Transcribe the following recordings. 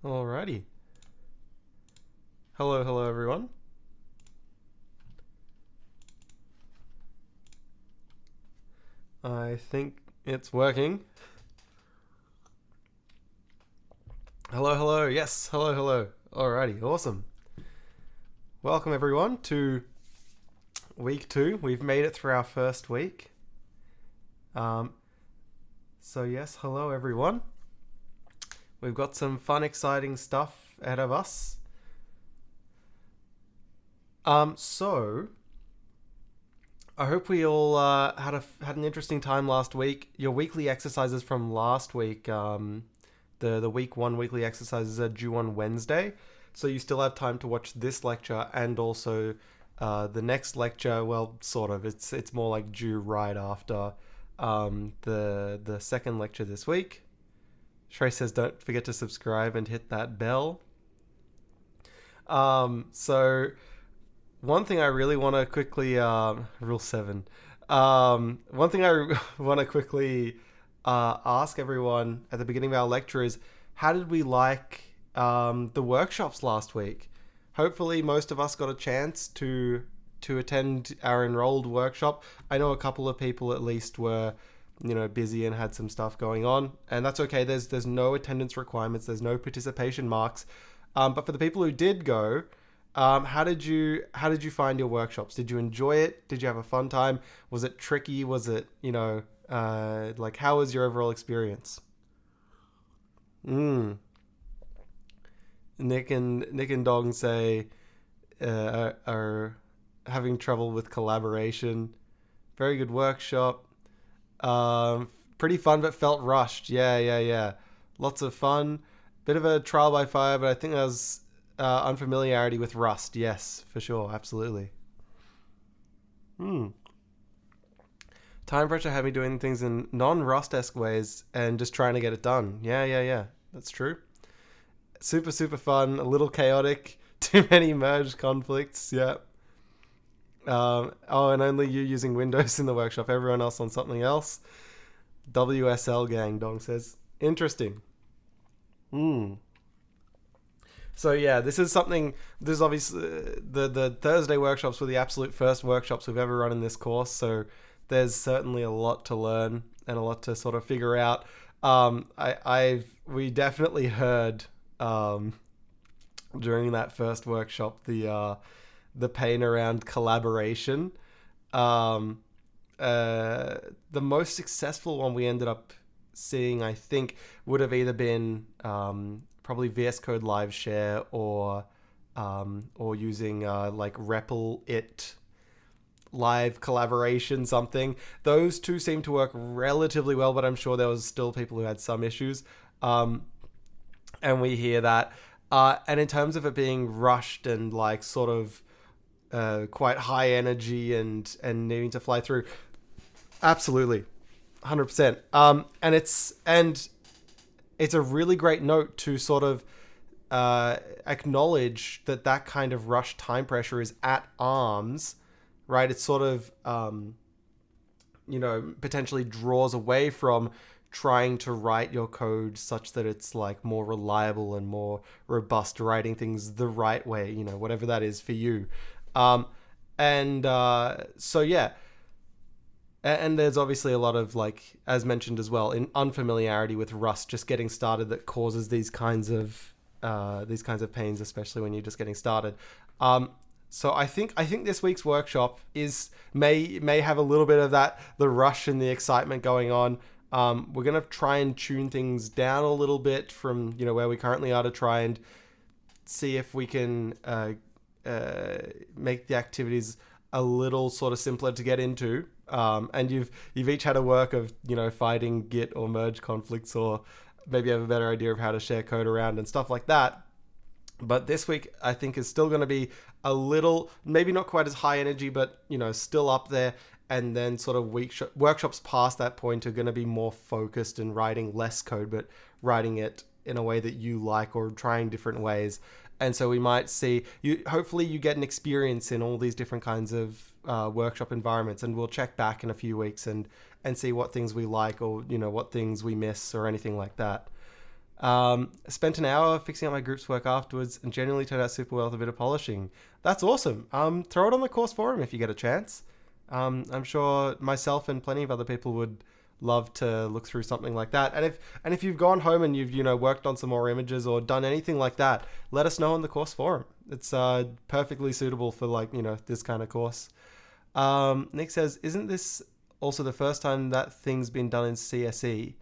Alrighty. Hello everyone. I think it's working. Hello. Yes, hello. Alrighty, awesome. Welcome everyone to week 2. We've made it through our first week. So yes, hello everyone. We've got some fun, exciting stuff ahead of us. So I hope we all had an interesting time last week. Your weekly exercises from last week, the week 1 weekly exercises are due on Wednesday, so you still have time to watch this lecture and also the next lecture. Well, sort of. It's more like due right after the second lecture this week. Shrey says, don't forget to subscribe and hit that bell. So one thing I really want to quickly, Rule 7. One thing I want to quickly ask everyone at the beginning of our lecture is, how did we like the workshops last week? Hopefully most of us got a chance to attend our enrolled workshop. I know a couple of people at least were busy and had some stuff going on, and that's okay. There's no attendance requirements, there's no participation marks, but for the people who did go, how did you find your workshops? Did you enjoy it? Did you have a fun time? Was it tricky? Was it like, how was your overall experience? Nick and Dong say are having trouble with collaboration. Very good workshop. Pretty fun, but felt rushed. Yeah. Lots of fun. Bit of a trial by fire, but I think that was unfamiliarity with Rust. Yes, for sure. Absolutely. Time pressure had me doing things in non-Rust-esque ways and just trying to get it done. Yeah. That's true. Super fun. A little chaotic. Too many merged conflicts. Yeah. And only you using Windows in the workshop. Everyone else on something else. WSL gang, Dong says. Interesting. So yeah, this is obviously the Thursday workshops were the absolute first workshops we've ever run in this course. So there's certainly a lot to learn and a lot to sort of figure out. We definitely heard during that first workshop the pain around collaboration. The most successful one we ended up seeing, I think, would have either been probably VS Code Live Share or using like REPL it live collaboration something. Those two seem to work relatively well, but I'm sure there was still people who had some issues. And we hear that. And in terms of it being rushed and like sort of quite high energy and needing to fly through, absolutely, 100%. And it's a really great note to sort of acknowledge that kind of rush time pressure is at arms, right? It sort of potentially draws away from trying to write your code such that it's like more reliable and more robust, writing things the right way, whatever that is for you. So yeah. And there's obviously a lot of, like, as mentioned as well, in unfamiliarity with Rust, just getting started, that causes these kinds of pains, especially when you're just getting started. So I think this week's workshop may have a little bit of that, the rush and the excitement going on. We're gonna try and tune things down a little bit from where we currently are, to try and see if we can make the activities a little sort of simpler to get into. And you've each had a work of fighting Git or merge conflicts, or maybe have a better idea of how to share code around and stuff like that. But this week I think is still going to be a little, maybe not quite as high energy, but still up there. And then sort of workshops past that point are going to be more focused and writing less code, but writing it in a way that you like, or trying different ways. And so we might see you. Hopefully you get an experience in all these different kinds of workshop environments, and we'll check back in a few weeks and see what things we like, or what things we miss, or anything like that. Spent an hour fixing up my group's work afterwards and generally turned out super well with a bit of polishing. That's awesome. Throw it on the course forum if you get a chance. I'm sure myself and plenty of other people would love to look through something like that. And if you've gone home and you've worked on some more images or done anything like that, let us know on the course forum. It's perfectly suitable for this kind of course. Nick says, isn't this also the first time that thing's been done in CSE?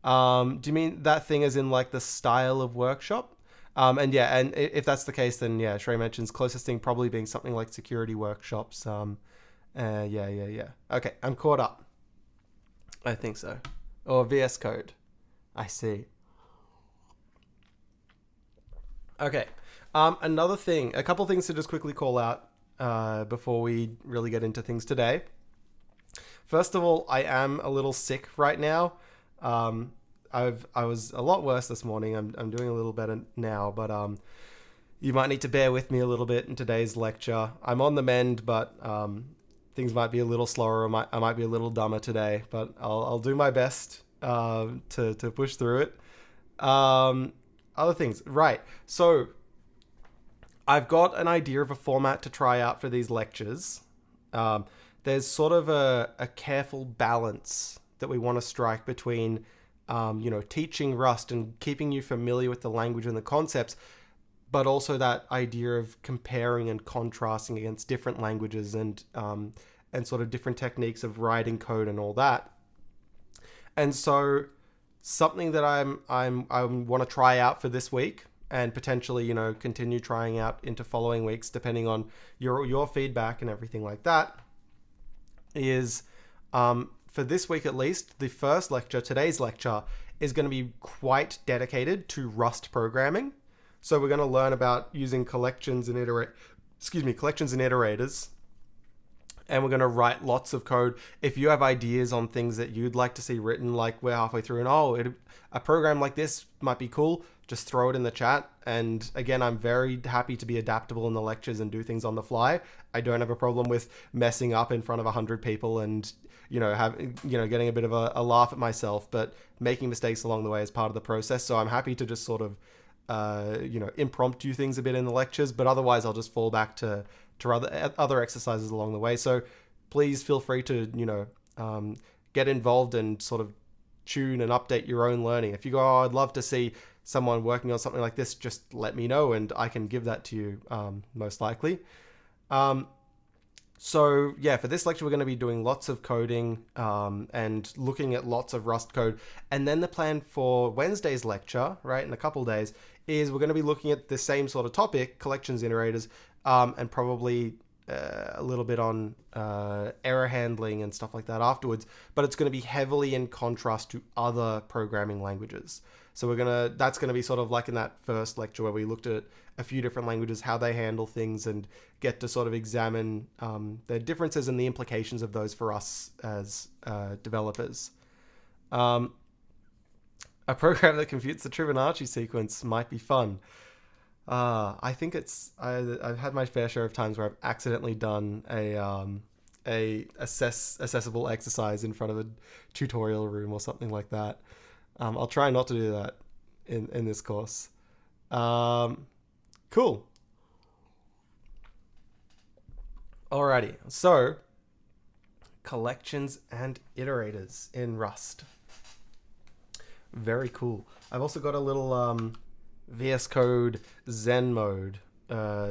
Do you mean that thing as in like the style of workshop? And if that's the case, then yeah, Shrey mentions closest thing probably being something like security workshops. Yeah. Okay, I'm caught up. I think so. Or VS Code. I see. Okay. A couple things to just quickly call out before we really get into things today. First of all, I am a little sick right now. I was a lot worse this morning. I'm doing a little better now, but you might need to bear with me a little bit in today's lecture. I'm on the mend, but things might be a little slower. I might be a little dumber today, but I'll do my best to push through it. Other things, right? So I've got an idea of a format to try out for these lectures. There's sort of a careful balance that we want to strike between, teaching Rust and keeping you familiar with the language and the concepts, but also that idea of comparing and contrasting against different languages and sort of different techniques of writing code and all that. And so something that I want to try out for this week and potentially, continue trying out into following weeks, depending on your feedback and everything like that, is for this week at least, the first lecture, today's lecture, is going to be quite dedicated to Rust programming. So we're going to learn about using collections and iterators. And we're going to write lots of code. If you have ideas on things that you'd like to see written, like we're halfway through and a program like this might be cool, just throw it in the chat. And again, I'm very happy to be adaptable in the lectures and do things on the fly. I don't have a problem with messing up in front of 100 people and getting a bit of a laugh at myself, but making mistakes along the way is part of the process. So I'm happy to just sort of impromptu things a bit in the lectures, but otherwise I'll just fall back to other exercises along the way. So please feel free to get involved and sort of tune and update your own learning. If you go, I'd love to see someone working on something like this, just let me know and I can give that to you, most likely. So yeah, for this lecture, we're going to be doing lots of coding and looking at lots of Rust code. And then the plan for Wednesday's lecture, right, in a couple of days, is we're going to be looking at the same sort of topic, collections, iterators, and probably a little bit on error handling and stuff like that afterwards. But it's going to be heavily in contrast to other programming languages. So that's going to be sort of like in that first lecture where we looked at a few different languages, how they handle things, and get to sort of examine the differences and the implications of those for us as developers. A program that computes the Fibonacci sequence might be fun. I think I've had my fair share of times where I've accidentally done a accessible exercise in front of a tutorial room or something like that. I'll try not to do that in this course. Cool. Alrighty, so collections and iterators in Rust. Very cool. I've also got a little VS Code Zen mode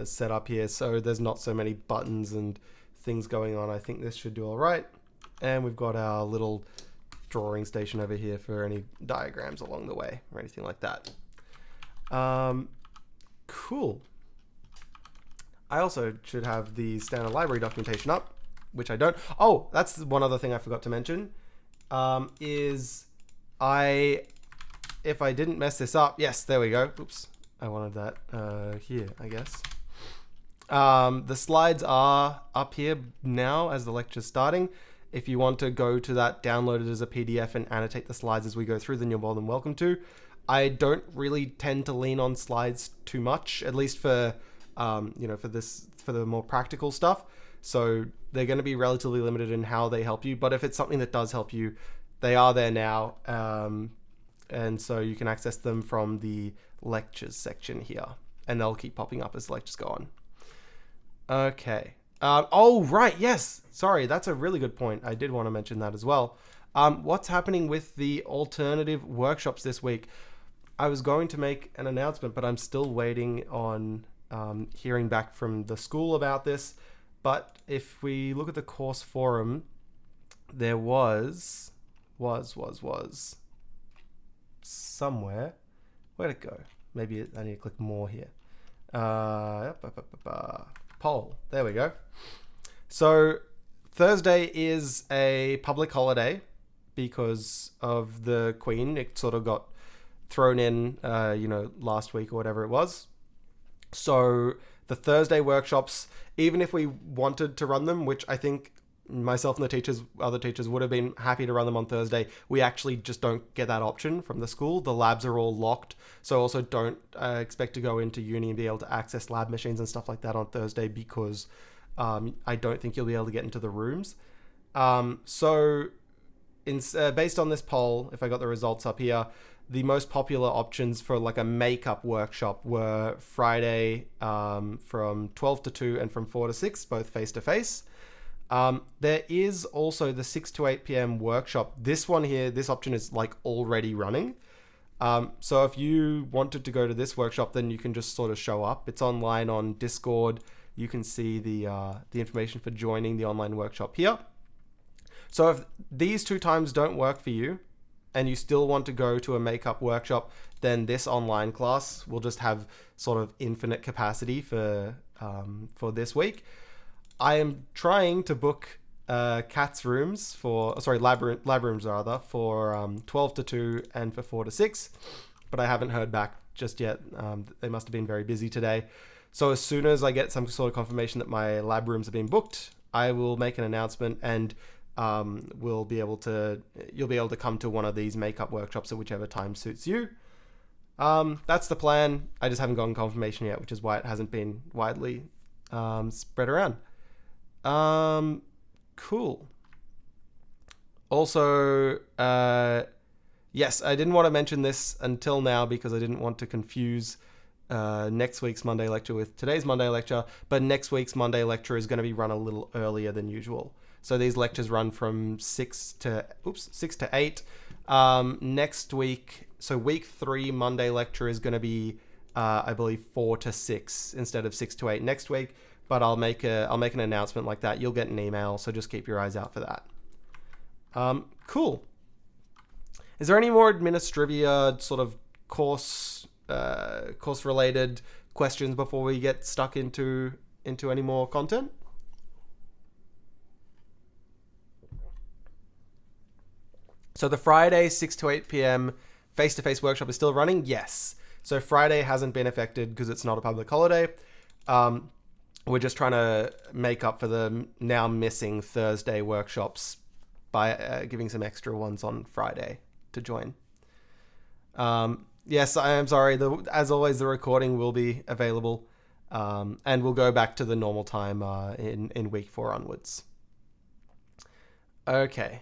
set up here, so there's not so many buttons and things going on. I think this should do all right. And we've got our little drawing station over here for any diagrams along the way or anything like that. Cool. I also should have the standard library documentation up, which I don't. Oh, that's one other thing I forgot to mention. If I didn't mess this up, yes, there we go. Oops, I wanted that here, I guess. The slides are up here now as the lecture's starting. If you want to go to that, download it as a PDF and annotate the slides as we go through, then you're more than welcome to. I don't really tend to lean on slides too much, at least for for the more practical stuff. So they're going to be relatively limited in how they help you. But if it's something that does help you, they are there now. And so you can access them from the lectures section here, and they'll keep popping up as the lectures go on. Okay. Oh, right. Yes. Sorry. That's a really good point. I did want to mention that as well. What's happening with the alternative workshops this week? I was going to make an announcement, but I'm still waiting on hearing back from the school about this. But if we look at the course forum, there was somewhere. Where'd it go? Maybe I need to click more here. Poll. There we go. So Thursday is a public holiday because of the Queen. It sort of got thrown in, last week or whatever it was. So the Thursday workshops, even if we wanted to run them, which I think myself and the other teachers would have been happy to run them on Thursday, we actually just don't get that option from the school. The labs are all locked. So also don't expect to go into uni and be able to access lab machines and stuff like that on Thursday, because I don't think you'll be able to get into the rooms. So based on this poll, if I got the results up here, the most popular options for like a makeup workshop were Friday from 12 to 2 and from 4 to 6, both face-to-face. There is also the 6 to 8 p.m. workshop. This one here, this option is like already running. So if you wanted to go to this workshop, then you can just sort of show up. It's online on Discord. You can see the information for joining the online workshop here. So if these two times don't work for you and you still want to go to a makeup workshop, then this online class will just have sort of infinite capacity for this week. I am trying to book lab rooms rather, for 12 to 2 and for 4 to 6, but I haven't heard back just yet. They must have been very busy today. So as soon as I get some sort of confirmation that my lab rooms have been booked, I will make an announcement, and you'll be able to come to one of these makeup workshops at whichever time suits you. That's the plan. I just haven't gotten confirmation yet, which is why it hasn't been widely spread around. Cool. Also, yes, I didn't want to mention this until now because I didn't want to confuse next week's Monday lecture with today's Monday lecture, but next week's Monday lecture is going to be run a little earlier than usual. So these lectures run from 6 to 8. Next week, so week 3 Monday lecture is going to be, I believe, 4 to 6 instead of 6 to 8 next week. But I'll make an announcement like that. You'll get an email, so just keep your eyes out for that. Cool. Is there any more administrivia sort of course related questions before we get stuck into any more content? So the Friday 6 to 8 p.m. face-to-face workshop is still running? Yes. So Friday hasn't been affected because it's not a public holiday. We're just trying to make up for the now missing Thursday workshops by giving some extra ones on Friday to join. Yes, I am sorry. As always, the recording will be available, and we'll go back to the normal time in week 4 onwards. Okay.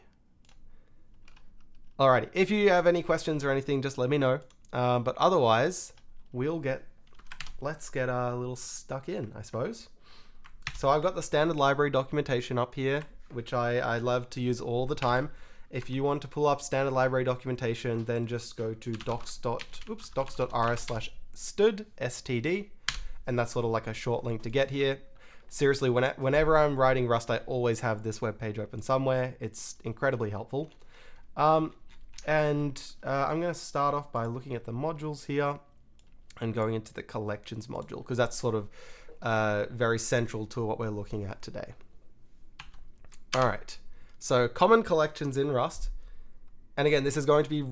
Alrighty. If you have any questions or anything, just let me know. But otherwise, let's get a little stuck in, I suppose. So I've got the standard library documentation up here, which I love to use all the time. If you want to pull up standard library documentation, then just go to docs.rs/std, STD, and that's sort of like a short link to get here. Seriously, whenever I'm writing Rust, I always have this web page open somewhere. It's incredibly helpful. I'm going to start off by looking at the modules here and going into the collections module, because that's sort of very central to what we're looking at today. All right, so common collections in Rust. And again, this is going to be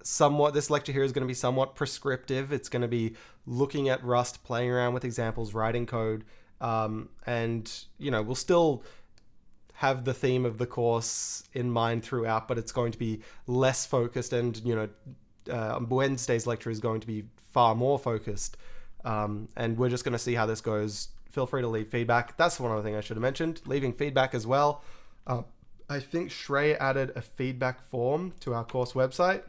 this lecture here is going to be somewhat prescriptive. It's going to be looking at Rust, playing around with examples, writing code, and we'll still have the theme of the course in mind throughout, but it's going to be less focused, and Wednesday's lecture is going to be far more focused, and we're just going to see how this goes. Feel free to leave feedback. That's one other thing I should have mentioned, leaving feedback as well. I think Shrey added a feedback form to our course website,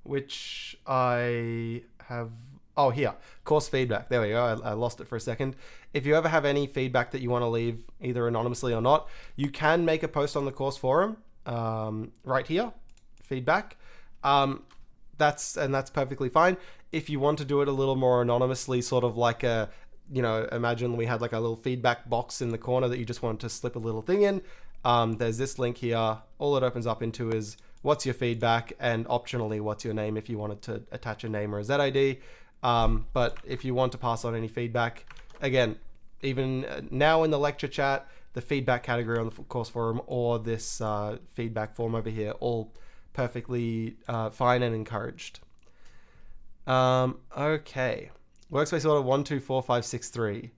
which I have. Oh, here, course feedback. There we go. I lost it for a second. If you ever have any feedback that you want to leave, either anonymously or not, you can make a post on the course forum right here, feedback. That's perfectly fine. If you want to do it a little more anonymously, sort of like a, imagine we had like a little feedback box in the corner that you just want to slip a little thing in. There's this link here. All it opens up into is what's your feedback, and optionally what's your name if you wanted to attach a name or a ZID. But if you want to pass on any feedback, again, even now in the lecture chat, the feedback category on the course forum or this feedback form over here, all perfectly fine and encouraged. Okay. Workspace order 1, 2, 4, 5, 6, 3.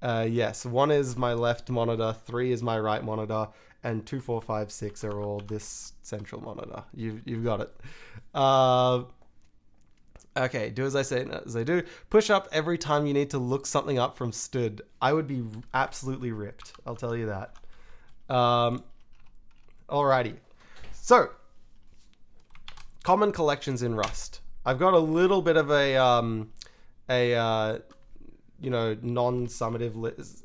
Yes, 1 is my left monitor, 3 is my right monitor, and 2, 4, 5, 6 are all this central monitor. You've got it. Okay, do as I say, not as I do. Push up every time you need to look something up from std. I would be absolutely ripped, I'll tell you that. Alrighty. So, common collections in Rust. I've got a little bit of a non-summative list.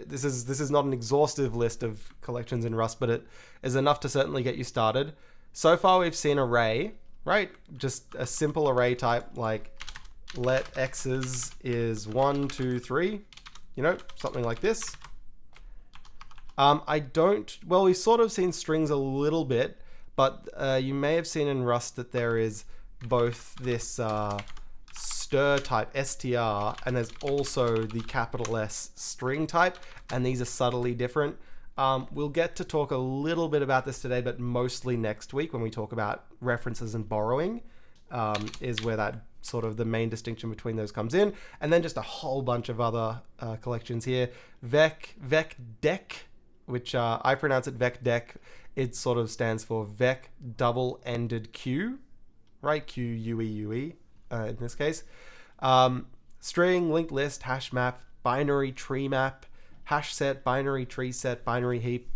This is not an exhaustive list of collections in Rust, but it is enough to certainly get you started. So far, we've seen array, right? Just a simple array type like let x's is 1, 2, 3, something like this. We've sort of seen strings a little bit, but you may have seen in Rust that there is both this str type, str, and there's also the capital S string type, and these are subtly different. We'll get to talk a little bit about this today, but mostly next week when we talk about references and borrowing is where that sort of the main distinction between those comes in. And then just a whole bunch of other collections here. Vec deck, which I pronounce it Vec deck. It sort of stands for Vec double-ended Q, right? Q-U-E-U-E in this case. String, linked list, hash map, binary tree map, hash set, binary tree set, binary heap,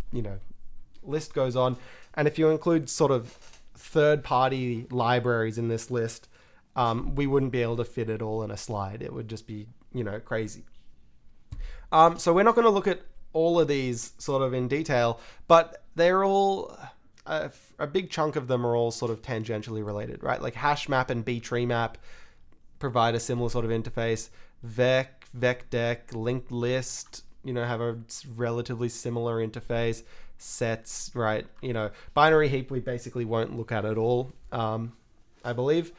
list goes on. And if you include sort of third-party libraries in this list, we wouldn't be able to fit it all in a slide. It would just be, crazy. So we're not going to look at all of these sort of in detail, but they're all, a big chunk of them are all sort of tangentially related, right? Like hash map and btree map provide a similar sort of interface. Vec deck, linked list, have a relatively similar interface. Sets, right? Binary heap we basically won't look at all, I believe.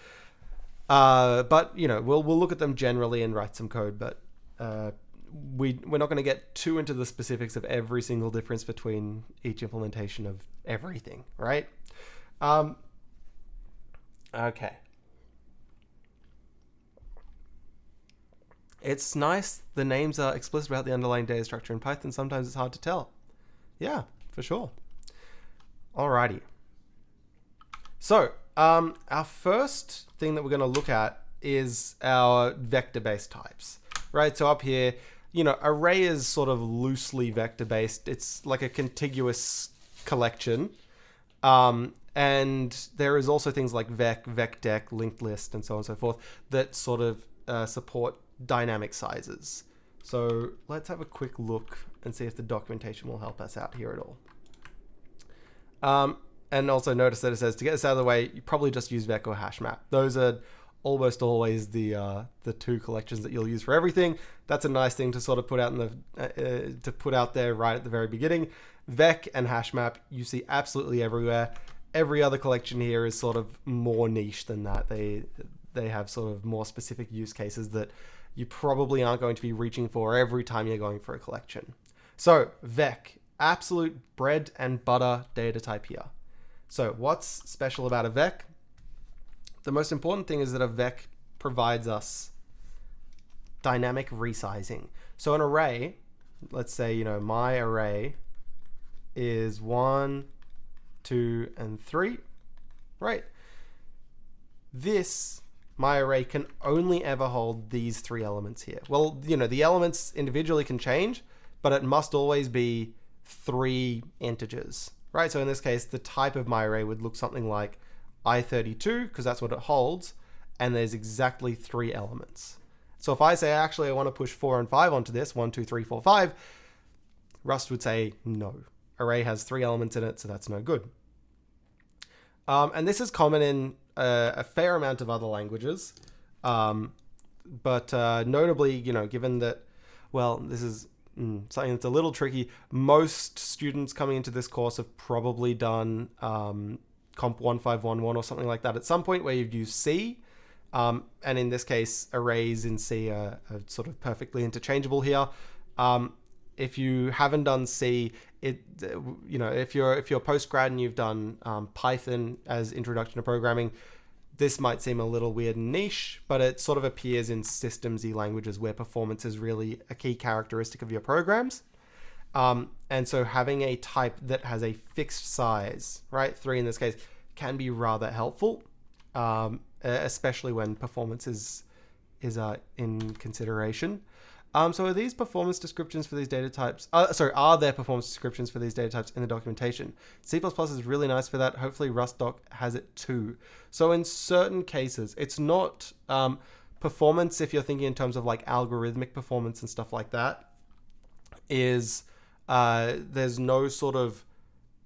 But we'll look at them generally and write some code. But we're not going to get too into the specifics of every single difference between each implementation of everything, right? Okay. It's nice the names are explicit about the underlying data structure in Python. Sometimes it's hard to tell. Yeah, for sure. Alrighty. So, our first thing that we're going to look at is our vector-based types, right? So up here, array is sort of loosely vector-based. It's like a contiguous collection. And there is also things like vec deck, linked list, and so on and so forth that sort of support dynamic sizes. So let's have a quick look and see if the documentation will help us out here at all. And also notice that it says to get this out of the way, you probably just use Vec or HashMap. Those are almost always the two collections that you'll use for everything. That's a nice thing to sort of put out in the to put out there right at the very beginning. Vec and HashMap you see absolutely everywhere. Every other collection here is sort of more niche than that. They have sort of more specific use cases that you probably aren't going to be reaching for every time you're going for a collection. So Vec, absolute bread and butter data type here. So what's special about a Vec? The most important thing is that a Vec provides us dynamic resizing. So an array, let's say, my array is 1, 2, and 3, right? My array can only ever hold these 3 elements here. Well, the elements individually can change, but it must always be 3 integers, right? So in this case, the type of my array would look something like I32 because that's what it holds, and there's exactly 3 elements. So if I say, actually, I want to push 4 and 5 onto this, 1, 2, 3, 4, 5, Rust would say no. Array has 3 elements in it, so that's no good. And this is common in a fair amount of other languages. But notably, you know, given that, well, this is something that's a little tricky. Most students coming into this course have probably done COMP6591 or something like that at some point where you've used C. And in this case, arrays in C are sort of perfectly interchangeable here. If you haven't done C, you know, if you're postgrad and you've done Python as introduction to programming, this might seem a little weird and niche, but it sort of appears in systems-y languages where performance is really a key characteristic of your programs. And so having a type that has a fixed size, right, 3 in this case, can be rather helpful, especially when performance is in consideration. So are these performance descriptions for these data types? Are there performance descriptions for these data types in the documentation? C++ is really nice for that. Hopefully RustDoc has it too. So in certain cases, it's not performance, if you're thinking in terms of like algorithmic performance and stuff like that, is there's no sort of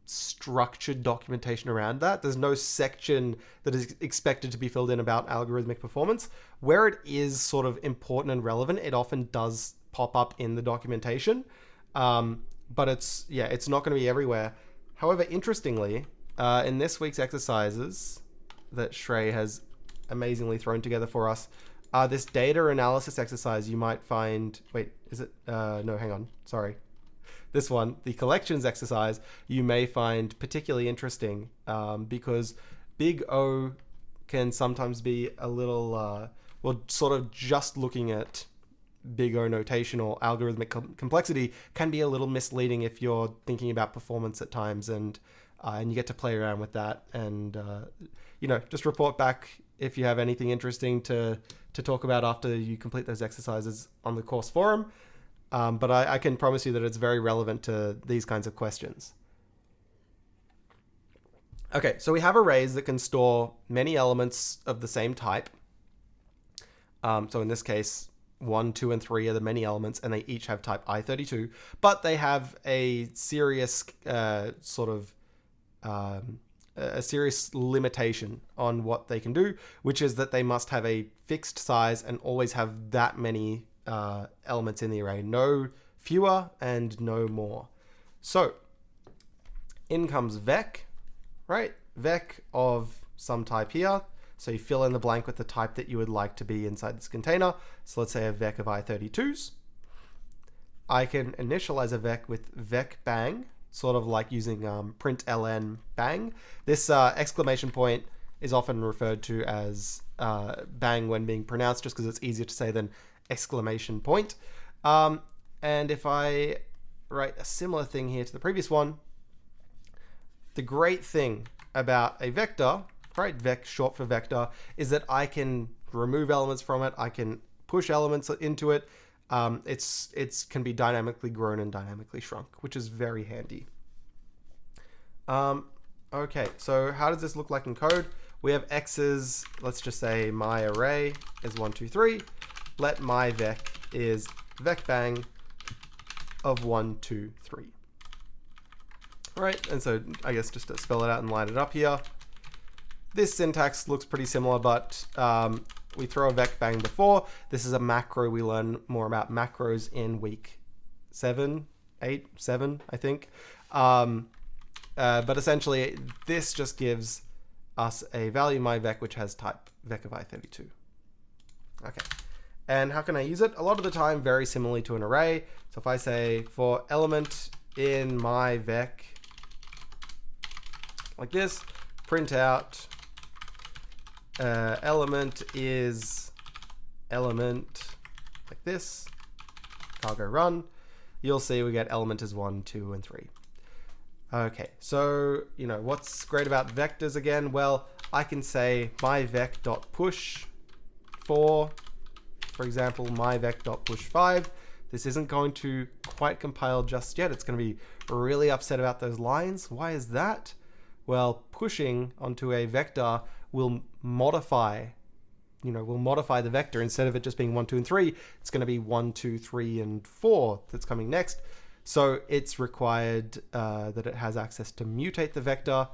structured documentation around that. There's no section that is expected to be filled in about algorithmic performance. Where it is sort of important and relevant, it often does pop up in the documentation, but it's not going to be everywhere. However, interestingly, in this week's exercises that Shrey has amazingly thrown together for us, this data analysis exercise, you might find, wait, is it, no, hang on, sorry. This one, the collections exercise, you may find particularly interesting because big O can sometimes be a little, well, sort of just looking at big O notation or algorithmic complexity can be a little misleading if you're thinking about performance at times, and you get to play around with that, and you know, just report back if you have anything interesting to talk about after you complete those exercises on the course forum. But I can promise you that it's very relevant to these kinds of questions. Okay, so we have arrays that can store many elements of the same type. So in this case, 1, 2, and 3 are the many elements, and they each have type I32, but they have a serious sort of a serious limitation on what they can do, which is that they must have a fixed size and always have that many elements in the array, no fewer and no more. So in comes Vec, right? Vec of some type here. So you fill in the blank with the type that you would like to be inside this container. So let's say a Vec of I32s. I can initialize a Vec with Vec bang, sort of like using println bang. This exclamation point is often referred to as bang when being pronounced, just because it's easier to say than exclamation point. And if I write a similar thing here to the previous one, the great thing about a vector, right, vec short for vector, is that I can remove elements from it, I can push elements into it. It's can be dynamically grown and dynamically shrunk, which is very handy. Okay, so how does this look like in code? We have x's, let's just say my array is 1, 2, 3. Let my vec is vec bang of 1, 2, 3. Right, and so I guess just to spell it out and line it up here, this syntax looks pretty similar, but we throw a vec bang before. This is a macro. We learn more about macros in week 7, 8, 7, I think. But essentially, this just gives us a value my vec, which has type vec of I32. Okay. And how can I use it? A lot of the time, very similarly to an array. So if I say for element in my vec, like this, print out element is element, like this, cargo run, you'll see we get element is 1, 2, and 3. Okay, so, you know, what's great about vectors again? Well, I can say my vec.push 4, for example, my vec.push 5. This isn't going to quite compile just yet. It's going to be really upset about those lines. Why is that? Well, pushing onto a vector will modify, will modify the vector. Instead of it just being 1, 2, and 3, it's going to be 1, 2, 3, and 4 that's coming next. So it's required that it has access to mutate the vector.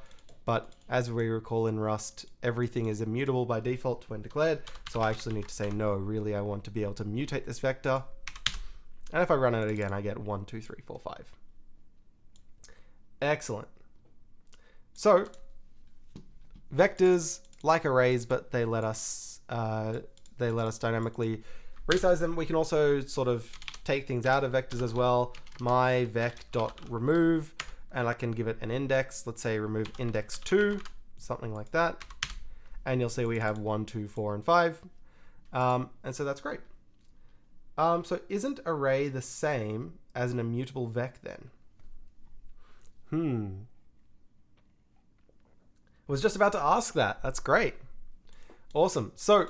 But as we recall in Rust, everything is immutable by default when declared. So I actually need to say, no, really, I want to be able to mutate this vector. And if I run it again, I get 1, 2, 3, 4, 5. Excellent. So vectors like arrays, but they let us dynamically resize them. We can also sort of take things out of vectors as well. My vec.remove, and I can give it an index. Let's say remove index 2, something like that. And you'll see we have 1, 2, 4, and 5. And so that's great. So isn't array the same as an immutable vec then? Was just about to ask that. That's great. Awesome. So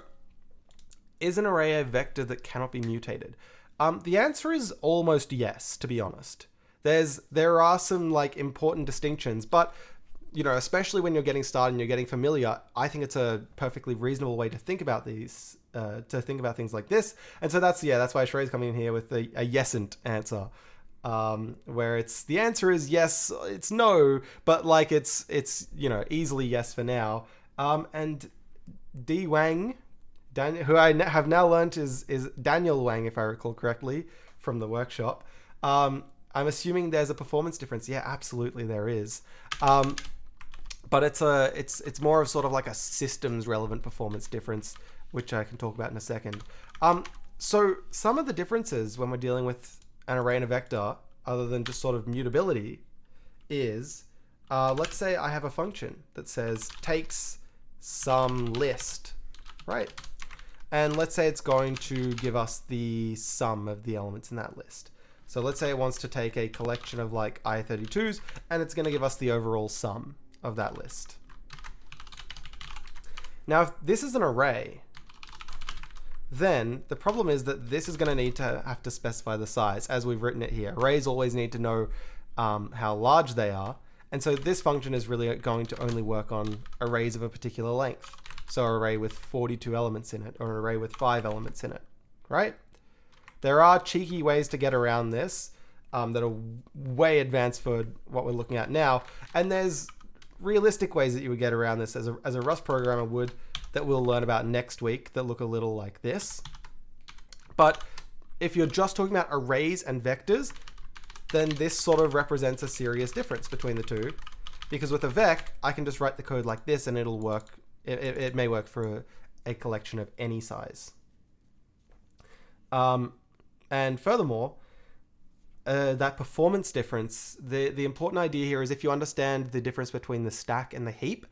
is an array a vector that cannot be mutated? The answer is almost yes, to be honest. There are some like important distinctions, but especially when you're getting started and you're getting familiar, I think it's a perfectly reasonable way to think about these, to think about things like this. And so that's why Shrey's coming in here with a yesn't answer. Where the answer is yes, it's no, but like it's easily yes for now. And D Wang, who I have now learnt is Daniel Wang, if I recall correctly from the workshop. I'm assuming there's a performance difference. Yeah, absolutely there is. But it's more of sort of like a systems relevant performance difference, which I can talk about in a second. So some of the differences when we're dealing with an array and a vector, other than just sort of mutability, is let's say I have a function that says takes some list, right? And let's say it's going to give us the sum of the elements in that list. So let's say it wants to take a collection of like I32s, and it's going to give us the overall sum of that list. Now, if this is an array, then the problem is that this is going to have to specify the size, as we've written it here. Arrays always need to know how large they are. And so this function is really going to only work on arrays of a particular length. So an array with 42 elements in it, or an array with 5 elements in it, right? There are cheeky ways to get around this that are way advanced for what we're looking at now. And there's realistic ways that you would get around this as a Rust programmer would, that we'll learn about next week, that look a little like this. But if you're just talking about arrays and vectors, then this sort of represents a serious difference between the two. Because with a vec, I can just write the code like this and it'll work. It may work for a collection of any size. And furthermore, that performance difference, the important idea here is if you understand the difference between the stack and the heap,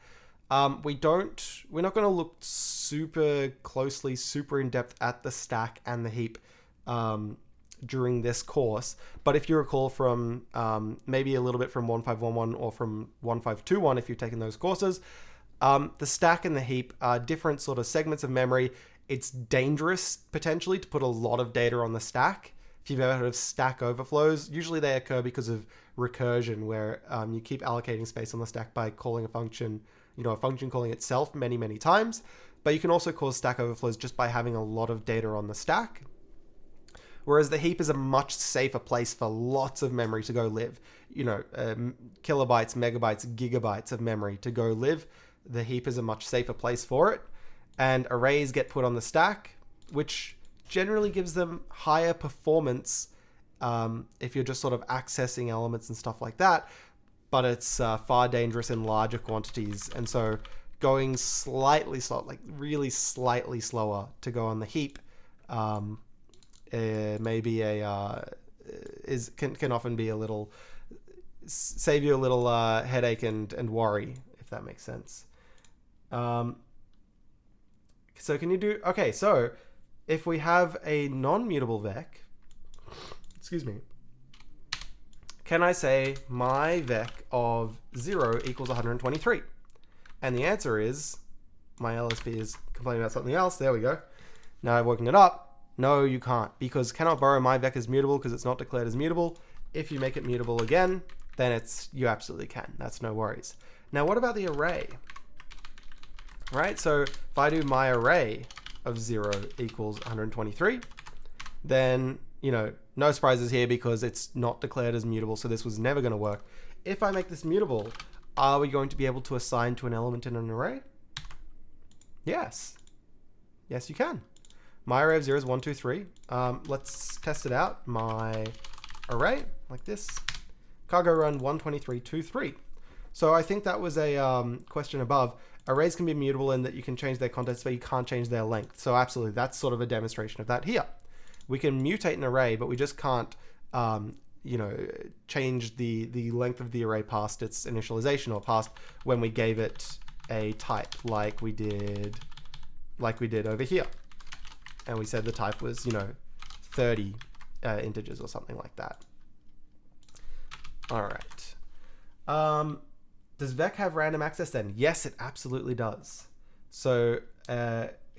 we're not going to look super closely, super in depth at the stack and the heap during this course. But if you recall from maybe a little bit from 1511 or from 1521, if you've taken those courses, the stack and the heap are different sort of segments of memory. It's dangerous potentially to put a lot of data on the stack. If you've ever heard of stack overflows, usually they occur because of recursion, where you keep allocating space on the stack by calling a function, a function calling itself many, many times. But you can also cause stack overflows just by having a lot of data on the stack. Whereas the heap is a much safer place for lots of memory to go live. Kilobytes, megabytes, gigabytes of memory to go live. The heap is a much safer place for it. And arrays get put on the stack, which generally gives them higher performance if you're just sort of accessing elements and stuff like that. But it's far dangerous in larger quantities. And so going slightly slow, like really slightly slower to go on the heap, maybe can often be a little, save you a little headache and worry, if that makes sense. So can you do, okay, so if we have a non-mutable vec, excuse me, can I say my vec of 0 equals 123? And the answer is, my LSP is complaining about something else. There we go. Now I've woken it up. No, you can't, because cannot borrow my vec is mutable because it's not declared as mutable. If you make it mutable again, then you absolutely can. That's no worries. Now, what about the array? Right, so if I do my array of 0 equals 123, then, you know, no surprises here because it's not declared as mutable, so this was never going to work. If I make this mutable, are we going to be able to assign to an element in an array? Yes. Yes, you can. My array of 0 is 1, 2, 3. Let's test it out. My array, like this. Cargo run 123, 2, 3. So I think that was a question above. Arrays can be mutable in that you can change their contents, but you can't change their length. So absolutely, that's sort of a demonstration of that here. We can mutate an array, but we just can't, you know, change the length of the array past its initialization or past when we gave it a type, like we did over here. And we said the type was, you know, 30 integers or something like that. All right. Does Vec have random access then? Yes, it absolutely does. So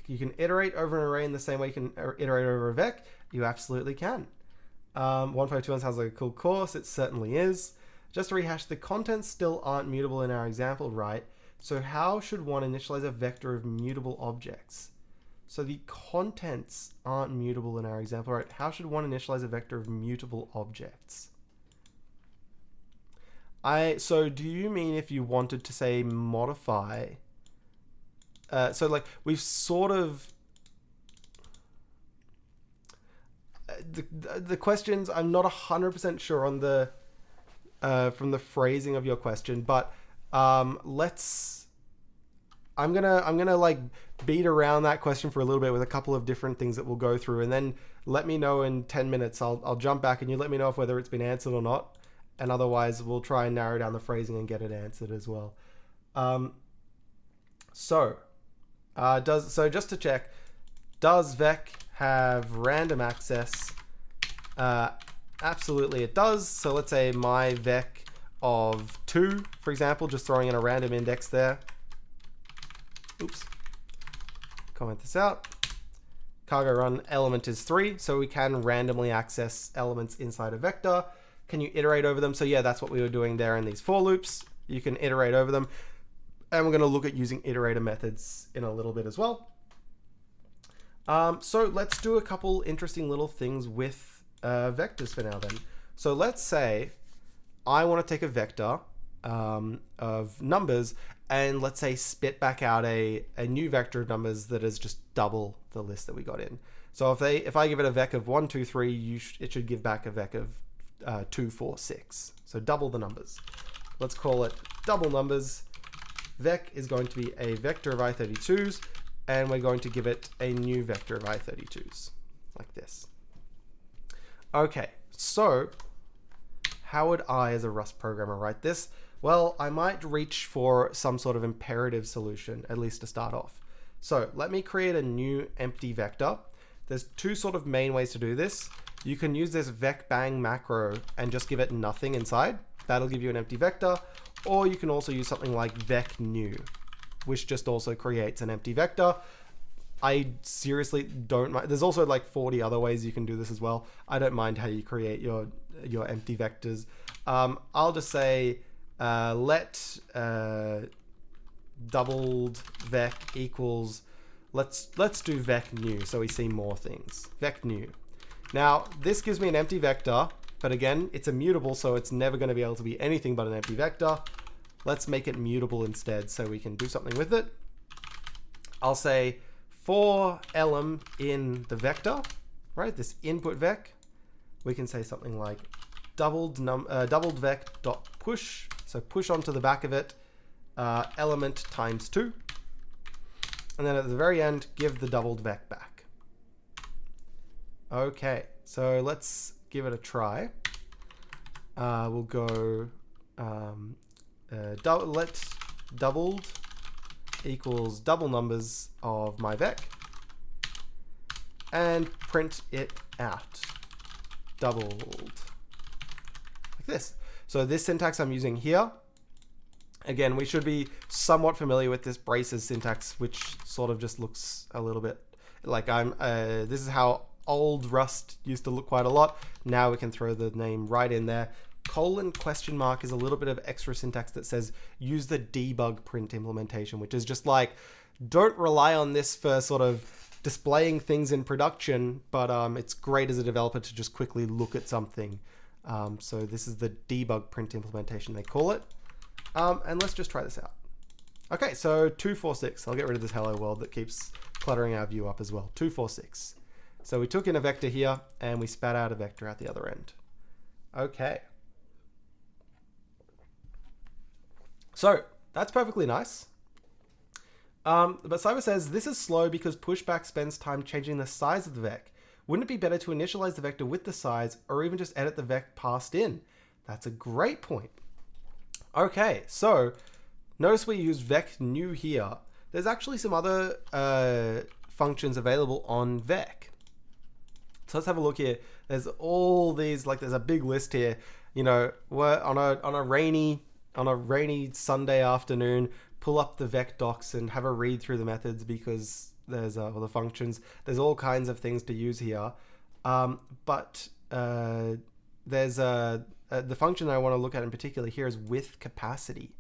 you can iterate over an array in the same way you can iterate over a Vec. You absolutely can. 1521 sounds like a cool course. It certainly is. Just to rehash, the contents still aren't mutable in our example, right? So how should one initialize a vector of mutable objects? So the contents aren't mutable in our example, right? How should one initialize a vector of mutable objects? So do you mean if you wanted to say modify? So like we've sort of, the questions, I'm not 100% sure on the, from the phrasing of your question, but I'm gonna like beat around that question for a little bit with a couple of different things that we'll go through, and then let me know in 10 minutes. I'll jump back and you let me know if whether it's been answered or not. And otherwise, we'll try and narrow down the phrasing and get it answered as well. So just to check, does Vec have random access? Absolutely, it does. So let's say my Vec of 2, for example, just throwing in a random index there. Oops. Comment this out. Cargo run element is 3, so we can randomly access elements inside a vector. Can you iterate over them? So yeah, that's what we were doing there in these for loops. You can iterate over them. And we're going to look at using iterator methods in a little bit as well. So let's do a couple interesting little things with vectors for now then. So let's say I want to take a vector of numbers and let's say spit back out a new vector of numbers that is just double the list that we got in. So if I give it a vec of 1, 2, 3, it should give back a vec of 2, 4, 6. So double the numbers. Let's call it double numbers. Vec is going to be a vector of i32s, and we're going to give it a new vector of i32s, like this. Okay, so how would I, as a Rust programmer, write this? Well, I might reach for some sort of imperative solution, at least to start off. So let me create a new empty vector. There's two sort of main ways to do this. You can use this vec_bang macro and just give it nothing inside. That'll give you an empty vector. Or you can also use something like vec_new, which just also creates an empty vector. I seriously don't mind. There's also like 40 other ways you can do this as well. I don't mind how you create your empty vectors. I'll just say let doubled vec equals, let's do vec_new so we see more things. Vec_new. Now, this gives me an empty vector, but again, it's immutable, so it's never going to be able to be anything but an empty vector. Let's make it mutable instead so we can do something with it. I'll say for element in the vector, right, this input vec, we can say something like doubled vec dot push, so push onto the back of it, element times 2. And then at the very end, give the doubled vec back. Okay, so let's give it a try. We'll go let doubled equals double numbers of my vec and print it out. Doubled. Like this. So this syntax I'm using here, again, we should be somewhat familiar with this braces syntax, which sort of just looks a little bit like this is how old Rust used to look quite a lot. Now we can throw the name right in there. colon question mark is a little bit of extra syntax that says use the debug print implementation, which is just like, don't rely on this for sort of displaying things in production, but it's great as a developer to just quickly look at something. So this is the debug print implementation, they call it. And let's just try this out. Okay, so 246. I'll get rid of this hello world that keeps cluttering our view up as well. 246. So we took in a vector here and we spat out a vector at the other end. Okay. So that's perfectly nice. But Cyber says, this is slow because pushback spends time changing the size of the vec. Wouldn't it be better to initialize the vector with the size or even just edit the vec passed in? That's a great point. Okay, so notice we use vec new here. There's actually some other functions available on vec. So let's have a look here. There's all these, like there's a big list here. You know, we're on a rainy Sunday afternoon, pull up the vec docs and have a read through the methods because there's all the functions. There's all kinds of things to use here. But there's the function I want to look at in particular here is with capacity.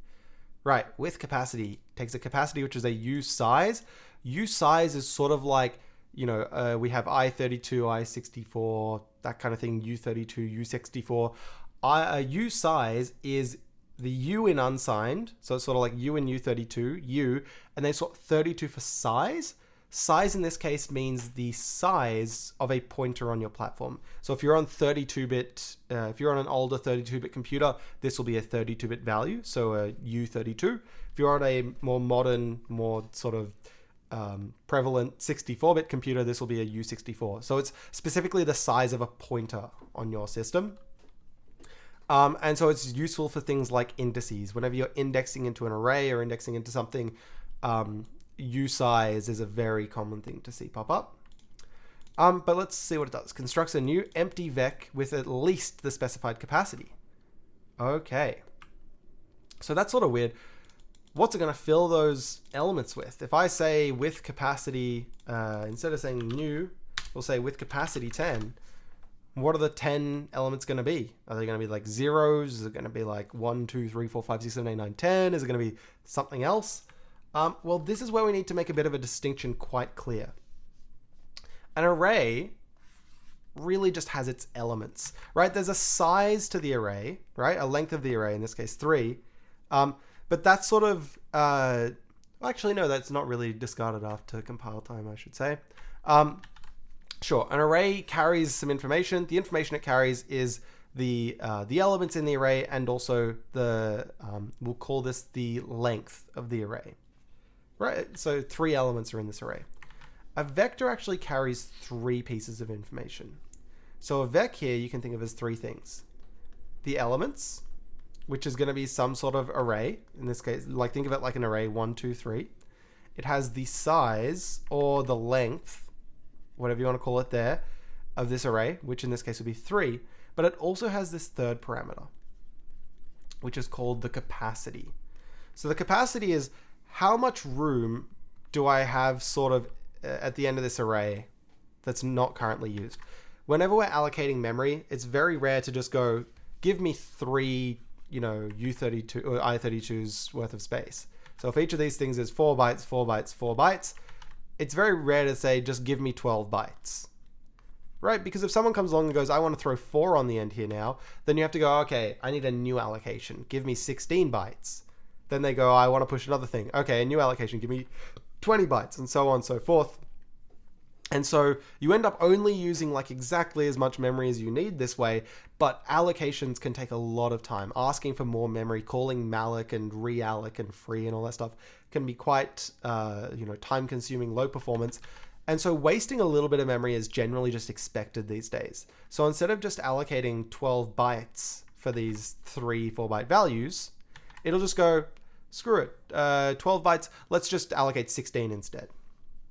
Right, with capacity takes a capacity which is a usize. Usize is sort of like, you know, we have I32, I64, that kind of thing, U32, U64. Usize is the U in unsigned, so it's sort of like U in U32, U, and then sort of 32 for size. Size in this case means the size of a pointer on your platform. So if you're on 32-bit, if you're on an older 32-bit computer, this will be a 32-bit value, so a U32. If you're on a more modern, more sort of prevalent 64-bit computer, this will be a U64. So it's specifically the size of a pointer on your system. And so it's useful for things like indices. Whenever you're indexing into an array or indexing into something, usize is a very common thing to see pop up. But let's see what it does. Constructs a new empty vec with at least the specified capacity. Okay. So that's sort of weird. What's it going to fill those elements with? If I say with capacity, instead of saying new, we'll say with capacity 10. What are the 10 elements going to be? Are they going to be like zeros? Is it going to be like 1, 2, 3, 4, 5, 6, 7, 8, 9, 10? Is it going to be something else? Well, this is where we need to make a bit of a distinction quite clear. An array really just has its elements, right? There's a size to the array, right? A length of the array, in this case 3. But that's sort of, actually no, that's not really discarded after compile time, I should say. Sure, an array carries some information. The information it carries is the elements in the array and also the, we'll call this the length of the array. Right, so 3 elements are in this array. A vector actually carries 3 pieces of information. So a vec here you can think of as 3 things. The elements, which is going to be some sort of array. In this case, like think of it like an array 1, 2, 3. It has the size or the length, whatever you want to call it there, of this array, which in this case would be 3. But it also has this third parameter, which is called the capacity. So the capacity is how much room do I have sort of at the end of this array that's not currently used? Whenever we're allocating memory, it's very rare to just go, give me 3, you know, U32 or I32's worth of space. So if each of these things is 4 bytes, 4 bytes, 4 bytes, it's very rare to say, just give me 12 bytes. Right? Because if someone comes along and goes, I want to throw 4 on the end here now, then you have to go, okay, I need a new allocation. Give me 16 bytes. Then they go, I want to push another thing. Okay, a new allocation, give me 20 bytes, and so on and so forth. And so you end up only using like exactly as much memory as you need this way, but allocations can take a lot of time. Asking for more memory, calling malloc and realloc and free and all that stuff can be quite, time consuming, low performance. And so wasting a little bit of memory is generally just expected these days. So instead of just allocating 12 bytes for these 3 4-byte values, it'll just go, screw it, 12 bytes, let's just allocate 16 instead,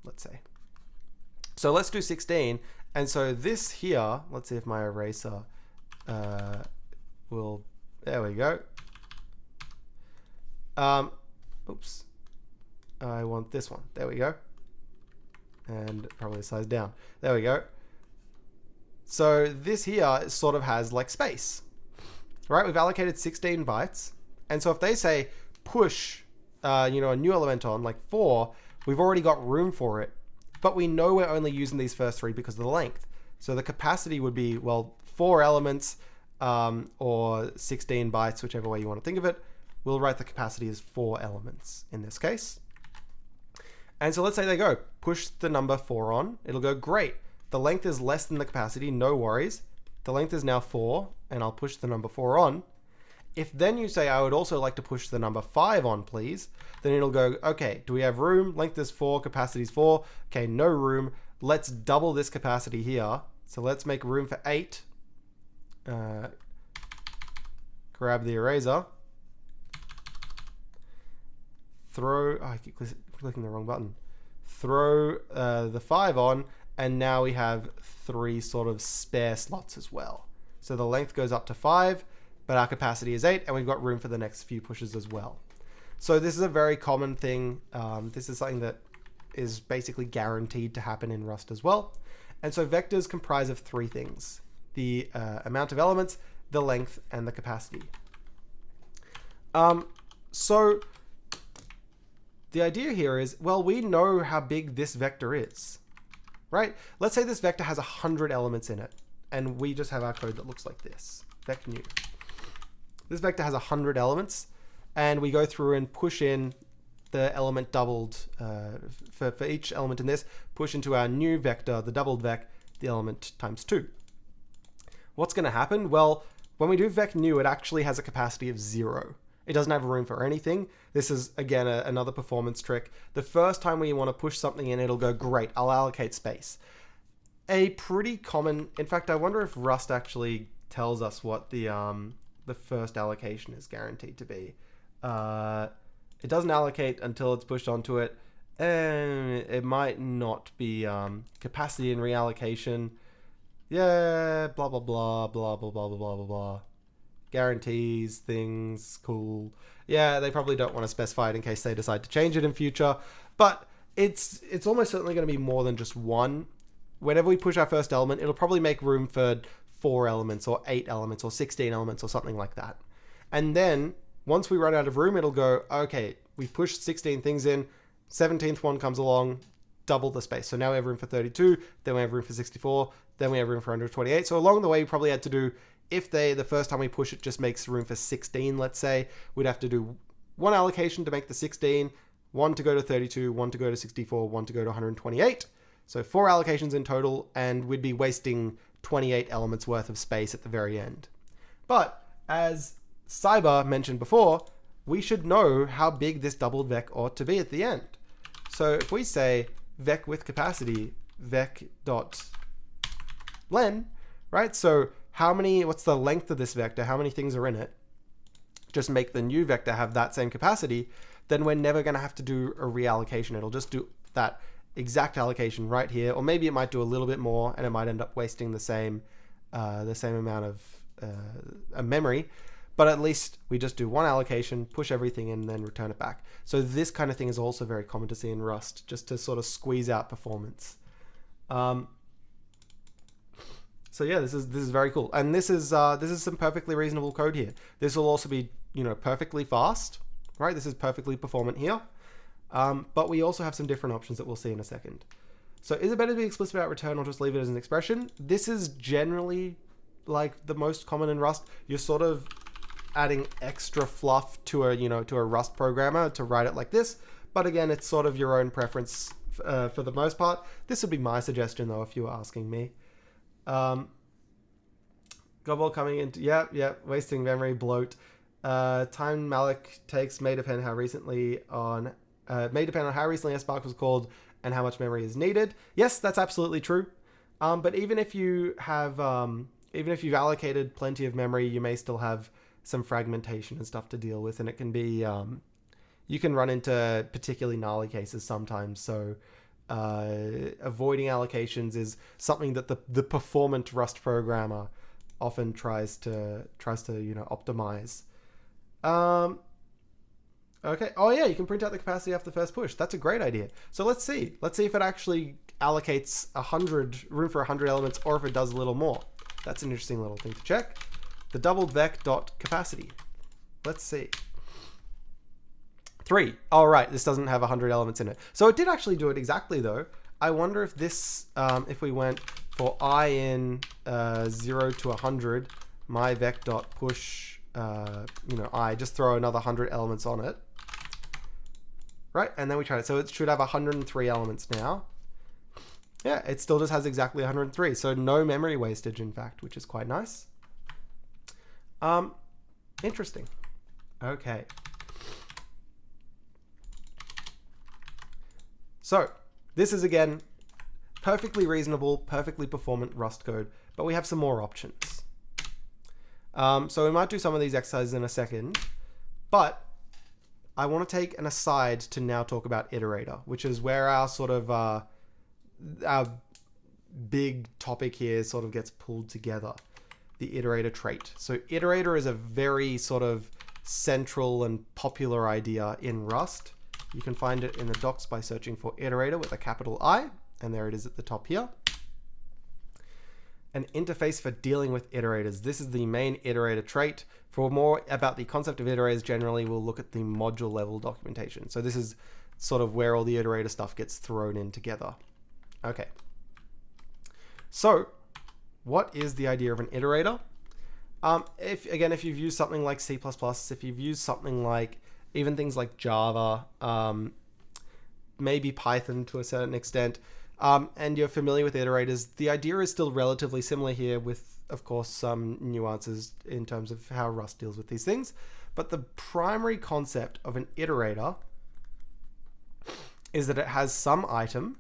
let's say. So let's do 16. And so this here, let's see if my eraser will, there we go. Oops, I want this one, there we go. And probably size down, there we go. So this here sort of has like space. right? We've allocated 16 bytes. And so if they say push, a new element on, like 4, we've already got room for it. But we know we're only using these first 3 because of the length. So the capacity would be, well, 4 elements or 16 bytes, whichever way you want to think of it. We'll write the capacity as 4 elements in this case. And so let's say they go, push the number 4 on. It'll go, great. The length is less than the capacity, no worries. The length is now 4, and I'll push the number 4 on. If then you say, I would also like to push the number 5 on, please, then it'll go, okay, do we have room? Length is 4, capacity is 4. Okay, no room. Let's double this capacity here. So let's make room for 8. Grab the eraser. I keep clicking the wrong button. Throw the 5 on, and now we have 3 sort of spare slots as well. So the length goes up to 5, but our capacity is 8, and we've got room for the next few pushes as well. So this is a very common thing. This is something that is basically guaranteed to happen in Rust as well. And so vectors comprise of 3 things: the amount of elements, the length, and the capacity. So the idea here is, well, we know how big this vector is, right? Let's say this vector has 100 elements in it, and we just have our code that looks like this, vec new. This vector has 100 elements, and we go through and push in the element doubled for each element in this, push into our new vector, the doubled vec, the element times 2. What's going to happen? Well, when we do vec new, it actually has a capacity of 0. It doesn't have room for anything. This is, again, another performance trick. The first time we want to push something in, it'll go, great, I'll allocate space. A pretty common, in fact, I wonder if Rust actually tells us what the first allocation is guaranteed to be. It doesn't allocate until it's pushed onto it. And it might not be capacity and reallocation. Yeah, blah, blah, blah, blah, blah, blah, blah, blah, blah, blah. Guarantees, things, cool. Yeah, they probably don't want to specify it in case they decide to change it in future. But it's almost certainly going to be more than just 1. Whenever we push our first element, it'll probably make room for 4 elements or 8 elements or 16 elements or something like that. And then once we run out of room, it'll go, okay, we've pushed 16 things in, 17th one comes along, double the space. So now we have room for 32, then we have room for 64, then we have room for 128. So along the way, we probably had to do, if the first time we push it just makes room for 16, let's say, we'd have to do 1 allocation to make the 16, 1 to go to 32, 1 to go to 64, 1 to go to 128. So 4 allocations in total, and we'd be wasting 28 elements worth of space at the very end. But as Cyber mentioned before, we should know how big this doubled vec ought to be at the end. So if we say vec with capacity, vec.len, right? So what's the length of this vector? How many things are in it? Just make the new vector have that same capacity, then we're never going to have to do a reallocation. It'll just do that exact allocation right here, or maybe it might do a little bit more, and it might end up wasting the same amount of memory. But at least we just do 1 allocation, push everything in, and then return it back. So this kind of thing is also very common to see in Rust, just to sort of squeeze out performance. So yeah, this is very cool, and this is some perfectly reasonable code here. This will also be perfectly fast, right? This is perfectly performant here. But we also have some different options that we'll see in a second. So is it better to be explicit about return or just leave it as an expression? This is generally like the most common in Rust. You're sort of adding extra fluff to a Rust programmer to write it like this. But again, it's sort of your own preference for the most part. This would be my suggestion though, if you were asking me. Gobble coming into, yeah, wasting memory, bloat. Time malloc takes may depend how recently on how recently a spark was called and how much memory is needed. Yes, that's absolutely true. But even if you've allocated plenty of memory, you may still have some fragmentation and stuff to deal with, and it can be you can run into particularly gnarly cases sometimes. So avoiding allocations is something that the performant Rust programmer often tries to optimize. Okay. Oh yeah, you can print out the capacity after the first push. That's a great idea. So let's see if it actually allocates room for 100 elements, or if it does a little more. That's an interesting little thing to check. the doubled vec dot capacity. Let's see. 3. Oh, right. This doesn't have 100 elements in it. So it did actually do it exactly, though. I wonder if this, if we went for I in 0 to 100, my vec dot push, I just throw another 100 elements on it. Right? And then we try it. So it should have 103 elements now. Yeah, it still just has exactly 103. So no memory wastage, in fact, which is quite nice. Interesting. Okay. So this is, again, perfectly reasonable, perfectly performant Rust code, but we have some more options. So we might do some of these exercises in a second, but I want to take an aside to now talk about Iterator, which is where our sort of our big topic here sort of gets pulled together, the iterator trait. So Iterator is a very sort of central and popular idea in Rust. You can find it in the docs by searching for Iterator with a capital I, and there it is at the top here. An interface for dealing with iterators. This is the main iterator trait. For more about the concept of iterators generally, we'll look at the module level documentation. So this is sort of where all the iterator stuff gets thrown in together. Okay. So what is the idea of an iterator? If you've used something like C++, if you've used something like even things like Java, maybe Python to a certain extent, and you're familiar with iterators, the idea is still relatively similar here with, of course, some nuances in terms of how Rust deals with these things. But the primary concept of an iterator is that it has some item,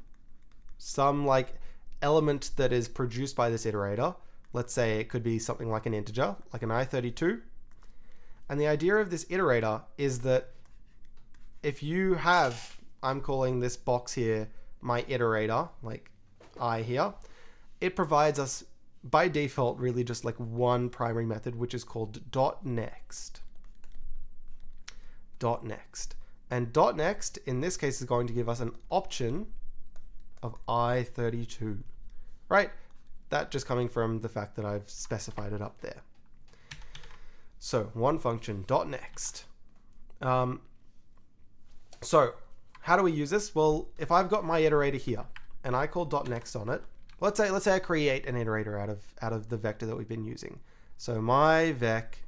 some like element that is produced by this iterator. Let's say it could be something like an integer, like an i32. And the idea of this iterator is that if you have, I'm calling this box here my iterator, like I here, it provides us by default really just like one primary method, which is called .next. .next. And .next in this case is going to give us an option of i32, right? That just coming from the fact that I've specified it up there. So one function, .next. So how do we use this? Well, if I've got my iterator here and I call .next on it, let's say I create an iterator out of the vector that we've been using. So my vec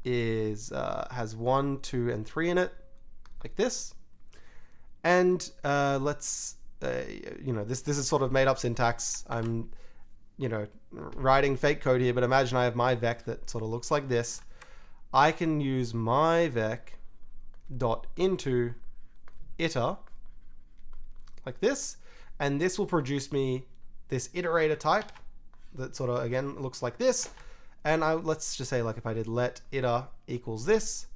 is has 1, 2, and 3 in it, like this. And this is sort of made up syntax. I'm writing fake code here, but imagine I have my vec that sort of looks like this. I can use my vec dot into iter like this, and this will produce me this iterator type that sort of again looks like this. And let's just say, like, if I did let iter equals this,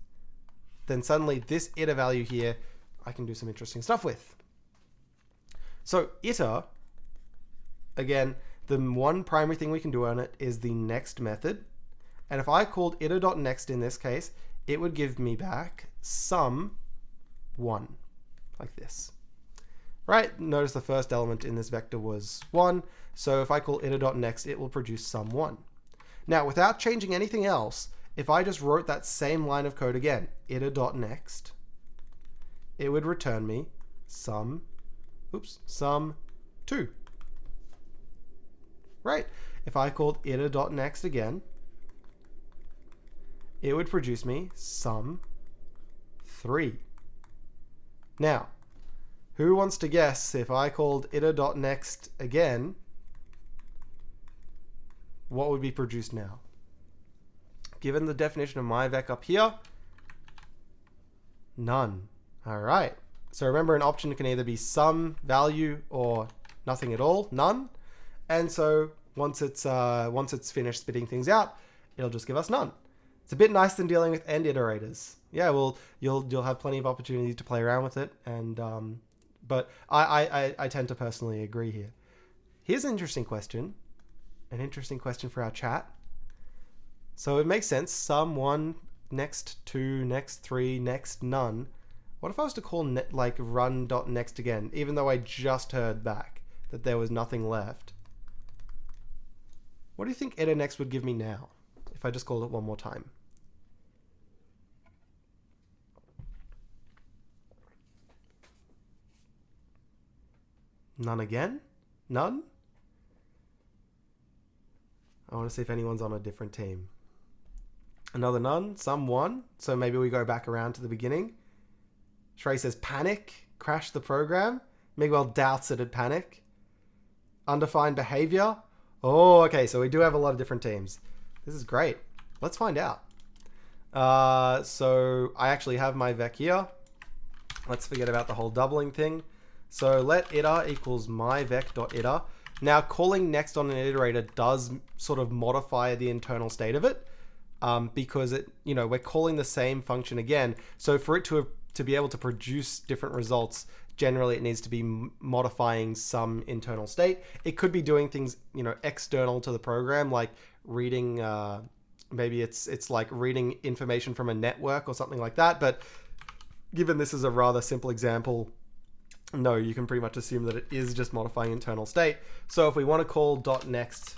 then suddenly this iter value here I can do some interesting stuff with. So iter, again, the one primary thing we can do on it is the next method. And if I called iter.next in this case, it would give me back sum 1, like this. Right? Notice the first element in this vector was 1. So if I call iter.next, it will produce sum 1. Now, without changing anything else, if I just wrote that same line of code again, iter.next, it would return me sum 2. Right? If I called iter.next again, it would produce me sum 3. Now, who wants to guess if I called iter.next again, what would be produced now? Given the definition of my vec up here, none. All right. So remember, an option can either be some value or nothing at all, none. And so once it's finished spitting things out, it'll just give us none. It's a bit nicer than dealing with end iterators. Yeah, well, you'll have plenty of opportunity to play around with it, and but I tend to personally agree here. Here's an interesting question for our chat. So it makes sense. Sum 1, next 2, next 3, next none. What if I was to call run.next again, even though I just heard back that there was nothing left? What do you think iter next would give me now if I just call it one more time. None again? None? I want to see if anyone's on a different team. Another none, some one. So maybe we go back around to the beginning. Shrey says panic, crash the program. Miguel doubts it'd panic. Undefined behavior. Oh, okay, so we do have a lot of different teams. This is great. Let's find out. So I actually have my Vec here. Let's forget about the whole doubling thing. So let iter equals myvec.iter. Now calling next on an iterator does sort of modify the internal state of it, because we're calling the same function again. So for it to be able to produce different results, generally it needs to be modifying some internal state. It could be doing things external to the program, like reading. Maybe it's like reading information from a network or something like that. But given this is a rather simple example, no, you can pretty much assume that it is just modifying internal state. So if we want to call .next,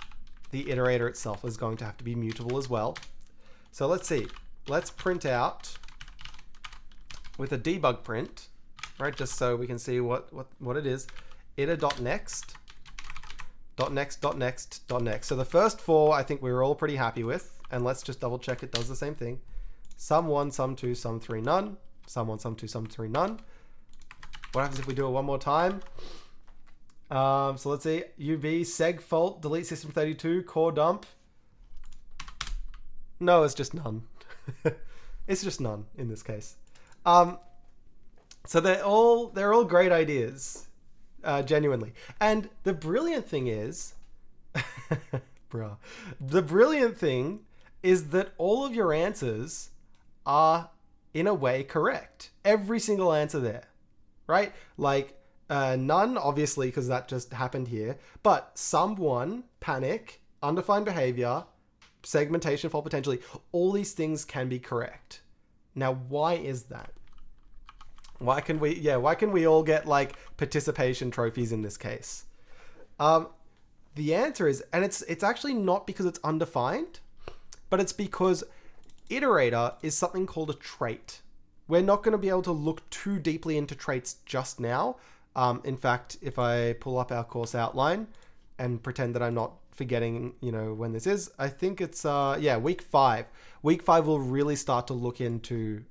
the iterator itself is going to have to be mutable as well. So let's see. Let's print out with a debug print, right? Just so we can see what it is. iter.next, .next, .next, .next. So the first four, I think we were all pretty happy with. And let's just double check it does the same thing. Sum 1, sum 2, sum 3, none. Sum 1, sum 2, sum 3, none. What happens if we do it one more time? So let's see. UB, seg fault, delete system32, core dump. No, it's just none. It's just none in this case. So they're all great ideas, genuinely. And the brilliant thing is, bruh, the brilliant thing is that all of your answers are in a way correct. Every single answer there. Right? Like none, obviously, because that just happened here. But sum 1, panic, undefined behavior, segmentation fault potentially, all these things can be correct. Now, why is that? Why can we all get like participation trophies in this case? The answer is, and it's actually not because it's undefined, but it's because iterator is something called a trait. We're not going to be able to look too deeply into traits just now. In fact, if I pull up our course outline and pretend that I'm not forgetting, when this is, I think it's, week 5. Week 5 will really start to look into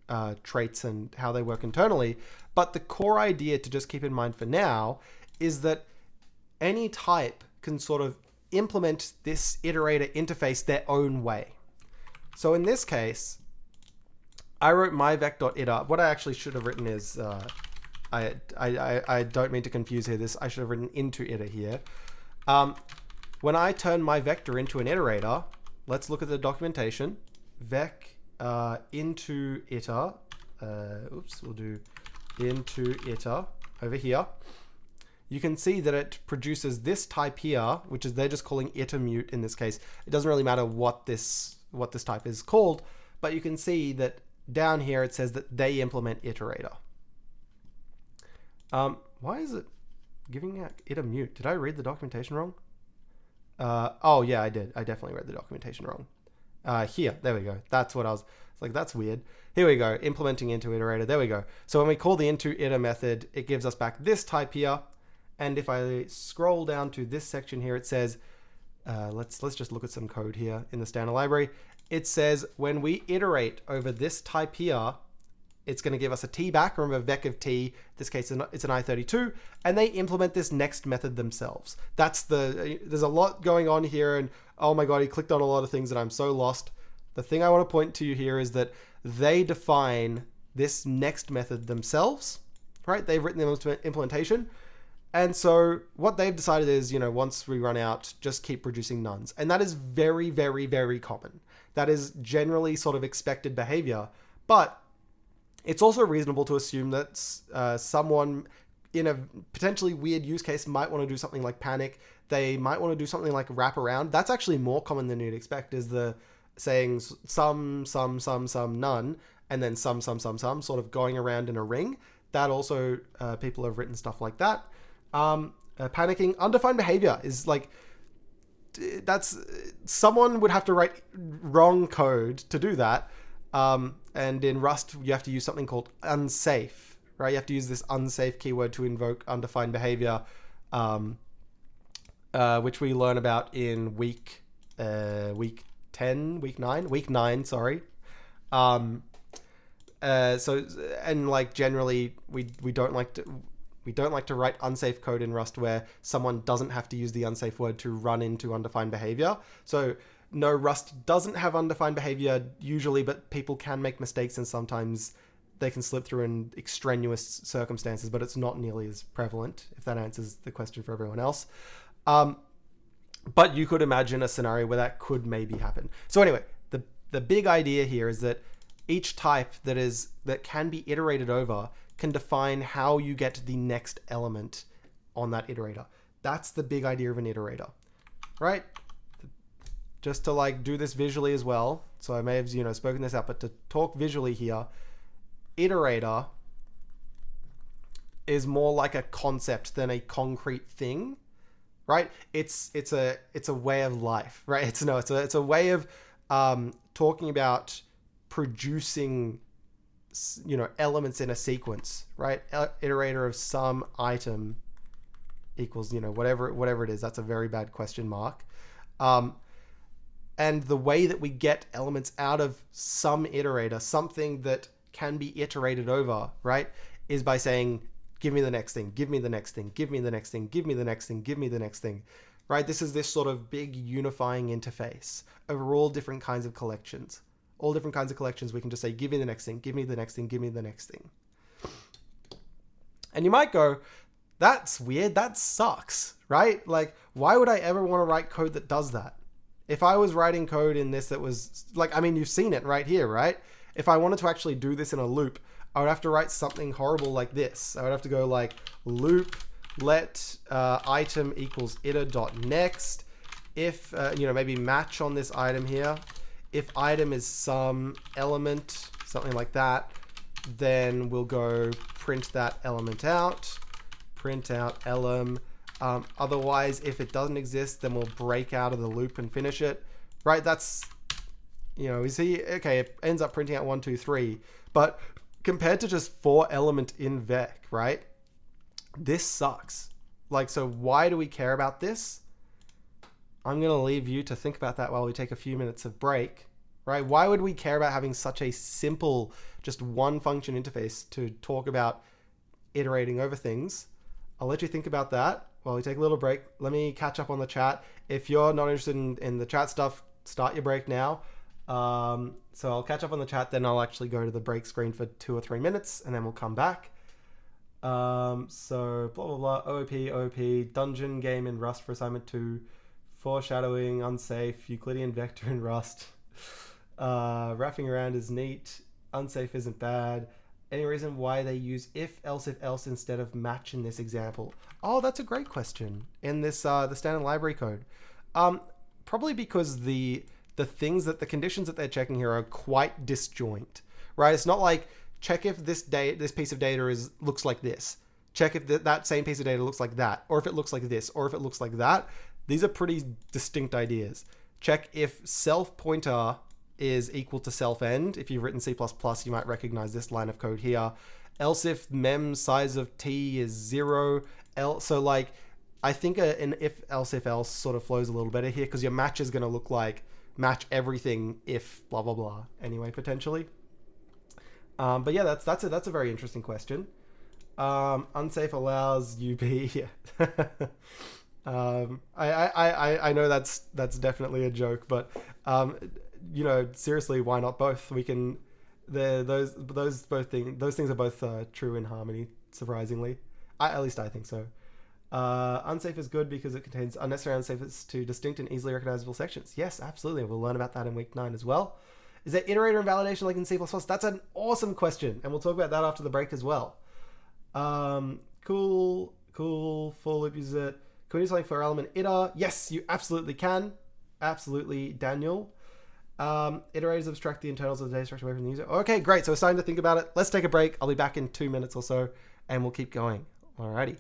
traits and how they work internally. But the core idea to just keep in mind for now is that any type can sort of implement this iterator interface their own way. So in this case, I wrote myvec.iter. What I actually should have written is, I don't mean to confuse here. I should have written into iter here. When I turn my vector into an iterator, let's look at the documentation. Vec into iter. We'll do into iter over here. You can see that it produces this type here, which is they're just calling iter_mut in this case. It doesn't really matter what this type is called, but you can see that down here it says that they implement iterator. Why is it giving out iter_mut? Did I read the documentation wrong? Oh yeah, I did. I definitely read the documentation wrong. Here, there we go. That's what I was like, that's weird. Here we go, implementing into iterator. There we go. So when we call the into iter method, it gives us back this type here. And if I scroll down to this section here, it says, let's just look at some code here in the standard library. It says when we iterate over this type here, it's going to give us a t back. Remember, vec of t, in this case, it's an i32, and they implement this next method themselves. There's a lot going on here, and oh my God, he clicked on a lot of things, and I'm so lost. The thing I want to point to you here is that they define this next method themselves, right? They've written the implementation. And so what they've decided is, once we run out, just keep producing nuns. And that is very, very, very common. That is generally sort of expected behavior. But it's also reasonable to assume that someone in a potentially weird use case might want to do something like panic. They might want to do something like wrap around. That's actually more common than you'd expect, is the saying some, none, and then some, sort of going around in a ring. That also, people have written stuff like that. Panicking, undefined behavior is like, someone would have to write wrong code to do that. And in Rust, you have to use something called unsafe, right? You have to use this unsafe keyword to invoke undefined behavior, which we learn about in week 9, sorry. So, and like generally we don't like to write unsafe code in Rust where someone doesn't have to use the unsafe word to run into undefined behavior. So no, Rust doesn't have undefined behavior usually, but people can make mistakes and sometimes they can slip through in extraneous circumstances, but it's not nearly as prevalent, if that answers the question for everyone else. But you could imagine a scenario where that could maybe happen. So anyway, the big idea here is that each type that can be iterated over can define how you get to the next element on that iterator. That's the big idea of an iterator, right? Just to like do this visually as well. So I may have, spoken this out, but to talk visually here, iterator is more like a concept than a concrete thing, right? It's a way of life, right? It's a way of talking about producing elements in a sequence, right? Iterator of some item equals whatever it is. That's a very bad question mark. And the way that we get elements out of some iterator, something that can be iterated over, right, is by saying, give me the next thing, give me the next thing, give me the next thing, give me the next thing, give me the next thing, right? This is this sort of big unifying interface over all different kinds of collections. All different kinds of collections, we can just say, give me the next thing, give me the next thing, give me the next thing. And you might go, that's weird, that sucks, right? Like, why would I ever want to write code that does that? If I was writing code in this that was, like, I mean, you've seen it right here, right? If I wanted to actually do this in a loop, I would have to write something horrible like this. I would have to go like loop let item equals iter.next. If, maybe match on this item here. If item is some element, something like that, then we'll go print that element out, print out elem. Otherwise, if it doesn't exist, then we'll break out of the loop and finish it, right? That's, we see, okay, it ends up printing out 1, 2, 3, but compared to just 4 element in Vec, right? This sucks. Like, so why do we care about this? I'm going to leave you to think about that while we take a few minutes of break, right? Why would we care about having such a simple, just one function interface to talk about iterating over things? I'll let you think about that while we take a little break. Let me catch up on the chat. If you're not interested in the chat stuff, start your break now. So I'll catch up on the chat, then I'll actually go to the break screen for 2 or 3 minutes, and then we'll come back. So blah, blah, blah, OOP, dungeon game in Rust for assignment 2, foreshadowing, unsafe, Euclidean vector in Rust. Wrapping around is neat, unsafe isn't bad. Any reason why they use if else instead of match in this example? Oh, that's a great question in this the standard library code. Probably because the things that the conditions that they're checking here are quite disjoint, right? It's not like check if this piece of data looks like this. Check if that same piece of data looks like that, or if it looks like this, or if it looks like that. These are pretty distinct ideas. Check if self pointer is equal to self end. If you've written C++, you might recognize this line of code here. Else if mem size of t is 0. So like, I think an if else sort of flows a little better here because your match is going to look like match everything if blah blah blah anyway, potentially. But yeah, that's a very interesting question. Unsafe allows UB. Yeah. I know that's definitely a joke, but seriously, why not both? We can those things are both true in harmony, surprisingly. At least I think so. Unsafe is good because it contains unnecessary unsafes to distinct and easily recognizable sections. Yes, absolutely. We'll learn about that in week 9 as well. Is there iterator invalidation like in C++? That's an awesome question, and we'll talk about that after the break as well. Cool. For loop uses it. Can we do something for element iter? Yes, you absolutely can. Absolutely, Daniel. Iterators abstract the internals of the data structure away from the user. Okay, great. So we're starting to think about it. Let's take a break. I'll be back in 2 minutes or so, and we'll keep going. Alrighty.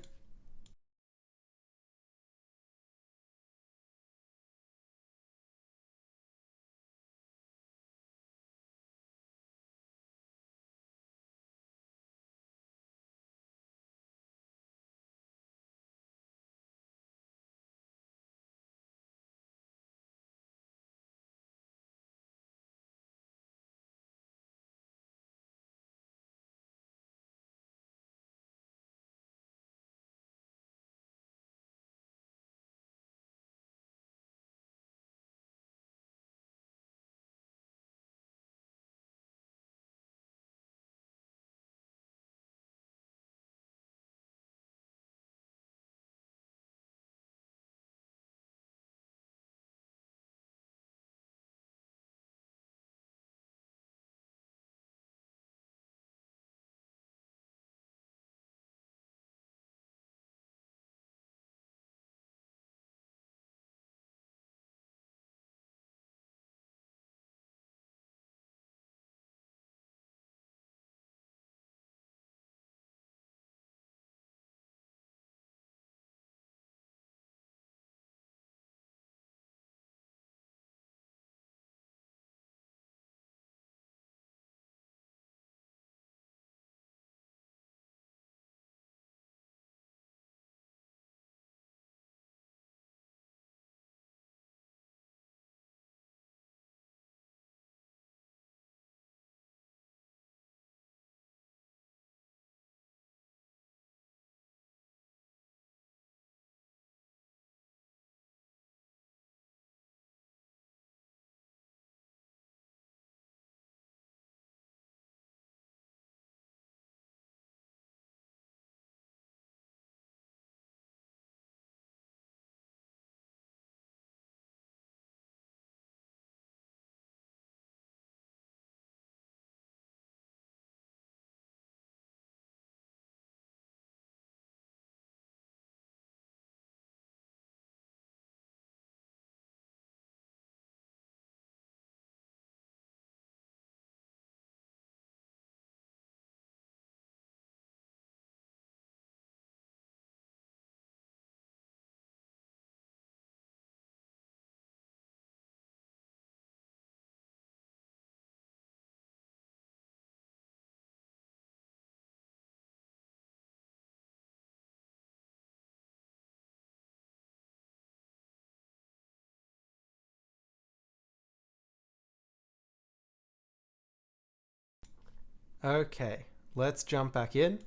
Okay, let's jump back in.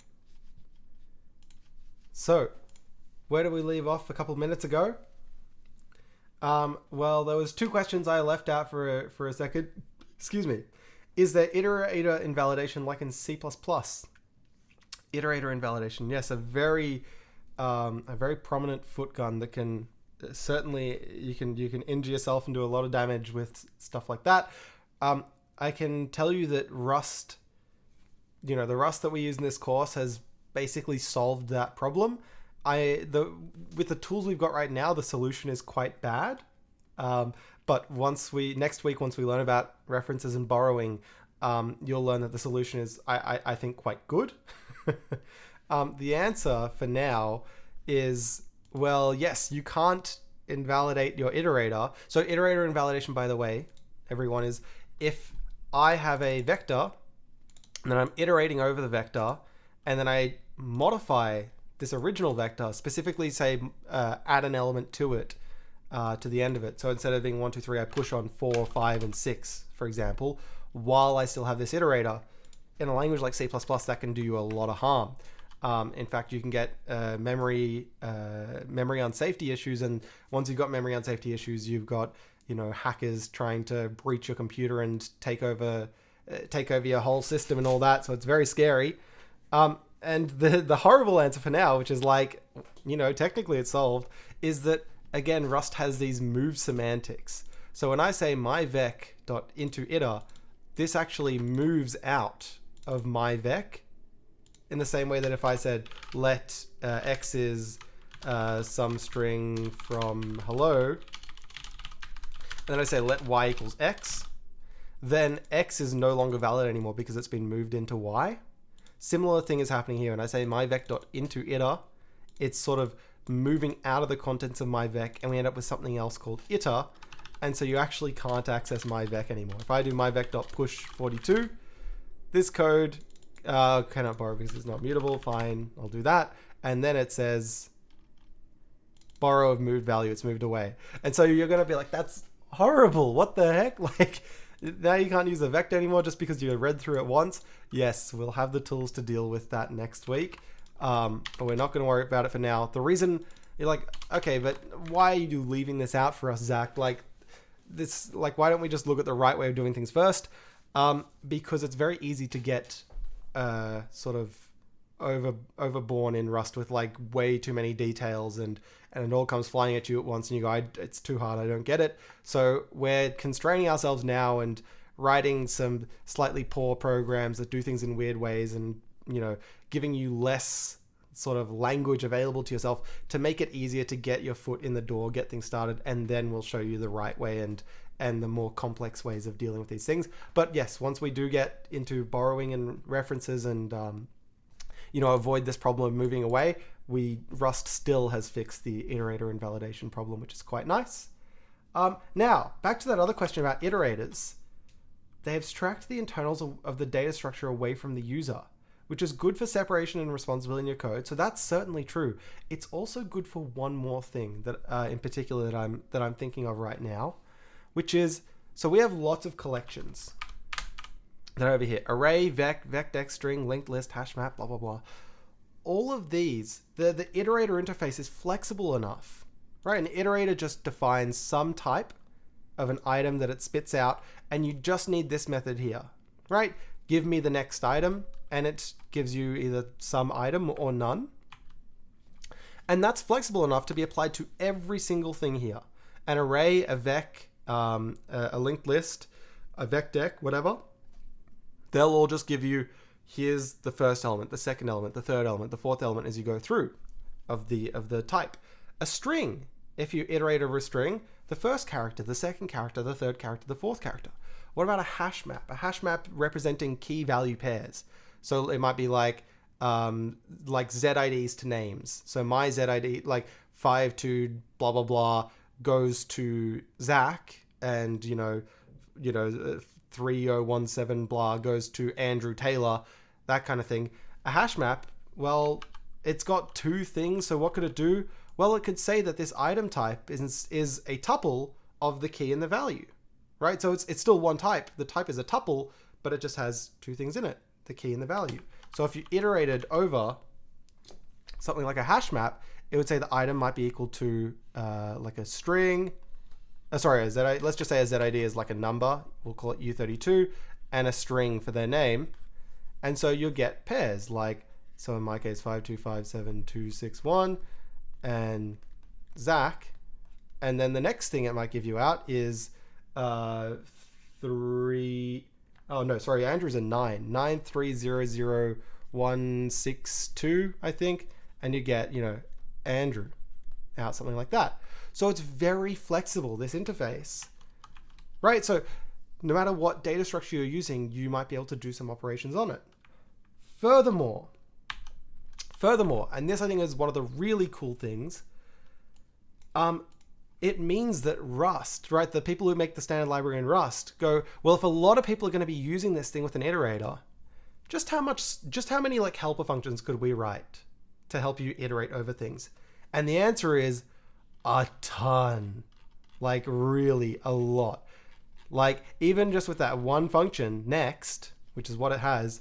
So, where did we leave off a couple minutes ago? Well, there was two questions I left out for a second. Excuse me. Is there iterator invalidation like in C++? Iterator invalidation, yes, a very prominent foot gun that can certainly you can injure yourself and do a lot of damage with stuff like that. I can tell you that Rust, the Rust that we use in this course has basically solved that problem. With the tools we've got right now, the solution is quite bad. But next week, once we learn about references and borrowing, you'll learn that the solution is, I think, quite good. The answer for now is, well, yes, you can't invalidate your iterator. So iterator invalidation, by the way, everyone, is if I have a vector and then I'm iterating over the vector and then I modify this original vector, specifically say add an element to it, to the end of it. So instead of being 1, 2, 3, I push on 4, 5, and 6, for example, while I still have this iterator. In a language like C++, that can do you a lot of harm. In fact, you can get memory unsafety issues, and once you've got memory unsafety issues, you've got hackers trying to breach your computer and take over your whole system and all that. So it's very scary. And the horrible answer for now, which is like, technically it's solved, is that again Rust has these move semantics. So when I say my vec.into_iter, this actually moves out of my vec in the same way that if I said let x is some string from hello, and then I say let y equals x, then x is no longer valid anymore because it's been moved into y. Similar thing is happening here, and I say my vec.into_iter, it's sort of moving out of the contents of my vec, and we end up with something else called iter, and so you actually can't access my vec anymore. If I do my vec.push42, this code cannot borrow because it's not mutable. Fine, I'll do that, and then it says borrow of moved value, it's moved away. And so you're gonna be like, that's horrible, what the heck? Like, now you can't use the vector anymore just because you read through it once. Yes, we'll have the tools to deal with that next week, but we're not going to worry about it for now. The reason you're like, okay, but why are you leaving this out for us, Zach? Why don't we just look at the right way of doing things first? Because it's very easy to get sort of overborne in Rust with like way too many details, and it all comes flying at you at once, and you go, it's too hard, I don't get it. So we're constraining ourselves now and writing some slightly poor programs that do things in weird ways, and giving you less sort of language available to yourself to make it easier to get your foot in the door, get things started, and then we'll show you the right way and the more complex ways of dealing with these things. But yes, once we do get into borrowing and references and avoid this problem of moving away, Rust still has fixed the iterator invalidation problem, which is quite nice. Now, back to that other question about iterators. They abstract the internals of the data structure away from the user, which is good for separation and responsibility in your code. So that's certainly true. It's also good for one more thing that, in particular, that I'm thinking of right now, which is, so we have lots of collections that are over here: array, vec, vecdex, string, linked list, hash map, blah blah blah. All of these, the iterator interface is flexible enough, right? An iterator just defines some type of an item that it spits out, and you just need this method here, right? Give me the next item, and it gives you either some item or none. And that's flexible enough to be applied to every single thing here. An array, a vec, a linked list, a vecdex, whatever. They'll all just give you, here's the first element, the second element, the third element, the fourth element as you go through of the type. A string, if you iterate over a string, the first character, the second character, the third character, the fourth character. What about a hash map? A hash map representing key value pairs. So it might be like ZIDs to names. So my ZID, like 5 to blah, blah, blah, goes to Zach, and 3017 blah goes to Andrew Taylor, that kind of thing. A hash map, well, it's got two things, so what could it do? Well, it could say that this item type is a tuple of the key and the value, right? So it's still one type. The type is a tuple, but it just has two things in it. the key and the value. So if you iterated over something like a hash map, it would say the item might be equal to like a string. Sorry, let's just say a ZID is like a number. We'll call it U32 and a string for their name. And so you'll get pairs like, so in my case, 5257261 and Zach. And then the next thing it might give you out is Andrew's a 9. 9300162, I think. And you get, Andrew out, something like that. So it's very flexible, this interface, right? So no matter what data structure you're using, you might be able to do some operations on it. Furthermore, and this I think is one of the really cool things, it means that Rust, right? The people who make the standard library in Rust go, well, if a lot of people are going to be using this thing with an iterator, just how many like helper functions could we write to help you iterate over things? And the answer is a ton, like really a lot. Like even just with that one function, next, which is what it has,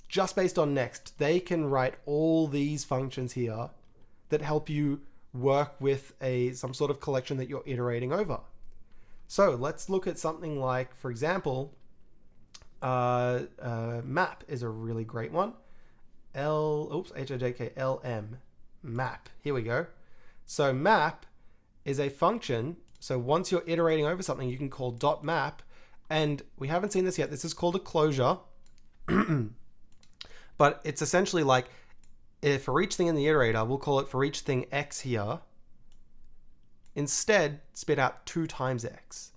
just based on next, they can write all these functions here that help you work with some sort of collection that you're iterating over. So let's look at something like, for example, map is a really great one. HIJKLM, map. Here we go. So map is a function. So once you're iterating over something, you can call .map, and we haven't seen this yet. This is called a closure. But it's essentially like, if for each thing in the iterator, we'll call it for each thing x here, instead spit out 2 times x.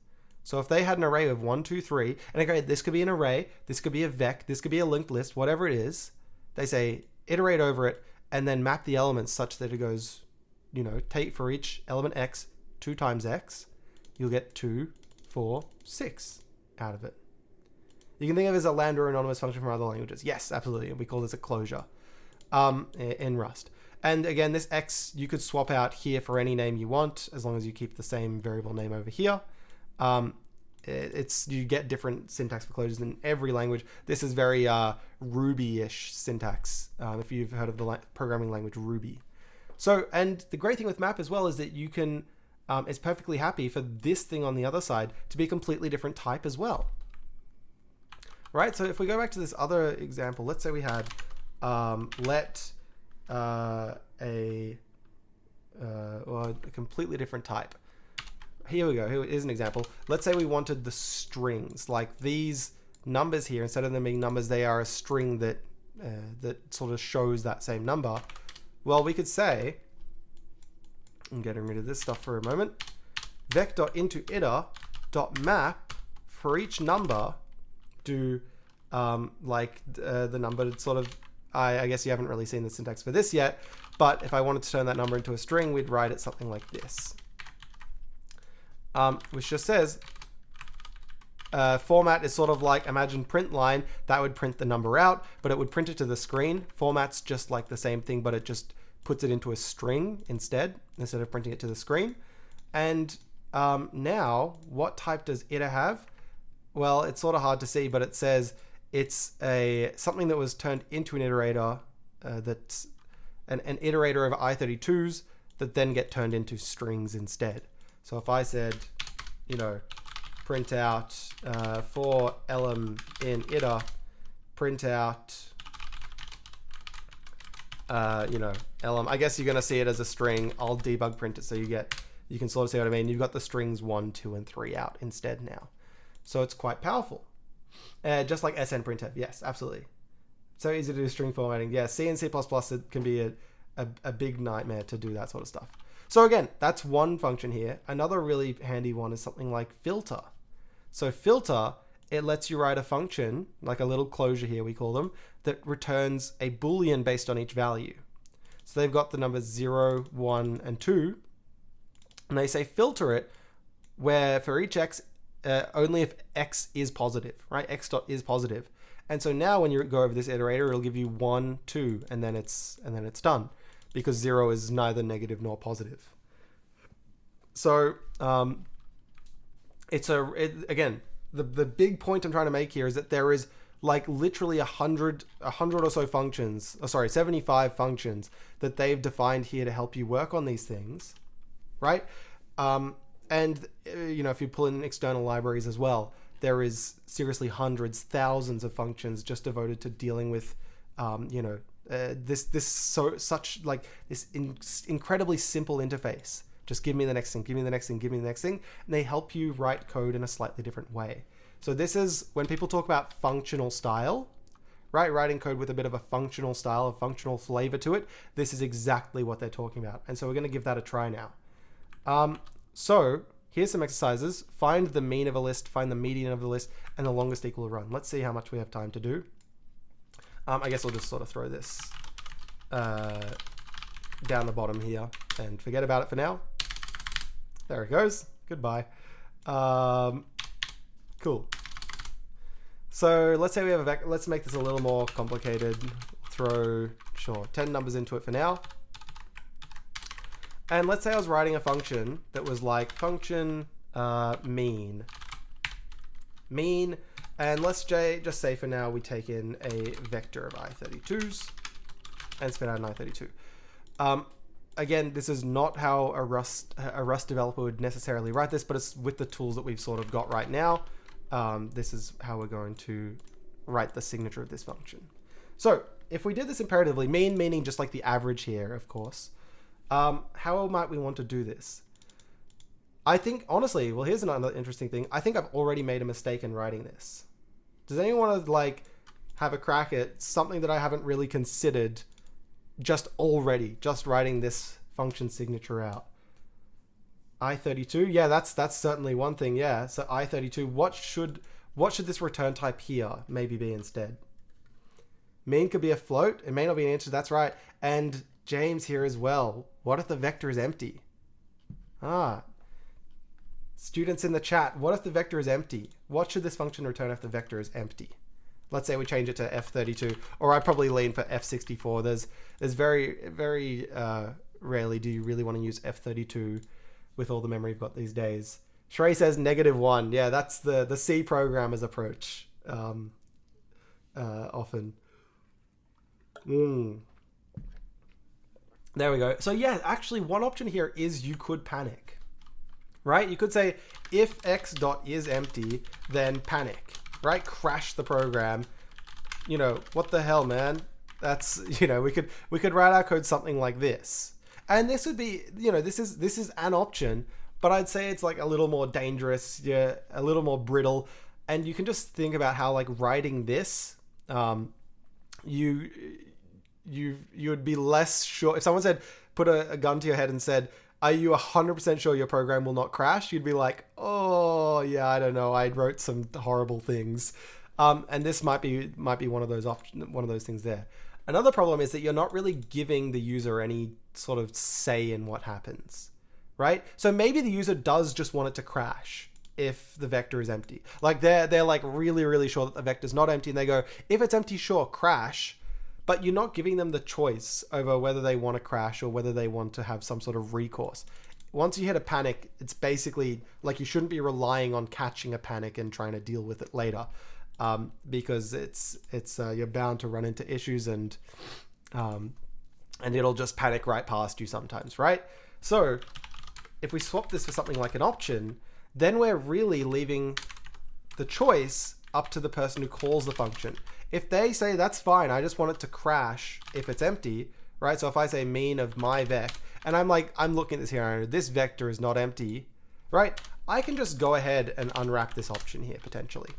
So if they had an array of 1, 2, 3, and again, this could be an array, this could be a vec, this could be a linked list, whatever it is, they say iterate over it and then map the elements such that it goes, take for each element x 2 times x, you'll get 2, 4, 6 out of it. You can think of it as a lambda anonymous function from other languages. Yes, absolutely. And we call this a closure in Rust. And again, this x you could swap out here for any name you want, as long as you keep the same variable name over here. You get different syntax for closures in every language. This is very Ruby-ish syntax, if you've heard of the programming language Ruby. So, and the great thing with map as well is that you can, it's perfectly happy for this thing on the other side to be a completely different type as well. Right, so if we go back to this other example, let's say we had let a completely different type. Here we go. Here is an example. Let's say we wanted the strings, like these numbers here. Instead of them being numbers, they are a string that sort of shows that same number. Well, we could say, I'm getting rid of this stuff for a moment, vec.into_iter.map for each number do the number sort of, I guess you haven't really seen the syntax for this yet, but if I wanted to turn that number into a string, we'd write it something like this, which just says format is sort of like, imagine println, that would print the number out, but it would print it to the screen. Format's just like the same thing, but it just puts it into a string instead of printing it to the screen. And now, what type does iter have? Well, it's sort of hard to see, but it says it's something that was turned into an iterator, that's an iterator of i32s that then get turned into strings instead. So if I said, print out for elem in iter, print out, elem, I guess you're going to see it as a string. I'll debug print it so you can sort of see what I mean. You've got the strings 1, 2, and 3 out instead now. So it's quite powerful. Just like snprintf, yes, absolutely. So easy to do string formatting. Yeah, C and C++, it can be a big nightmare to do that sort of stuff. So again, that's one function here. Another really handy one is something like filter. So filter, it lets you write a function, like a little closure here we call them, that returns a Boolean based on each value. So they've got the numbers 0, 1, and 2, and they say filter it where for each x, only if x is positive, right? X dot is positive. And so now when you go over this iterator, it'll give you 1, 2, and then it's done, because 0 is neither negative nor positive. So again, the big point I'm trying to make here is that there is like literally 100 or so functions, 75 functions that they've defined here to help you work on these things, right? And if you pull in external libraries as well, there is seriously hundreds, thousands of functions just devoted to dealing with, this incredibly simple interface. Just give me the next thing, give me the next thing, give me the next thing, and they help you write code in a slightly different way. So this is when people talk about functional style, right? Writing code with a bit of a functional style, a functional flavor to it. This is exactly what they're talking about. And so we're going to give that a try now. So here's some exercises. Find the mean of a list, find the median of the list, and the longest equal run. Let's see how much we have time to do. I guess we'll just sort of throw this down the bottom here and forget about it for now. There it goes. Goodbye. Cool. So let's say we have let's make this a little more complicated. Throw, 10 numbers into it for now. And let's say I was writing a function that was like function mean. And let's just say for now we take in a vector of i32s and spit out an i32. Again, this is not how a Rust developer would necessarily write this, but it's with the tools that we've sort of got right now. This is how we're going to write the signature of this function. So if we did this imperatively, mean meaning just like the average here, of course, how might we want to do this? I think, honestly, well, here's another interesting thing. I think I've already made a mistake in writing this. Does anyone want to like have a crack at something that I haven't really considered just writing this function signature out? i32, yeah, that's certainly one thing. Yeah, so i32, what should this return type here maybe be instead? Mean could be a float. It may not be an integer. That's right. And James here as well. What if the vector is empty? Students in the chat, what if the vector is empty? What should this function return if the vector is empty? Let's say we change it to f32, or I probably lean for f64. There's very, very rarely do you really want to use f32 with all the memory you've got these days. Shrey says -1. Yeah, that's the C programmer's approach often. There we go. So yeah, actually one option here is you could panic, right? You could say if x dot is empty, then panic, right? Crash the program. What the hell, man? That's, we could write our code something like this. And this would be, this is an option, but I'd say it's like a little more dangerous, yeah, a little more brittle. And you can just think about how like writing this, you would be less sure. If someone said, put a gun to your head and said, are you 100% sure your program will not crash? You'd be like, oh yeah, I don't know. I wrote some horrible things. And this might be one of those things there. Another problem is that you're not really giving the user any sort of say in what happens, right? So maybe the user does just want it to crash if the vector is empty. Like they're like really, really sure that the vector is not empty, and they go, if it's empty, sure, crash. But you're not giving them the choice over whether they want to crash or whether they want to have some sort of recourse. Once you hit a panic, it's basically like you shouldn't be relying on catching a panic and trying to deal with it later. Because it's you're bound to run into issues and it'll just panic right past you sometimes, right? So if we swap this for something like an option, then we're really leaving the choice up to the person who calls the function. If they say, that's fine, I just want it to crash if it's empty, right? So if I say mean of my vec, and I'm looking at this here, this vector is not empty, right? I can just go ahead and unwrap this option here potentially.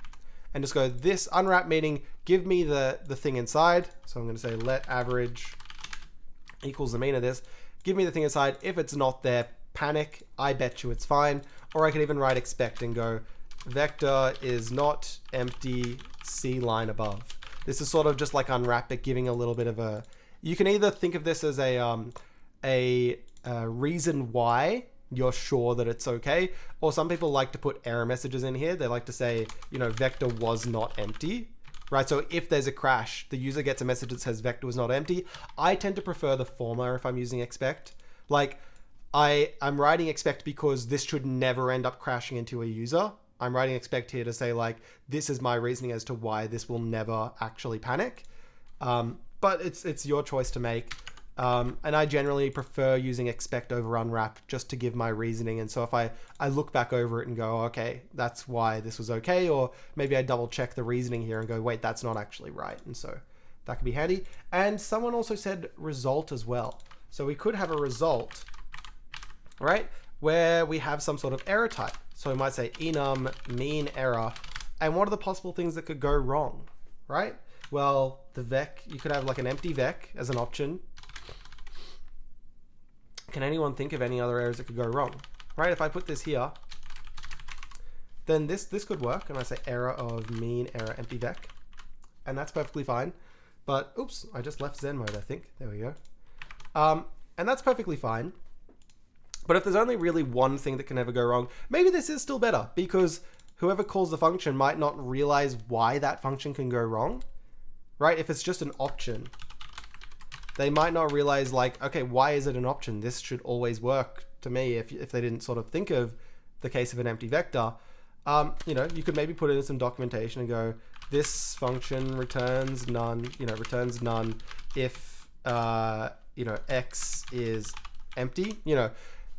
And just go this unwrap, meaning give me the thing inside. So I'm going to say let average equals the mean of this. Give me the thing inside. If it's not there, panic. I bet you it's fine. Or I can even write expect and go vector is not empty, C line above. This is sort of just like unwrap it, giving a little bit of a. You can either think of this as a reason why you're sure that it's okay, or some people like to put error messages in here. They like to say, vector was not empty, right? So if there's a crash, the user gets a message that says vector was not empty. I tend to prefer the former if I'm using expect. Like I'm writing expect because this should never end up crashing into a user. I'm writing expect here to say like, this is my reasoning as to why this will never actually panic. But it's your choice to make. And I generally prefer using expect over unwrap just to give my reasoning. And so if I look back over it and go, okay, that's why this was okay, or maybe I double check the reasoning here and go, wait, that's not actually right. And so that could be handy. And someone also said result as well. So we could have a result, right, where we have some sort of error type. So we might say enum mean error. And what are the possible things that could go wrong, right? Well, the vec, you could have like an empty vec as an option. Can anyone think of any other errors that could go wrong, right? If I put this here, then this could work. And I say error of mean error empty vec, and that's perfectly fine. But oops, I just left Zen mode, I think. There we go. And that's perfectly fine. But if there's only really one thing that can ever go wrong, maybe this is still better, because whoever calls the function might not realize why that function can go wrong, right? If it's just an option, they might not realize like, okay, why is it an option? This should always work to me. If they didn't sort of think of the case of an empty vector, you know, you could maybe put it in some documentation and go, this function returns none, you know, returns none if, you know, X is empty, you know,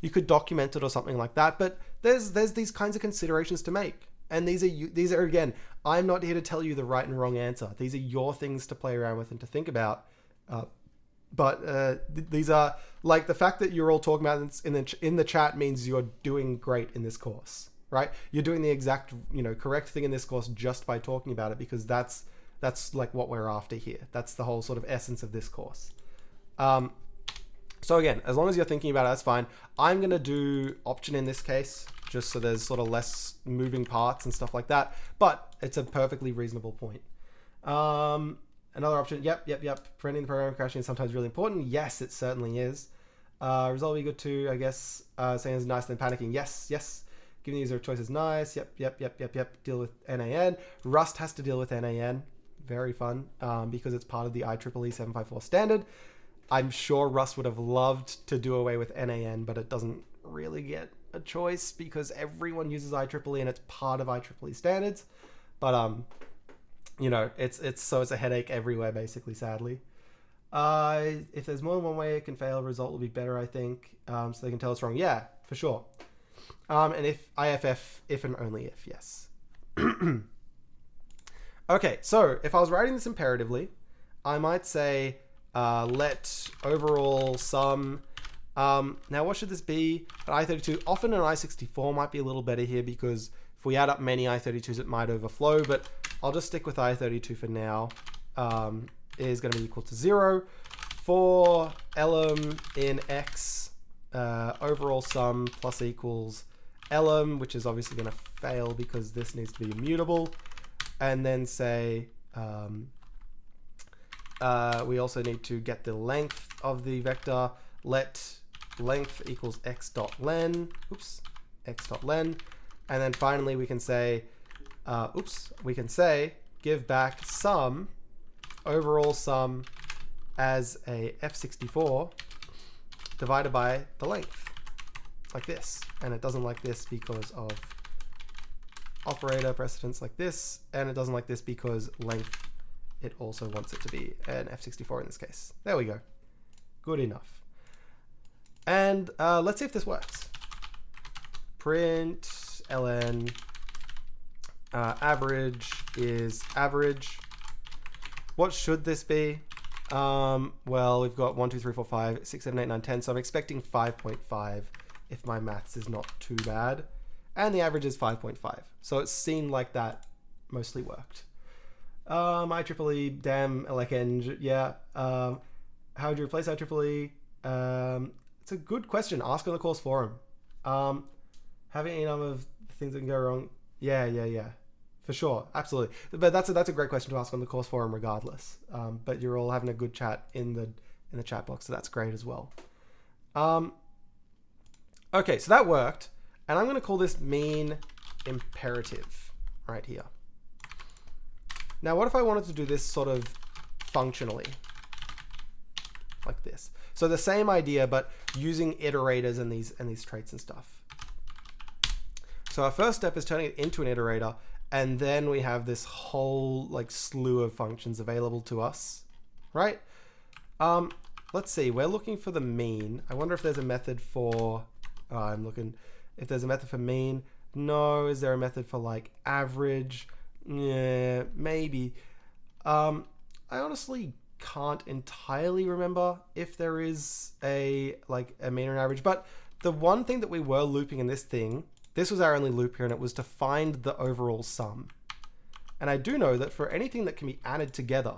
you could document it or something like that. But there's these kinds of considerations to make. And these are, again, I'm not here to tell you the right and wrong answer. These are your things to play around with and to think about. But these are like the fact that you're all talking about this in the chat means you're doing great in this course, right? You're doing the exact, you know, correct thing in this course just by talking about it, because that's like what we're after here. That's the whole sort of essence of this course. So again, as long as you're thinking about it, that's fine. I'm going to do option in this case, just so there's sort of less moving parts and stuff like that. But it's a perfectly reasonable point. Another option, yep. Preventing the program crashing is sometimes really important. Yes, it certainly is. Result will be good too, I guess. Saying it's nicer than panicking. Yes. Giving the user a choice is nice. Yep. Deal with NAN. Rust has to deal with NAN. Very fun, because it's part of the IEEE 754 standard. I'm sure Rust would have loved to do away with NAN, but it doesn't really get a choice because everyone uses IEEE and it's part of IEEE standards. But you know, it's a headache everywhere, basically, sadly. If there's more than one way it can fail, result will be better, I think. So they can tell us wrong. Yeah, for sure. And if IFF, if and only if, yes. Okay, so if I was writing this imperatively, I might say let overall sum. Now, what should this be? An I32. Often an I64 might be a little better here, because if we add up many I32s, it might overflow, but I'll just stick with I32 for now. Is going to be equal to 0 for elem in X, overall sum plus equals elem, which is obviously going to fail because this needs to be immutable. And then say, we also need to get the length of the vector. Let length equals x.len. Oops, x.len. And then finally we can say, give back sum, overall sum as a F64 divided by the length, like this. And it doesn't like this because of operator precedence like this, and it doesn't like this because length, it also wants it to be an F64 in this case. There we go. Good enough. And let's see if this works. Print ln average is average. What should this be? Well, we've got 1, 2, 3, 4, 5, 6, 7, 8, 9, 10. So I'm expecting 5.5 if my maths is not too bad. And the average is 5.5. So it seemed like that mostly worked. IEEE, damn, elec-eng, yeah. How would you replace IEEE? It's a good question. Ask on the course forum. Having any number of things that can go wrong. Yeah. For sure, absolutely. But that's a great question to ask on the course forum regardless. But you're all having a good chat in the chat box, so that's great as well. Okay, so that worked. And I'm going to call this mean imperative right here. Now, what if I wanted to do this sort of functionally? Like this. So the same idea, but using iterators and these traits and stuff. So our first step is turning it into an iterator, and then we have this whole like slew of functions available to us, right? Let's see, we're looking for the mean. I wonder if there's a method for, I'm looking, if there's a method for mean. No, is there a method for like average? Yeah, maybe. I honestly can't entirely remember if there is a mean or an average, but the one thing that we were looping in this thing, this was our only loop here, and it was to find the overall sum. And I do know that for anything that can be added together,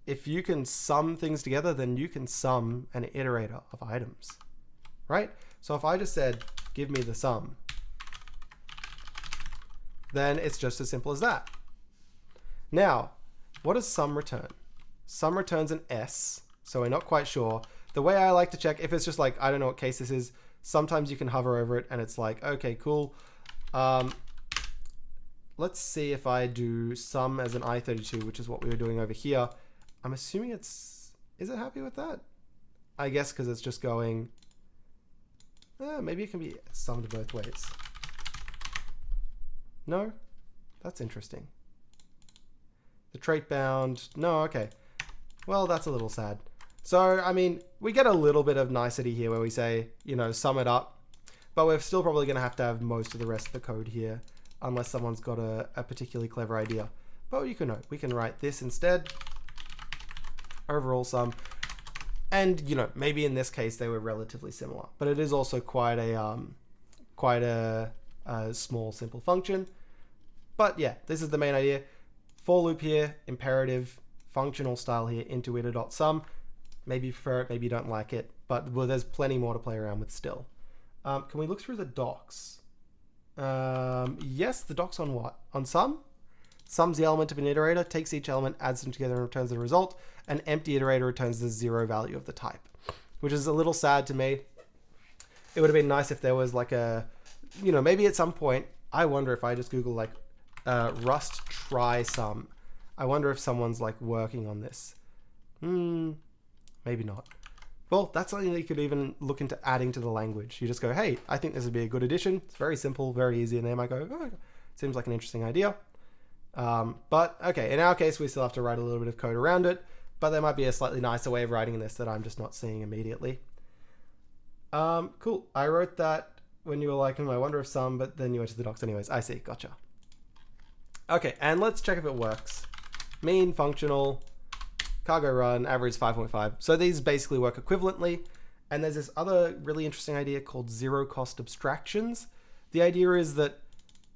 if you can sum things together, then you can sum an iterator of items, right? So if I just said, give me the sum, then it's just as simple as that. Now, what does sum return? Sum returns an S, so we're not quite sure. The way I like to check, if it's just like, I don't know what case this is, sometimes you can hover over it and it's like, okay, cool. Let's see if I do sum as an I32, which is what we were doing over here. I'm assuming is it happy with that? I guess because it's just going, maybe it can be summed both ways. No? That's interesting. The trait bound, no, okay. Well, that's a little sad. So, I mean, we get a little bit of nicety here where we say, you know, sum it up, but we're still probably going to have most of the rest of the code here, unless someone's got a particularly clever idea. But you can know, we can write this instead, overall sum, and, you know, maybe in this case they were relatively similar, but it is also quite a small, simple function. But yeah, this is the main idea. For loop here, imperative, functional style here, into iter.sum. Maybe you prefer it, maybe you don't like it, but well, there's plenty more to play around with still. Can we look through the docs? Yes, the docs on what? On sum? Sums the element of an iterator, takes each element, adds them together, and returns the result. An empty iterator returns the 0 value of the type, which is a little sad to me. It would have been nice if there was like a, you know, maybe at some point, I wonder if I just Google like Rust try sum. I wonder if someone's like working on this. Maybe not. Well, that's something that you could even look into adding to the language. You just go, hey, I think this would be a good addition. It's very simple, very easy. And they might go, oh, seems like an interesting idea. But okay, in our case, we still have to write a little bit of code around it, but there might be a slightly nicer way of writing this that I'm just not seeing immediately. Cool. I wrote that when you were like, I wonder if some, but then you went to the docs anyways. I see. Gotcha. Okay, and let's check if it works. Mean, functional, cargo run, average 5.5. So these basically work equivalently. And there's this other really interesting idea called zero cost abstractions. The idea is that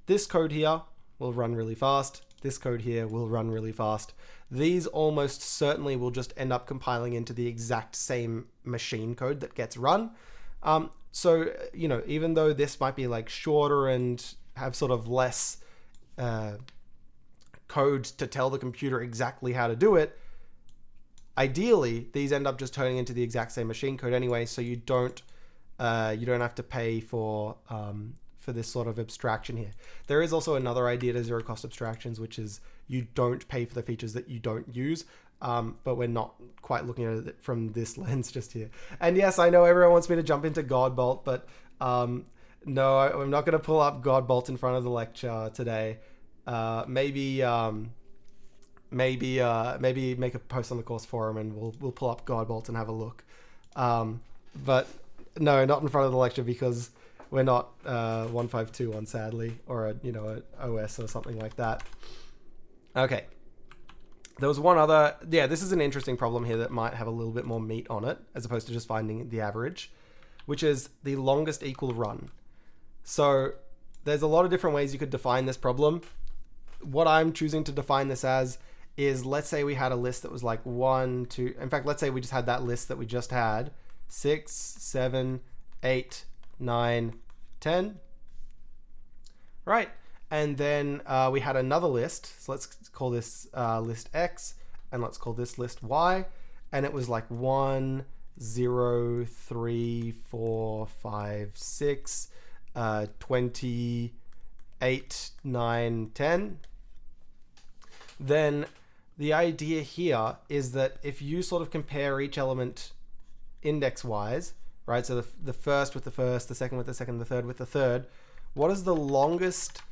this code here will run really fast. This code here will run really fast. These almost certainly will just end up compiling into the exact same machine code that gets run. So, you know, even though this might be like shorter and have sort of less code to tell the computer exactly how to do it, ideally these end up just turning into the exact same machine code anyway, so you don't have to pay for this sort of abstraction here. There is also another idea to zero cost abstractions, which is you don't pay for the features that you don't use, but we're not quite looking at it from this lens just here. And yes, I know everyone wants me to jump into Godbolt, but no, I'm not going to pull up Godbolt in front of the lecture today. Maybe make a post on the course forum and we'll pull up Godbolt and have a look. But no, not in front of the lecture because we're not 152 on, sadly, or a OS or something like that. Okay. There was one other, this is an interesting problem here that might have a little bit more meat on it as opposed to just finding the average, which is the longest equal run. So there's a lot of different ways you could define this problem. What I'm choosing to define this as is, let's say we had a list that was like 1, 2, in fact, let's say we just had that list that we just had, 6, 7, 8, 9, 10. Right. And then we had another list. So let's call this list X, and let's call this list Y. And it was like 1, 0, 3, 4, 5, 6, 20, 8, 9, 10. Then the idea here is that if you sort of compare each element index-wise, right, so the first with the first, the second with the second, the third with the third, what is the longest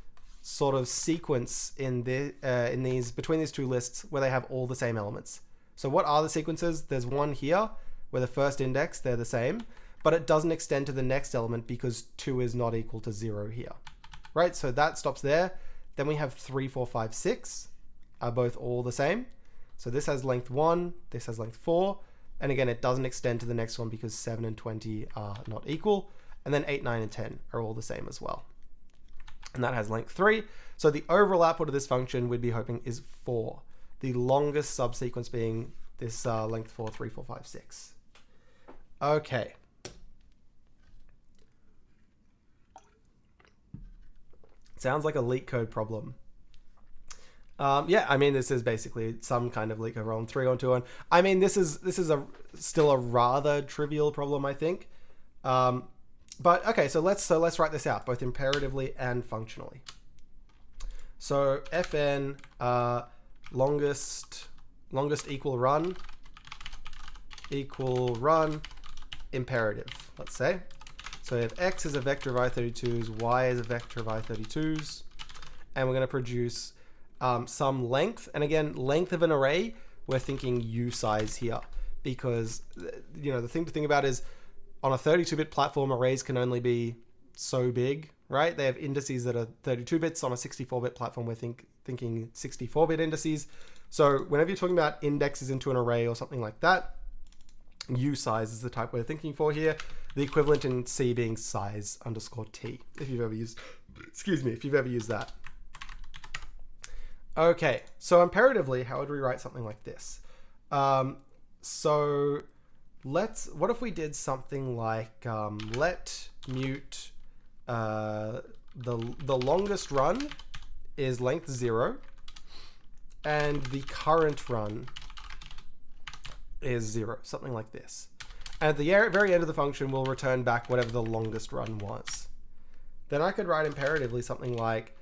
sort of sequence in these between these two lists where they have all the same elements. So what are the sequences? There's one here where the first index, they're the same, but it doesn't extend to the next element because 2 is not equal to 0 here, right? So that stops there. Then we have 3, 4, 5, 6 are both all the same. So this has length 1, this has length 4, and again, it doesn't extend to the next one because 7 and 20 are not equal. And then 8, 9, and 10 are all the same as well. And that has length 3. So the overall output of this function we'd be hoping is 4. The longest subsequence being this length 4, 3, 4, 5, 6. Okay. Sounds like a leak code problem. Yeah, I mean, this is basically some kind of leak code problem. 3 on 2 on. I mean, this is still a rather trivial problem, I think. But okay, so let's write this out both imperatively and functionally. So fn longest equal run imperative, let's say. So if x is a vector of i32s, y is a vector of i32s, and we're going to produce some length. And again, length of an array, we're thinking usize here, because the thing to think about is on a 32-bit platform, arrays can only be so big, right? They have indices that are 32 bits. On a 64-bit platform, we're thinking 64-bit indices. So whenever you're talking about indexes into an array or something like that, usize is the type we're thinking for here. The equivalent in C being size underscore t, if you've ever used, if you've ever used that. Okay, so imperatively, how would we write something like this? So what if we did something like let mute the longest run is length 0 and the current run is 0, something like this. And at the very end of the function, we'll return back whatever the longest run was. Then I could write imperatively something like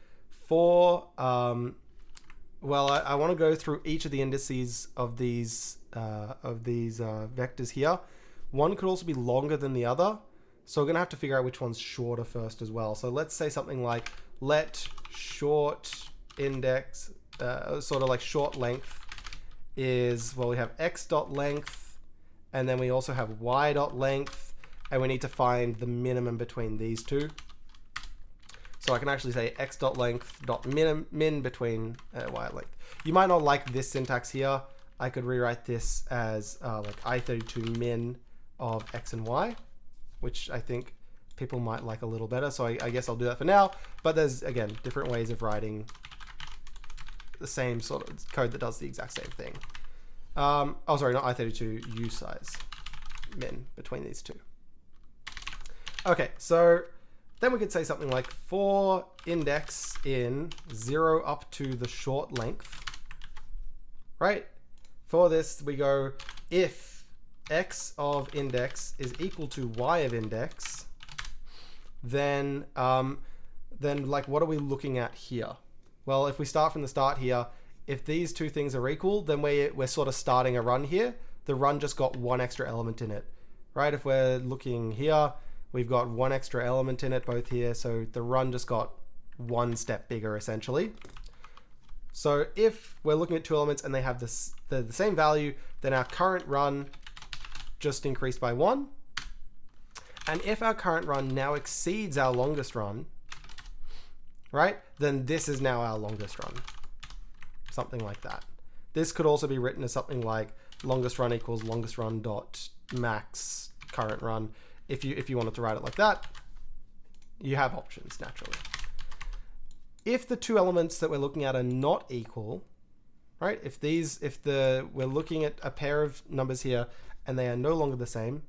for, well, I want to go through each of the indices of these vectors here. One could also be longer than the other. So we're going to have to figure out which one's shorter first as well. So let's say something like let short index, sort of like short length is, well, we have x dot length, and then we also have y dot length, and we need to find the minimum between these two. So I can actually say x dot length dot min between y length. You might not like this syntax here. I could rewrite this as like i32 min of x and y, which I think people might like a little better. So I guess I'll do that for now. But there's, again, different ways of writing the same sort of code that does the exact same thing. Oh, sorry, not i32, usize min between these two. Okay, so then we could say something like for index in 0 up to the short length, right? For this, we go if x of index is equal to y of index, then like what are we looking at here? Well, if we start from the start here, if these two things are equal, then we're sort of starting a run here. The run just got one extra element in it, right? If we're looking here, we've got one extra element in it both here. So the run just got one step bigger essentially. So if we're looking at two elements and they have the same value, then our current run just increased by 1. And if our current run now exceeds our longest run, right, then this is now our longest run. Something like that. This could also be written as something like longest run equals longest run dot max current run. If you wanted to write it like that, you have options naturally. If the two elements that we're looking at are not equal, right? We're looking at a pair of numbers here and they are no longer the same,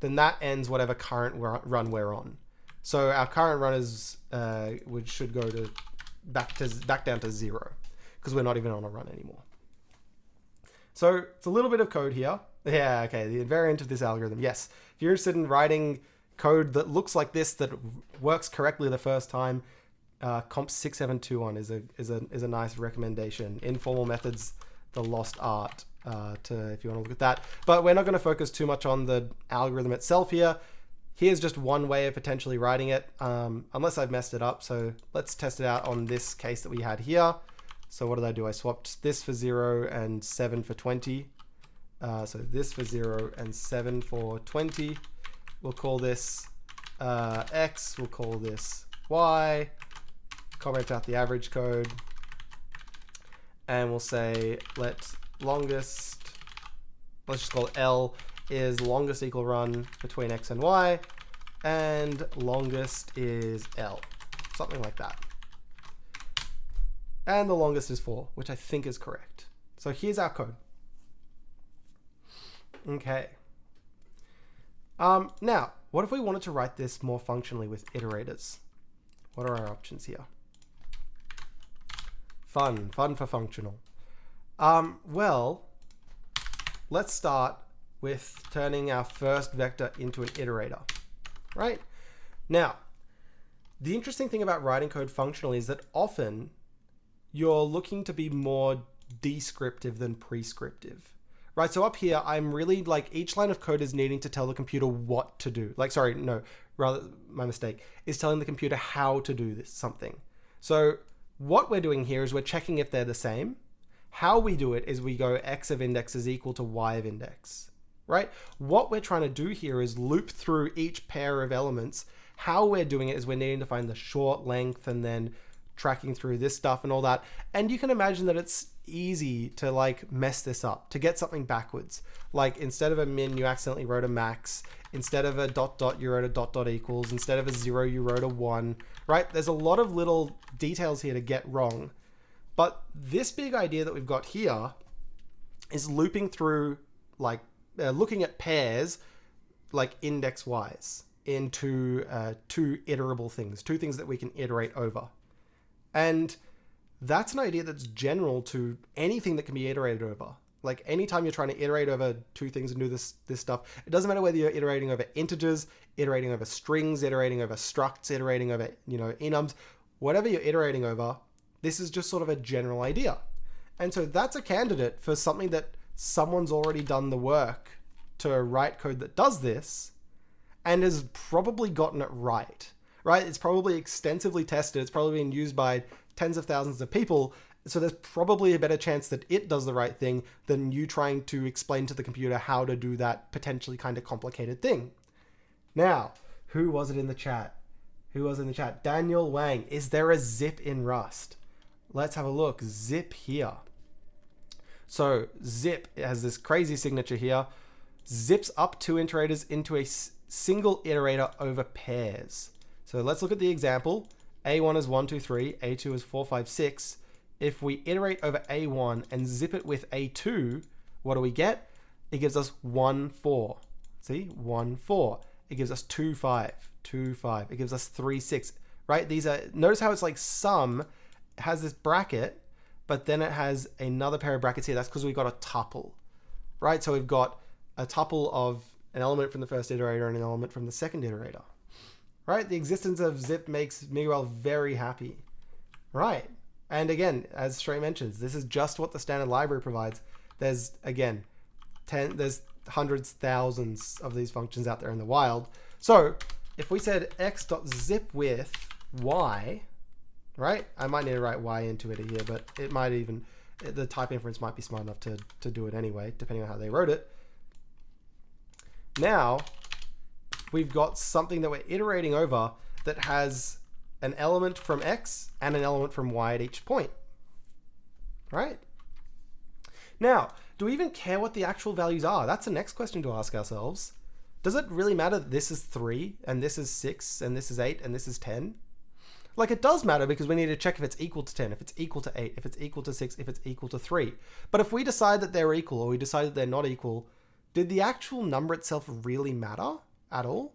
then that ends whatever current run we're on. So our current run is should go to back down to 0 because we're not even on a run anymore. So it's a little bit of code here. Yeah, okay, the invariant of this algorithm. Yes, if you're interested in writing code that looks like this, that works correctly the first time, COMP6991 is a nice recommendation. Informal methods, the lost art, if you want to look at that. But we're not going to focus too much on the algorithm itself here. here's just one way of potentially writing it, unless I've messed it up. So let's test it out on this case that we had here. So what did I do? I swapped this for 0 and 7 for 20. So this for 0 and 7 for 20. We'll call this X. We'll call this Y. Comment out the average code. And we'll say let longest, let's just call it L, is longest equal run between X and Y. And longest is L. Something like that. And the longest is 4, which I think is correct. So here's our code. Okay. Now, what if we wanted to write this more functionally with iterators? What are our options here? Fun for functional. Well, let's start with turning our first vector into an iterator, right? Now, the interesting thing about writing code functionally is that often you're looking to be more descriptive than prescriptive, right? So up here, I'm really like each line of code is needing to tell the computer what to do. Like, sorry, no, rather my mistake is telling the computer how to do this something. So what we're doing here is we're checking if they're the same. How we do it is we go X of index is equal to Y of index, right? What we're trying to do here is loop through each pair of elements. How we're doing it is we're needing to find the short length and then tracking through this stuff and all that. And you can imagine that it's easy to like mess this up, to get something backwards. Like instead of a min, you accidentally wrote a max. Instead of a dot dot, you wrote a dot dot equals. Instead of a 0, you wrote a 1, right? There's a lot of little details here to get wrong. But this big idea that we've got here is looping through, like looking at pairs like index wise into two iterable things, two things that we can iterate over. And that's an idea that's general to anything that can be iterated over. Like anytime you're trying to iterate over two things and do this stuff, it doesn't matter whether you're iterating over integers, iterating over strings, iterating over structs, iterating over, enums, whatever you're iterating over, this is just sort of a general idea. And so that's a candidate for something that someone's already done the work to write code that does this and has probably gotten it right? It's probably extensively tested. It's probably been used by tens of thousands of people. So there's probably a better chance that it does the right thing than you trying to explain to the computer how to do that potentially kind of complicated thing. Now, who was it in the chat? Who was in the chat? Daniel Wang. Is there a zip in Rust? Let's have a look. Zip here. So zip has this crazy signature here. Zips up two iterators into a single iterator over pairs. So let's look at the example. A1 is 1, 2, 3. A2 is 4, 5, 6. If we iterate over A1 and zip it with A2, what do we get? It gives us 1, 4. See? 1, 4. It gives us 2, 5. 2, 5. It gives us 3, 6. Right? These are, notice how it's like sum has this bracket, but then it has another pair of brackets here. That's because we've got a tuple. Right? So we've got a tuple of an element from the first iterator and an element from the second iterator. Right? The existence of zip makes Miguel very happy. Right? And again, as Shrey mentions, this is just what the standard library provides. There's, again, there's hundreds, thousands of these functions out there in the wild. So if we said x.zip with y, right? I might need to write y into it here, but it might even, the type inference might be smart enough to do it anyway, depending on how they wrote it. Now, we've got something that we're iterating over that has an element from x and an element from y at each point, right? Now, do we even care what the actual values are? That's the next question to ask ourselves. Does it really matter that this is 3 and this is 6 and this is 8 and this is 10? Like, it does matter because we need to check if it's equal to 10, if it's equal to 8, if it's equal to 6, if it's equal to 3. But if we decide that they're equal or we decide that they're not equal, did the actual number itself really matter at all?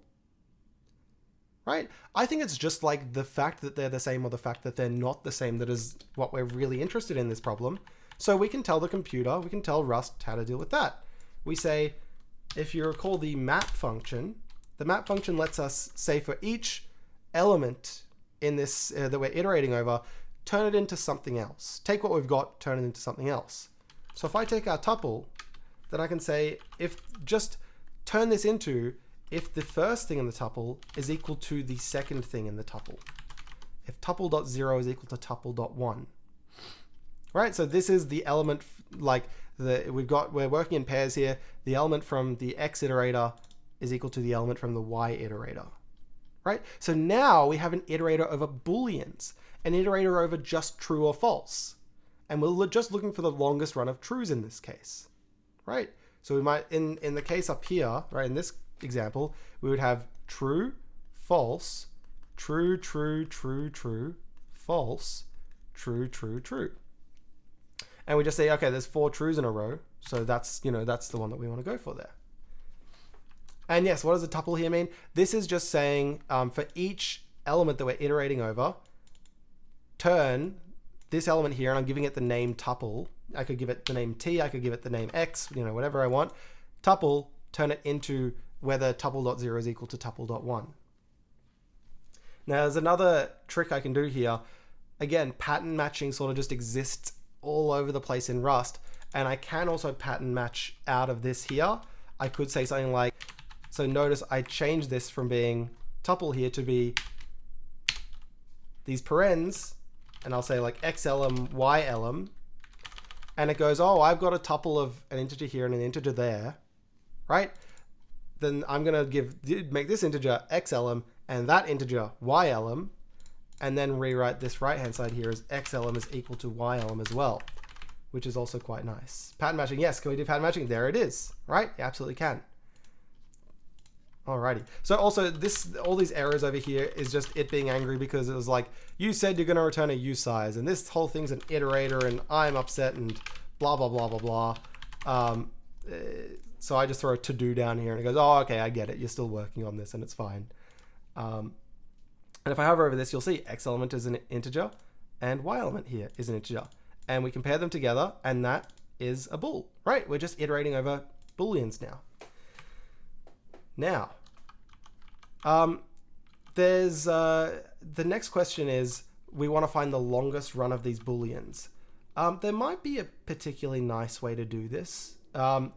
Right? I think it's just like the fact that they're the same or the fact that they're not the same that is what we're really interested in this problem. So we can tell the computer, we can tell Rust how to deal with that. We say, if you recall the map function, the map function lets us say for each element in this that we're iterating over, turn it into something else. Take what we've got, turn it into something else. So if I take our tuple, then I can say, if just turn this into if the first thing in the tuple is equal to the second thing in the tuple. If tuple.0 is equal to tuple.1. Right, so this is the element, like we're working in pairs here. The element from the X iterator is equal to the element from the Y iterator. Right, so now we have an iterator over booleans, an iterator over just true or false. And we're just looking for the longest run of trues in this case. Right, so we might, in the case up here, right, in this example, we would have true, false, true, true, true, true, false, true, true, true. And we just say, okay, there's 4 trues in a row. So that's, that's the one that we want to go for there. And yes, what does a tuple here mean? This is just saying for each element that we're iterating over, turn this element here, and I'm giving it the name tuple. I could give it the name t, I could give it the name x, whatever I want. Tuple, turn it into whether tuple.0 is equal to tuple.1. Now there's another trick I can do here. Again, pattern matching sort of just exists all over the place in Rust, and I can also pattern match out of this here. I could say something like, so notice I changed this from being tuple here to be these parens, and I'll say like xlm, ylm, and it goes, oh, I've got a tuple of an integer here and an integer there, right? Then I'm gonna make this integer xlm and that integer ylm, and then rewrite this right-hand side here as xlm is equal to ylm as well, which is also quite nice. Pattern matching, yes, can we do pattern matching? There it is, right? You absolutely can. Alrighty. So also all these errors over here is just it being angry because it was like, you said you're gonna return a usize, and this whole thing's an iterator, and I'm upset, and blah, blah, blah, blah, blah. So I just throw a to-do down here, and it goes, oh, okay, I get it. You're still working on this, and it's fine. And if I hover over this, you'll see x element is an integer and y element here is an integer. And we compare them together, and that is a bool, right? We're just iterating over booleans now. Now, there's the next question is, we want to find the longest run of these booleans. There might be a particularly nice way to do this. What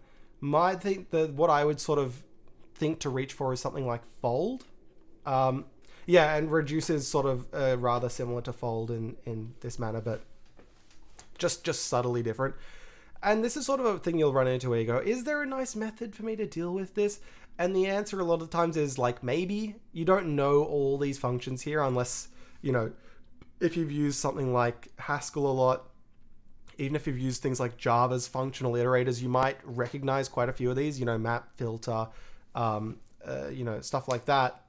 I would sort of think to reach for is something like fold. Yeah, and reduce is sort of rather similar to fold in this manner, but just subtly different. And this is sort of a thing you'll run into where you go, is there a nice method for me to deal with this? And the answer a lot of times is like, maybe. You don't know all these functions here unless, if you've used something like Haskell a lot, even if you've used things like Java's functional iterators, you might recognize quite a few of these, map, filter, stuff like that.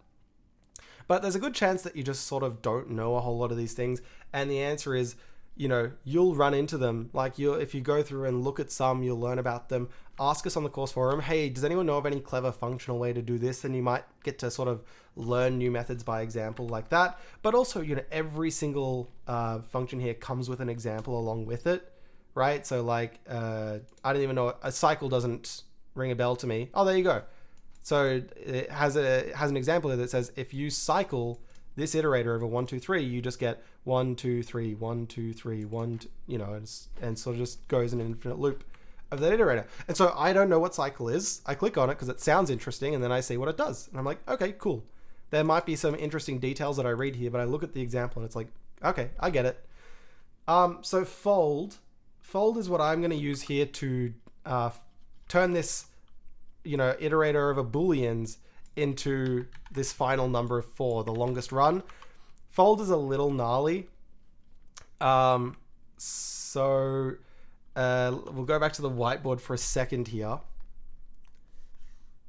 But there's a good chance that you just sort of don't know a whole lot of these things. And the answer is, you'll run into them. Like if you go through and look at some, you'll learn about them. Ask us on the course forum, hey, does anyone know of any clever functional way to do this? And you might get to sort of learn new methods by example like that. But also, every single function here comes with an example along with it, right? So like, I don't even know, a cycle doesn't ring a bell to me. Oh, there you go. So it has an example here that says if you cycle this iterator over 1, 2, 3, you just get 1, 2, 3, 1, 2, 3, 1, and sort of just goes in an infinite loop of that iterator. And so I don't know what cycle is. I click on it because it sounds interesting, and then I see what it does. And I'm like, okay, cool. There might be some interesting details that I read here, but I look at the example and it's like, okay, I get it. So fold is what I'm going to use here to turn this iterator over booleans into this final number of 4, the longest run. Fold is a little gnarly. So we'll go back to the whiteboard for a second here.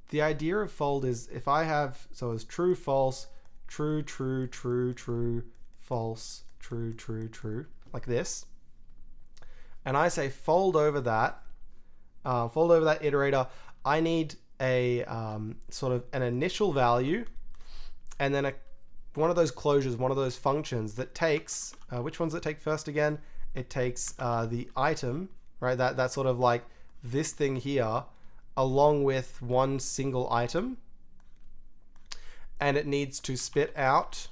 The idea of fold is if I have, so it's true, false, true, true, true, true, false, true, true, true, like this. And I say fold over that iterator. I need a sort of an initial value, and then one of those closures, one of those functions that takes, which ones that take first again? It takes the item, right? That's sort of like this thing here, along with one single item, and it needs to spit out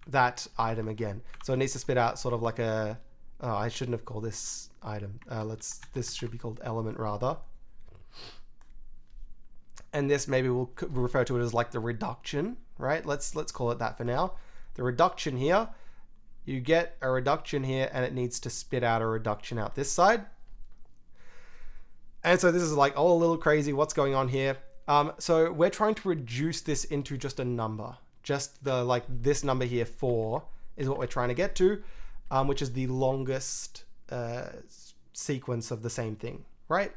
that item again. So it needs to spit out sort of like a, oh, I shouldn't have called this item. This should be called element rather. And this maybe we'll refer to it as like the reduction, right? Let's call it that for now. The reduction here, you get a reduction here and it needs to spit out a reduction out this side. And so this is like, oh, a little crazy. What's going on here? So we're trying to reduce this into just a number. Just the, like this number here, 4, is what we're trying to get to, which is the longest sequence of the same thing, right?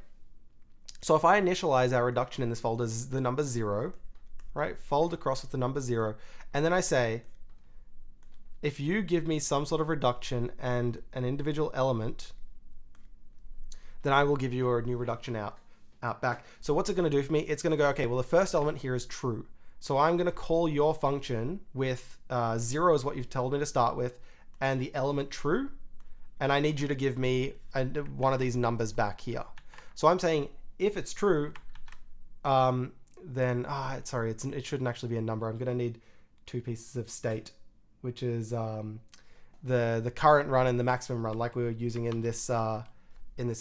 So if I initialize our reduction in this folder as the number 0, right? Fold across with the number 0. And then I say, if you give me some sort of reduction and an individual element, then I will give you a new reduction out back. So what's it going to do for me? It's going to go, okay, well, the first element here is true. So I'm going to call your function with 0 is what you've told me to start with, and the element true. And I need you to give me one of these numbers back here. So I'm saying if it's true, then, sorry, it shouldn't actually be a number. I'm going to need 2 pieces of state, which is the current run and the maximum run, like we were using in this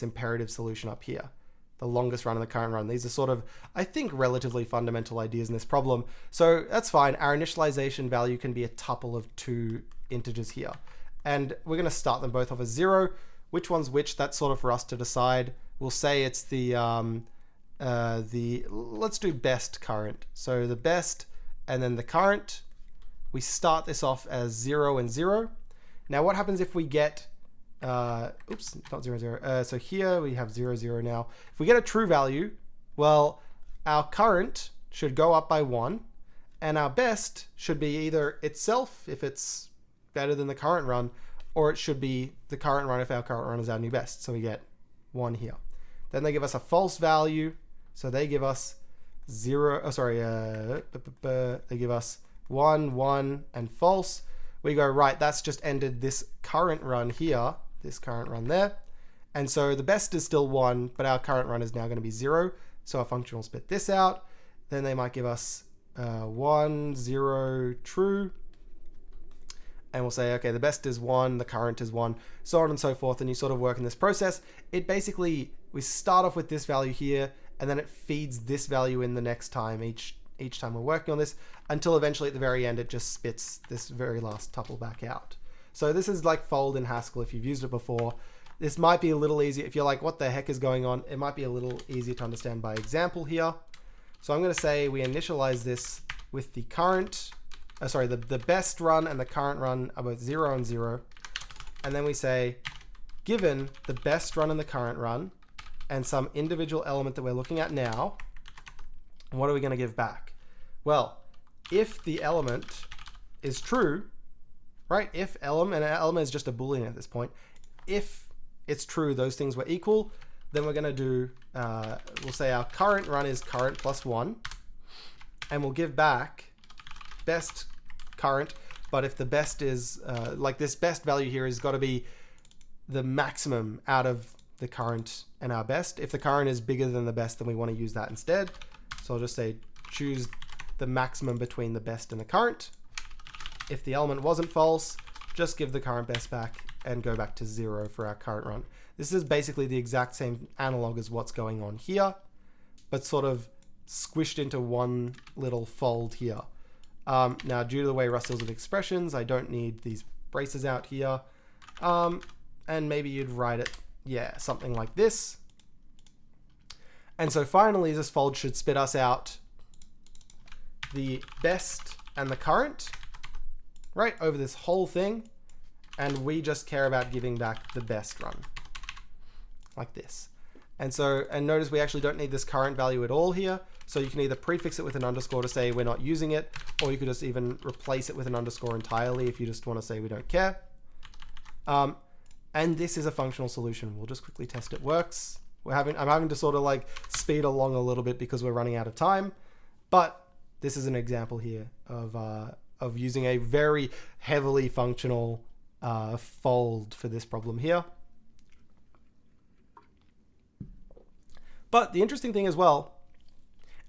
imperative solution up here. The longest run and the current run. These are sort of, I think, relatively fundamental ideas in this problem. So that's fine. Our initialization value can be a tuple of 2 integers here. And we're going to start them both off as 0. Which one's which? That's sort of for us to decide. We'll say it's the let's do best current. So the best and then the current. We start this off as 0 and 0. Now what happens if we get oops, not 0, 0. So here we have 0, 0 now. If we get a true value, well, our current should go up by 1, and our best should be either itself, if it's better than the current run, or it should be the current run if our current run is our new best. So we get 1 here. Then they give us a false value. So they give us 0, they give us 1, 1, and false. We go, right, that's just ended this current run here, this current run there. And so the best is still 1, but our current run is now going to be 0. So our function will spit this out. Then they might give us 1, 0, true. And we'll say, okay, the best is 1, the current is 1, so on and so forth. And you sort of work in this process. It basically, we start off with this value here, and then it feeds this value in the next time, each time we're working on this, until eventually at the very end, it just spits this very last tuple back out. So this is like fold in Haskell if you've used it before. This might be a little easier. If you're like, what the heck is going on? It might be a little easier to understand by example here. So I'm going to say we initialize this with the current, the best run and the current run are both 0 and 0. And then we say, given the best run and the current run and some individual element that we're looking at now, what are we going to give back? Well, if the element is true, right? If element, and an element is just a Boolean at this point, if it's true, those things were equal, then we're going to do, we'll say our current run is current plus 1, and we'll give back best current. But if the best is, like this best value here has got to be the maximum out of the current and our best. If the current is bigger than the best, then we want to use that instead. So I'll just say choose the maximum between the best and the current. If the element wasn't false, just give the current best back and go back to 0 for our current run. This is basically the exact same analog as what's going on here, but sort of squished into one little fold here. Now, due to the way Rust deals with expressions, I don't need these braces out here. And maybe you'd write it, yeah, something like this. And so finally, this fold should spit us out the best and the current, right, over this whole thing. And we just care about giving back the best run, like this. And so, and notice we actually don't need this current value at all here. So you can either prefix it with an underscore to say we're not using it, or you could just even replace it with an underscore entirely if you just want to say we don't care. And this is a functional solution. We'll just quickly test it works. I'm having to sort of like speed along a little bit because we're running out of time. But this is an example here of using a very heavily functional fold for this problem here. But the interesting thing as well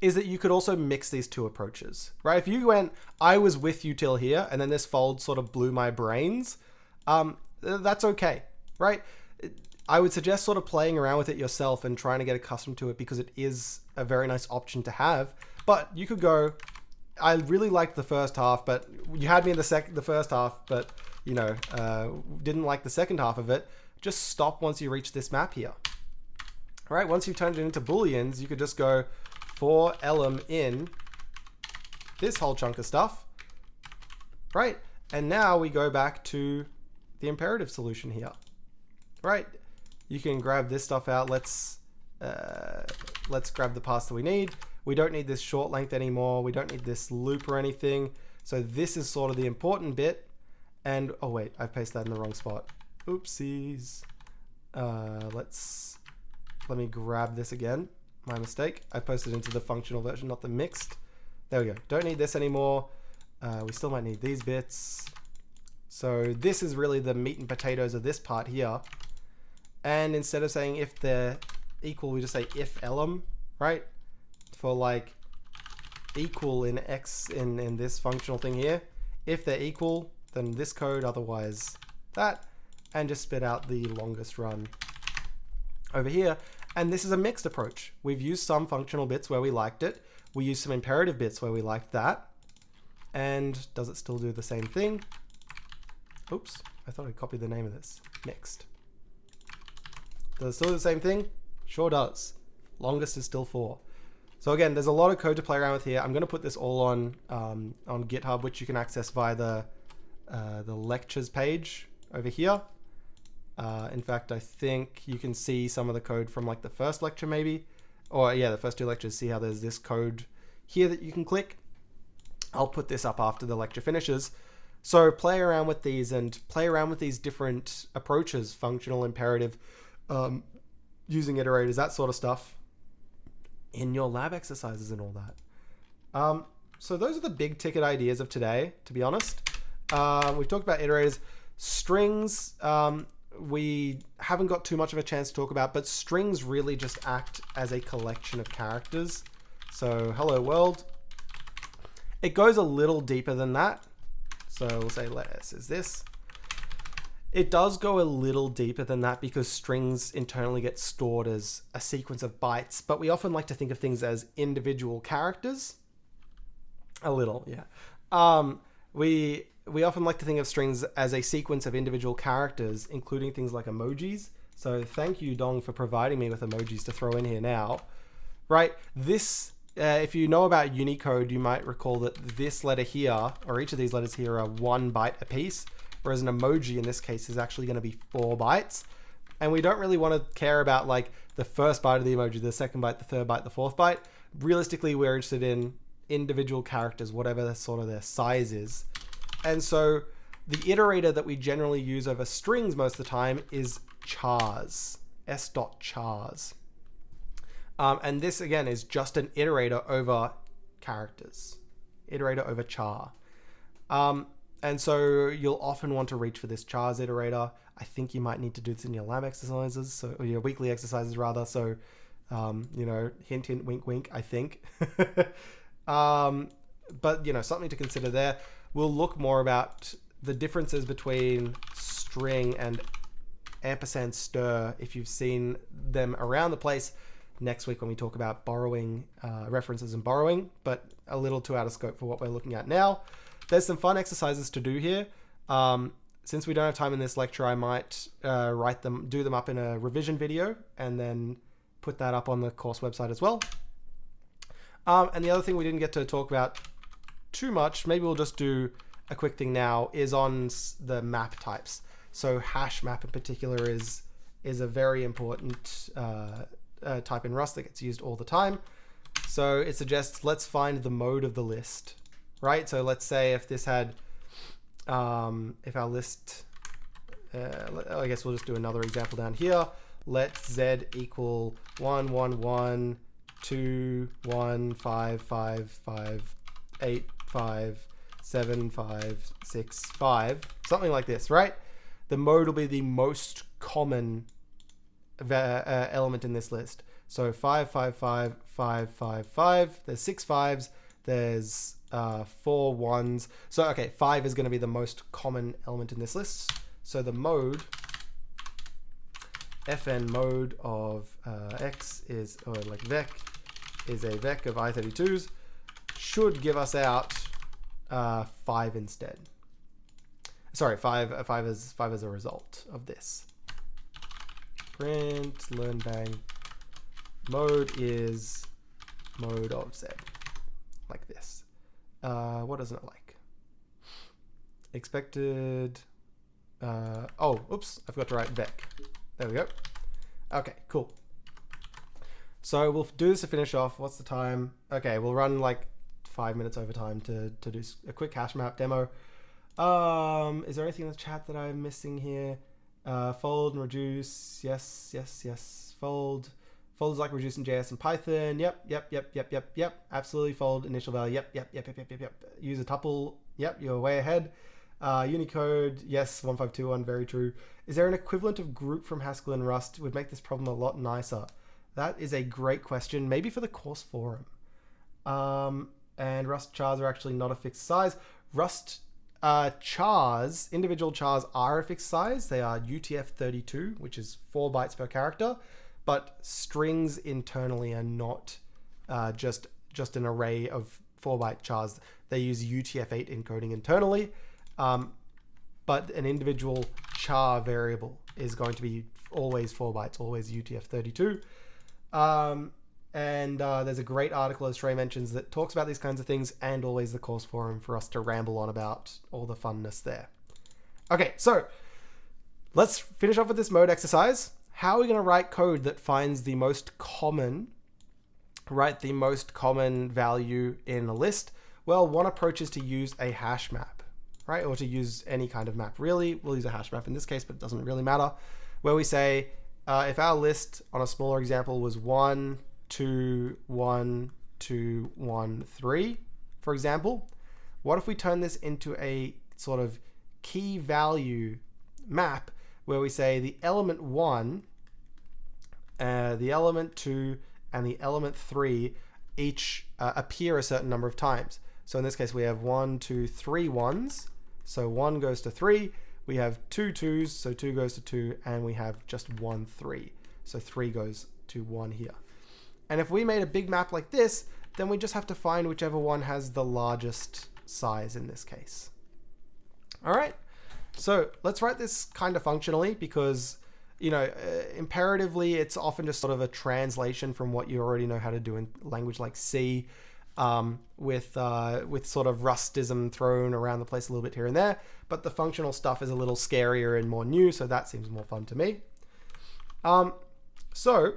is that you could also mix these two approaches, right? If you went, I was with you till here, and then this fold sort of blew my brains, that's okay, right? I would suggest sort of playing around with it yourself and trying to get accustomed to it because it is a very nice option to have. But you could go, I really liked the first half, but you had me in the first half, but you know, didn't like the second half of it. Just stop once you reach this map here. All right, once you've turned it into booleans, you could just go for elem in this whole chunk of stuff, right? And now we go back to the imperative solution here, right? You can grab this stuff out. Let's grab the pass that we need. We don't need this short length anymore. We don't need this loop or anything. So this is sort of the important bit. And oh wait, I've pasted that in the wrong spot. Oopsies. Let me grab this again. My mistake. I posted into the functional version, not the mixed. There we go. Don't need this anymore. We still might need these bits. So this is really the meat and potatoes of this part here. And instead of saying if they're equal, we just say if elem, right? For like equal in X in this functional thing here. If they're equal, then this code, otherwise that, and just spit out the longest run over here. And this is a mixed approach. We've used some functional bits where we liked it. We used some imperative bits where we liked that. And does it still do the same thing? Oops, I thought I copied the name of this. Mixed. Does it still do the same thing? Sure does. Longest is still 4. So again, there's a lot of code to play around with here. I'm going to put this all on GitHub, which you can access via the lectures page over here. In fact, I think you can see some of the code from like the first lecture maybe. Or yeah, the first 2 lectures. See how there's this code here that you can click. I'll put this up after the lecture finishes. So play around with these and play around with these different approaches, functional, imperative, using iterators, that sort of stuff in your lab exercises and all that. So those are the big ticket ideas of today, to be honest. We've talked about iterators. Strings, we haven't got too much of a chance to talk about, but strings really just act as a collection of characters. So hello world. It goes a little deeper than that. So we'll say let s is this. It does go a little deeper than that because strings internally get stored as a sequence of bytes, but we often like to think of things as individual characters. A little, yeah. We often like to think of strings as a sequence of individual characters, including things like emojis. So thank you, Dong, for providing me with emojis to throw in here now. Right, this, if you know about Unicode, you might recall that this letter here, or each of these letters here, are 1 byte apiece, whereas an emoji in this case is actually going to be 4 bytes. And we don't really want to care about like the first byte of the emoji, the second byte, the third byte, the fourth byte. Realistically, we're interested in individual characters, whatever sort of their size is. And so the iterator that we generally use over strings most of the time is chars, s.chars. And this again is just an iterator over characters, iterator over char. And so you'll often want to reach for this chars iterator. I think you might need to do this in your lab exercises, or your weekly exercises rather. So, you know, hint, hint, wink, wink, I think. But, you know, something to consider there. We'll look more about the differences between string and ampersand stir if you've seen them around the place next week when we talk about borrowing, references and borrowing, but a little too out of scope for what we're looking at now. There's some fun exercises to do here. Since we don't have time in this lecture, I might do them up in a revision video and then put that up on the course website as well. And the other thing we didn't get to talk about too much, maybe we'll just do a quick thing now, is on the map types. So HashMap in particular is a very important type in Rust that gets used all the time. So it suggests let's find the mode of the list, right? So let's say if this had, if our list, I guess we'll just do another example down here. Let z equal 1, 1, 1, 2, 1, 5, 5, 5, 8, 5, 7, 5, 6, 5, something like this, right? The mode will be the most common element in this list. So 5, 5, 5, 5, 5, 5. There's 6 5s. There's 4 1s. So okay, 5 is going to be the most common element in this list. So the mode, fn mode of x is, or like vec is a vec of i32s should give us out 5 instead. Sorry, 5 as a result of this. Print learn bang mode is mode of z, like this. What doesn't it like? Expected. Oh, oops, I forgot to write vec. There we go. Okay, cool. So we'll do this to finish off. What's the time? Okay, we'll run like 5 minutes over time to do a quick HashMap demo. Is there anything in the chat that I'm missing here? Fold and reduce. Yes. Fold. Fold is like reduce in JS and Python. Yep. Absolutely. Fold initial value. Yep. Use a tuple. Yep, you're way ahead. Unicode. Yes, 1521. Very true. Is there an equivalent of group from Haskell and Rust? Would make this problem a lot nicer. That is a great question. Maybe for the course forum. And Rust chars are actually not a fixed size. Rust chars, individual chars are a fixed size. They are UTF-32, which is 4 bytes per character, but strings internally are not just an array of 4-byte chars. They use UTF-8 encoding internally, but an individual char variable is going to be always 4 bytes, always UTF-32. And there's a great article, as Trey mentions, that talks about these kinds of things, and always the course forum for us to ramble on about all the funness there. Okay, so let's finish off with this mode exercise. How are we going to write code that finds the most common, value in a list? Well, one approach is to use a hash map, right? Or to use any kind of map. Really, we'll use a hash map in this case, but it doesn't really matter. Where we say, if our list on a smaller example was 1, 2, 1, 2, 1, 3, for example, what if we turn this into a sort of key value map where we say the element 1, the element 2, and the element 3 each appear a certain number of times. So in this case, we have 1, 2, 3 1s. So 1 goes to 3. We have 2 2s, so 2 goes to 2, and we have just 1 3. So 3 goes to 1 here. And if we made a big map like this, then we just have to find whichever one has the largest size in this case. All right, so let's write this kind of functionally because, imperatively, it's often just sort of a translation from what you already know how to do in language like C, with sort of Rustism thrown around the place a little bit here and there. But the functional stuff is a little scarier and more new, so that seems more fun to me. So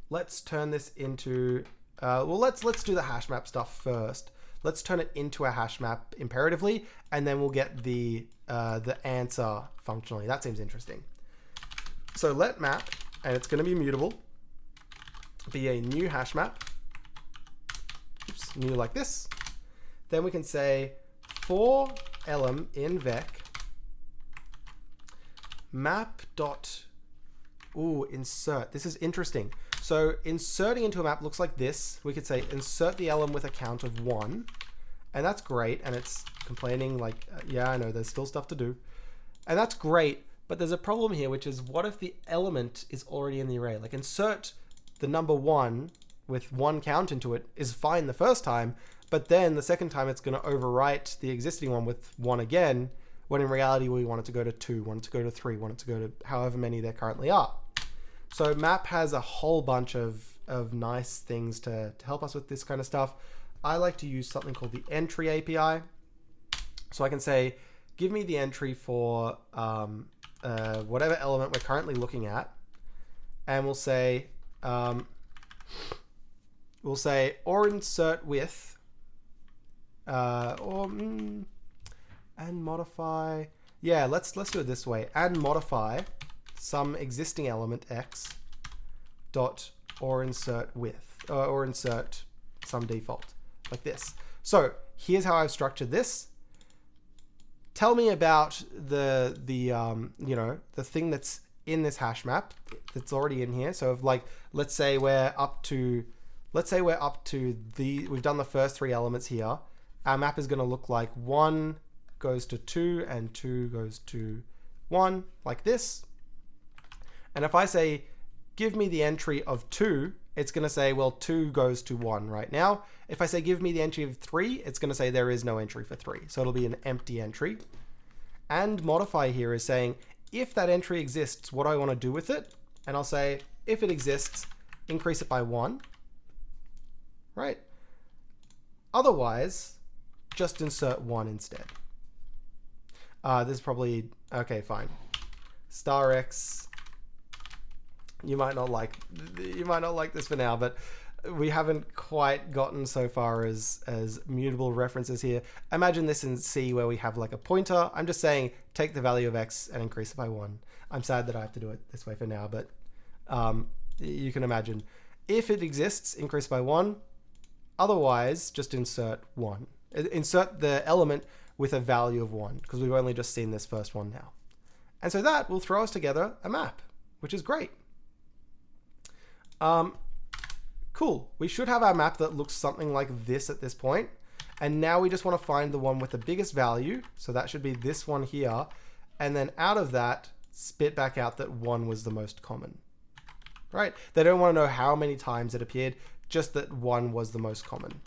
let's turn this into, let's do the hash map stuff first. Let's turn it into a hash map imperatively, and then we'll get the answer functionally. That seems interesting. So let map, and it's going to be mutable, be a new hash map. Oops, new like this. Then we can say for elem in vec map dot insert. This is interesting. So inserting into a map looks like this. We could say insert the elem with a count of 1, and that's great. And it's complaining like, yeah, I know there's still stuff to do, and that's great. But there's a problem here, which is what if the element is already in the array? Like insert the number 1 with 1 count into it is fine the first time, but then the second time it's going to overwrite the existing one with 1 again, when in reality we want it to go to 2, want it to go to 3, want it to go to however many there currently are. So map has a whole bunch of nice things to help us with this kind of stuff. I like to use something called the entry API. So I can say, give me the entry for whatever element we're currently looking at, and we'll say or insert with and modify. Yeah, let's do it this way. And modify some existing element x dot or insert with or insert some default like this. So here's how I've structured this. Tell me about the thing that's in this hash map that's already in here. So if let's say we're up to we've done the first 3 elements here. Our map is going to look like 1 goes to 2 and 2 goes to 1 like this. And if I say, give me the entry of 2, it's going to say, well, 2 goes to 1 right now. If I say give me the entry of 3, it's going to say there is no entry for 3. So it'll be an empty entry. And modify here is saying, if that entry exists, what do I want to do with it? And I'll say, if it exists, increase it by 1. Right? Otherwise, just insert 1 instead. This is probably, okay, fine. Star X. You might not like this for now, but we haven't quite gotten so far as mutable references here. Imagine this in C where we have like a pointer. I'm just saying take the value of X and increase it by 1. I'm sad that I have to do it this way for now, but you can imagine. If it exists, increase by 1. Otherwise, just insert 1. Insert the element with a value of 1, because we've only just seen this first one now. And so that will throw us together a map, which is great. Cool. We should have our map that looks something like this at this point. And now we just want to find the one with the biggest value. So that should be this one here. And then out of that, spit back out that 1 was the most common. Right? They don't want to know how many times it appeared, just that 1 was the most common.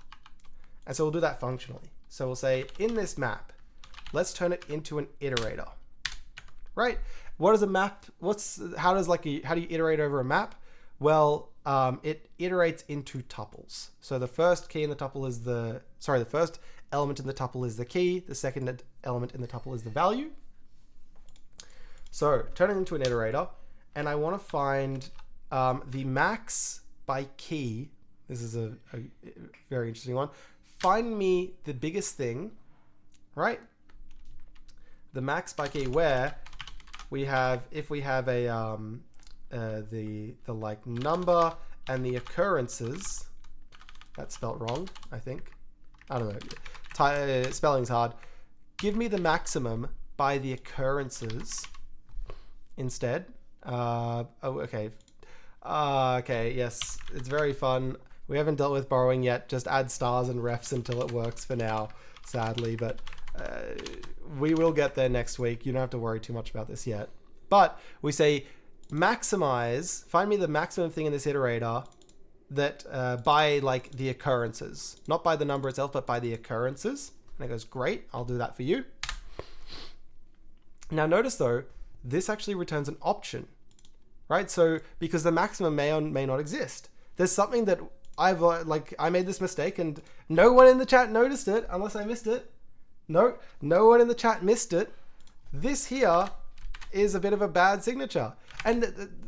And so we'll do that functionally. So we'll say in this map, let's turn it into an iterator. Right? What is a map? How do you iterate over a map? Well, it iterates into tuples. So the first key in the tuple is the first element in the tuple is the key. The second element in the tuple is the value. So turn it into an iterator, and I want to find the max by key. This is a very interesting one. Find me the biggest thing, right? The max by key where we have, if we have a the like number and the occurrences. That's spelt wrong, I think. I don't know. Spelling's hard. Give me the maximum by the occurrences instead. Okay. Okay, yes, it's very fun. We haven't dealt with borrowing yet. Just add stars and refs until it works for now, sadly. But we will get there next week. You don't have to worry too much about this yet. But we say maximize, find me the maximum thing in this iterator that by like the occurrences, not by the number itself, but by the occurrences. And it goes, great, I'll do that for you. Now notice though, this actually returns an option, right? So because the maximum may or may not exist. There's something that I made this mistake and no one in the chat noticed it unless I missed it. No one in the chat missed it. This here is a bit of a bad signature. And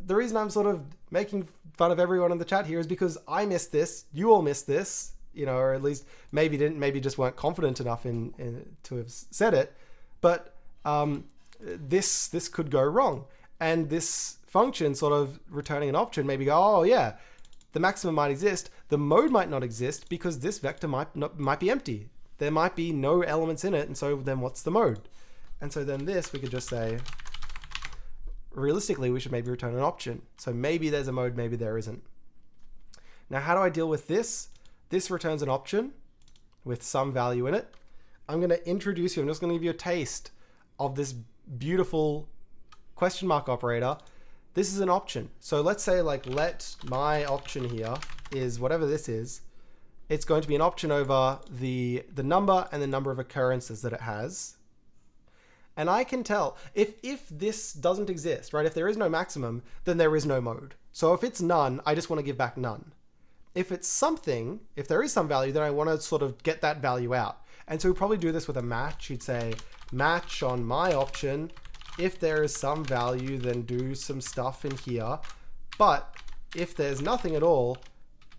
the reason I'm sort of making fun of everyone in the chat here is because I missed this, you all missed this, you know, or at least maybe didn't, maybe just weren't confident enough in to have said it. But this could go wrong. And this function sort of returning an option maybe go, oh yeah, the maximum might exist, the mode might not exist because this vector might be empty. There might be no elements in it, and so then what's the mode? And so then this, we could just say, realistically, we should maybe return an option. So maybe there's a mode, maybe there isn't. Now, how do I deal with this? This returns an option with some value in it. I'm going to introduce you, I'm just going to give you a taste of this beautiful question mark operator. This is an option. So let's say like let my option here is whatever this is. It's going to be an option over the number and the number of occurrences that it has. And I can tell if this doesn't exist, right? If there is no maximum, then there is no mode. So if it's none, I just want to give back none. If it's something, if there is some value, then I want to sort of get that value out. And so we probably do this with a match. You'd say match on my option. If there is some value, then do some stuff in here. But if there's nothing at all,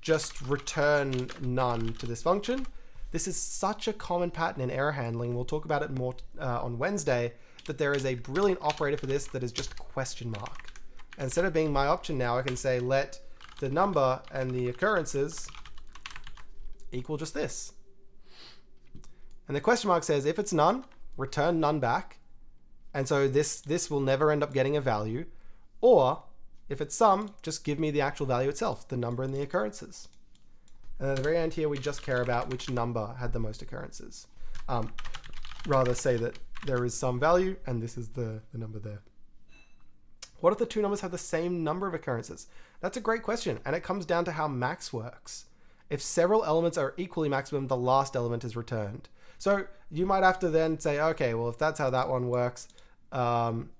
just return none to this function. This is such a common pattern in error handling. We'll talk about it more on Wednesday, that there is a brilliant operator for this that is just question mark. And instead of being my option now, I can say let the number and the occurrences equal just this. And the question mark says if it's none, return none back. And so this will never end up getting a value. Or if it's some, just give me the actual value itself, the number and the occurrences. And at the very end here, we just care about which number had the most occurrences. Rather say that there is some value and this is the number there. What if the two numbers have the same number of occurrences? That's a great question, and it comes down to how max works. If several elements are equally maximum, the last element is returned. So you might have to then say, okay, well, if that's how that one works, then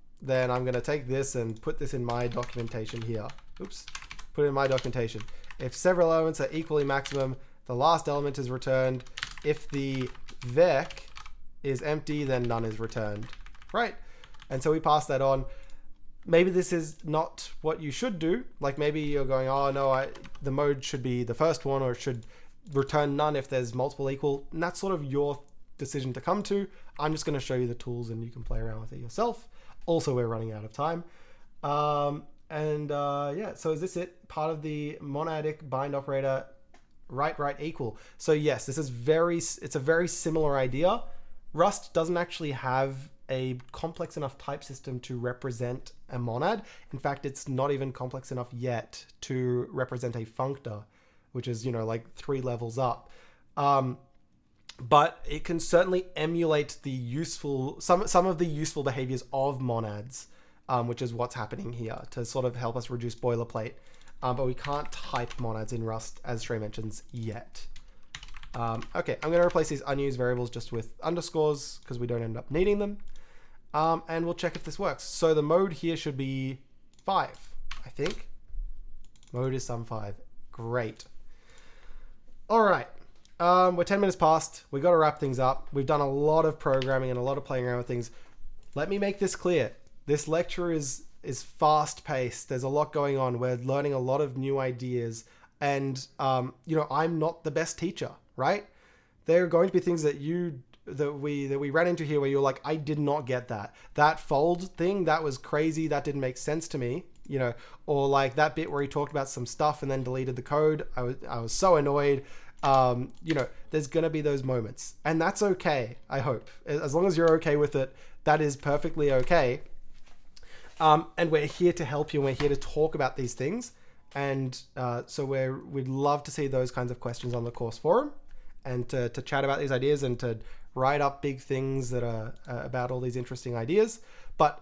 I'm going to take this and put this in my documentation here. Oops, put it in my documentation. If several elements are equally maximum, the last element is returned. If the vec is empty, then none is returned, right? And so we pass that on. Maybe this is not what you should do. Like maybe you're going, oh no, the mode should be the first one, or it should return none if there's multiple equal. And that's sort of your decision to come to. I'm just going to show you the tools and you can play around with it yourself. Also, we're running out of time. Yeah, so is this it? Part of the monadic bind operator, right equal. So yes, this is it's a very similar idea. Rust doesn't actually have a complex enough type system to represent a monad. In fact, it's not even complex enough yet to represent a functor, which is, like 3 levels up. But it can certainly emulate the some of the useful behaviors of monads, which is what's happening here to sort of help us reduce boilerplate. But we can't type monads in Rust, as Shrey mentions, yet. Okay, I'm going to replace these unused variables just with underscores because we don't end up needing them. And we'll check if this works. So the mode here should be 5, I think. Mode is sum5. Great. All right. We're 10 minutes past. We got to wrap things up. We've done a lot of programming and a lot of playing around with things. Let me make this clear. This lecture is fast paced. There's a lot going on. We're learning a lot of new ideas. And, I'm not the best teacher, right? There are going to be things that we ran into here where you're like, I did not get that. That fold thing, that was crazy. That didn't make sense to me, or like that bit where he talked about some stuff and then deleted the code. I was so annoyed. There's going to be those moments, and that's okay. I hope, as long as you're okay with it, that is perfectly okay. And we're here to help you, and we're here to talk about these things. And so we'd love to see those kinds of questions on the course forum, and to chat about these ideas and to write up big things that are about all these interesting ideas. But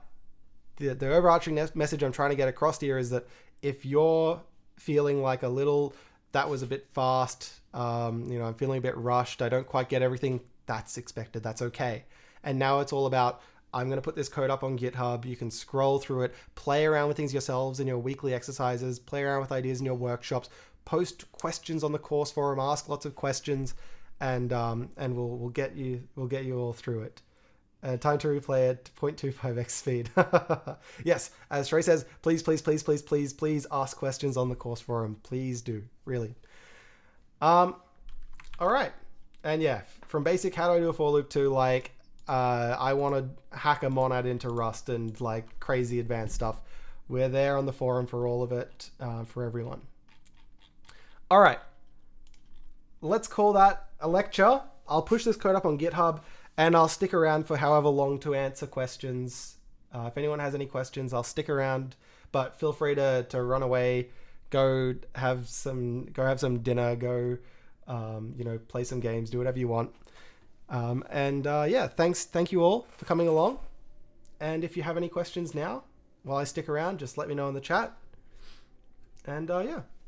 the overarching message I'm trying to get across here is that if you're feeling like that was a bit fast, I'm feeling a bit rushed, I don't quite get everything, that's expected, that's okay. And now it's all about, I'm going to put this code up on GitHub. You can scroll through it, play around with things yourselves in your weekly exercises, play around with ideas in your workshops, post questions on the course forum, ask lots of questions, and we'll get you all through it. Time to replay at 0.25x speed. Yes, as Shrey says, please ask questions on the course forum. Please do, really. All right, and yeah, from basic how do I do a for loop to like I want to hack a monad into Rust and like crazy advanced stuff. We're there on the forum for all of it, for everyone. All right, let's call that a lecture. I'll push this code up on GitHub, and I'll stick around for however long to answer questions. If anyone has any questions, I'll stick around, but feel free to run away, go have some dinner, go play some games, do whatever you want. Thank you all for coming along. And if you have any questions now, while I stick around, just let me know in the chat. And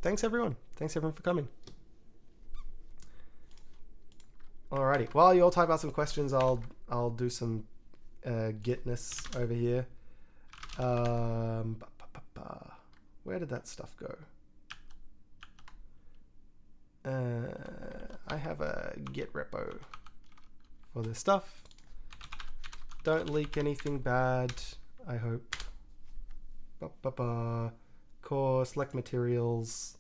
thanks everyone. Thanks everyone for coming. Alrighty. While you all type out some questions, I'll do some gitness over here. Where did that stuff go? I have a git repo for this stuff. Don't leak anything bad, I hope. Course, lec materials.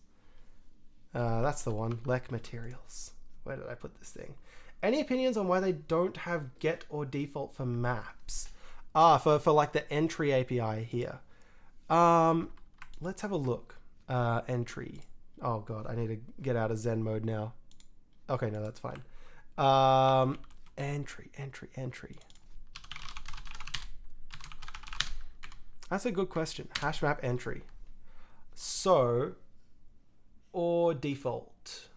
That's the one, lec materials. Where did I put this thing? Any opinions on why they don't have get or default for maps? For like the entry API here. Let's have a look. Entry. Oh god, I need to get out of Zen mode now. Okay, no, that's fine. Entry. That's a good question. HashMap entry. So, or default.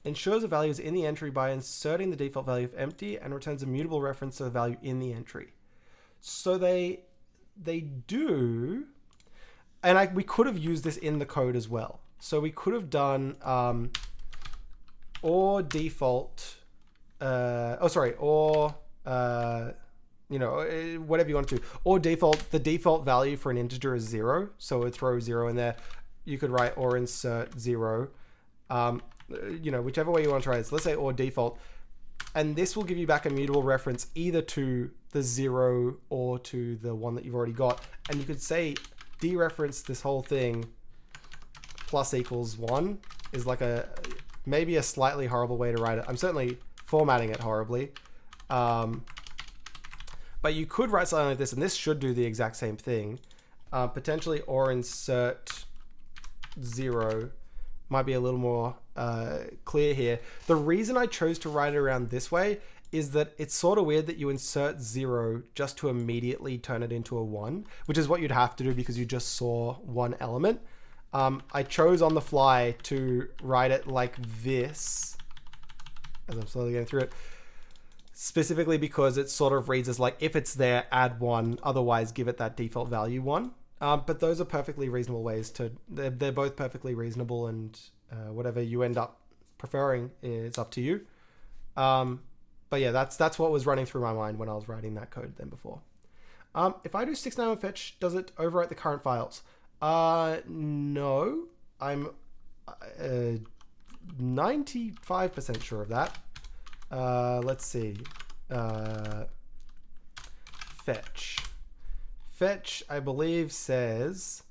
Ensures a value is in the entry by inserting the default value of empty and returns a mutable reference to the value in the entry. So they do, and we could have used this in the code as well. So we could have done or default, or you know, whatever you want to do, or default, the default value for an integer is 0, so it throws 0 in there. You could write or insert 0, you know, whichever way you want to try it. So let's say or default, and this will give you back a mutable reference either to the 0 or to the one that you've already got. And you could say dereference this whole thing plus equals 1 is like maybe a slightly horrible way to write it. I'm certainly formatting it horribly. But you could write something like this, and this should do the exact same thing. Potentially or insert 0 might be a little more clear here. The reason I chose to write it around this way is that it's sort of weird that you insert 0 just to immediately turn it into a 1, which is what you'd have to do because you just saw one element. I chose on the fly to write it like this as I'm slowly going through it, specifically because it sort of reads as like, if it's there, add 1, otherwise give it that default value 1. But those are perfectly reasonable ways to, they're both perfectly reasonable, and whatever you end up preferring is up to you. But yeah, that's what was running through my mind when I was writing that code then before. If I do 691 fetch, does it overwrite the current files? No, I'm 95% sure of that. Let's see. Fetch. Fetch, I believe, says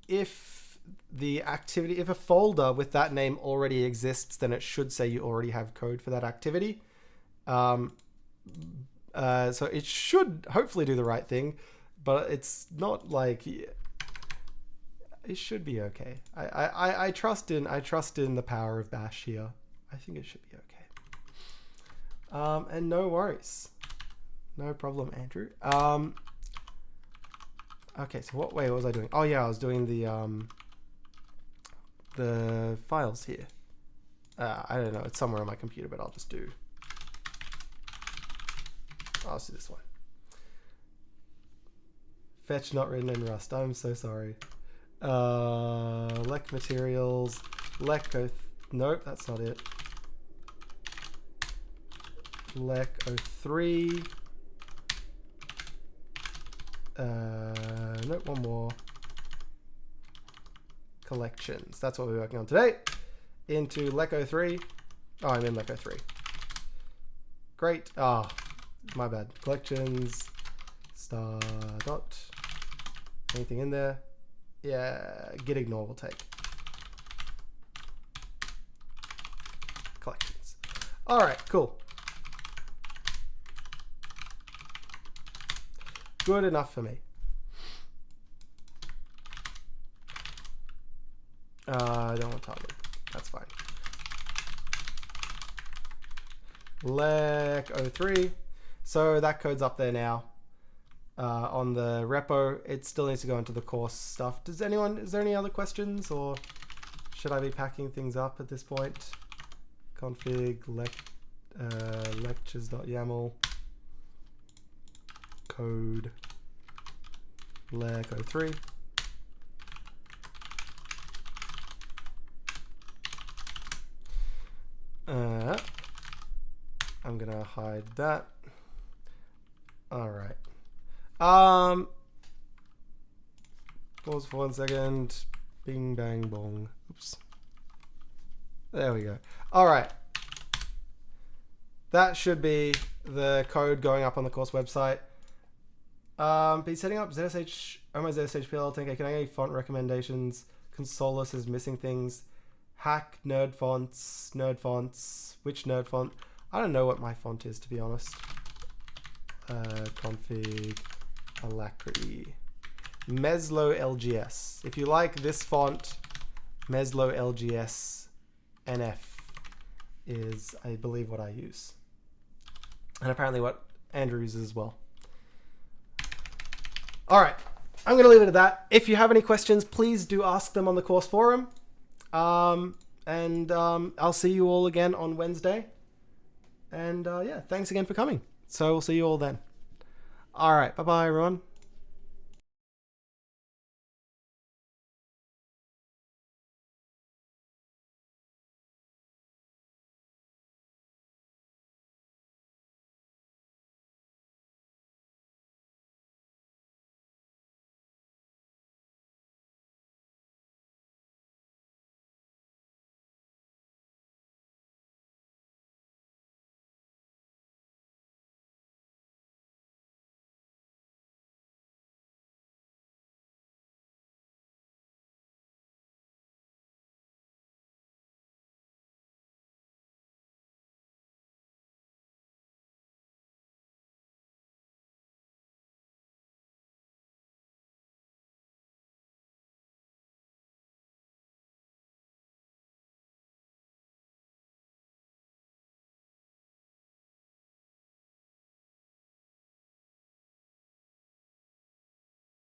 if the activity, if a folder with that name already exists, then it should say you already have code for that activity. So it should hopefully do the right thing, but it's not like, it should be okay. I trust in the power of Bash here. I think it should be okay. And no worries. No problem, Andrew. Okay, so what was I doing? Oh yeah, I was doing the files here. I don't know, it's somewhere on my computer, but I'll do this one. Fetch not written in Rust. I'm so sorry. Lec materials. Lec nope, that's not it. Lec 03. Nope, one more. Collections. That's what we're working on today. Into Lec 03. Oh, I'm in Lec 03. Great. Ah, my bad. Collections. Star dot. Anything in there? Yeah, git ignore will take. Collections. All right, cool. Good enough for me. I don't want target. That's fine. Lec 03. So that code's up there now. On the repo, it still needs to go into the course stuff. Is there any other questions, or should I be packing things up at this point? Config lectures.yaml code Lec 03. I'm gonna hide that. All right. Pause for 1 second. Bing, bang, bong. Oops. There we go. All right. That should be the code going up on the course website. Be setting up ZSH, oh my ZSH PL 10K. Can I get any font recommendations? Consolus is missing things. Hack, nerd fonts. Which nerd font? I don't know what my font is, to be honest. Config alacrity. Meslo LGS. If you like this font, Meslo LGS NF is, I believe, what I use. And apparently what Andrew uses as well. All right, I'm going to leave it at that. If you have any questions, please do ask them on the course forum. I'll see you all again on Wednesday. And yeah, thanks again for coming. So we'll see you all then. All right. Bye bye, everyone.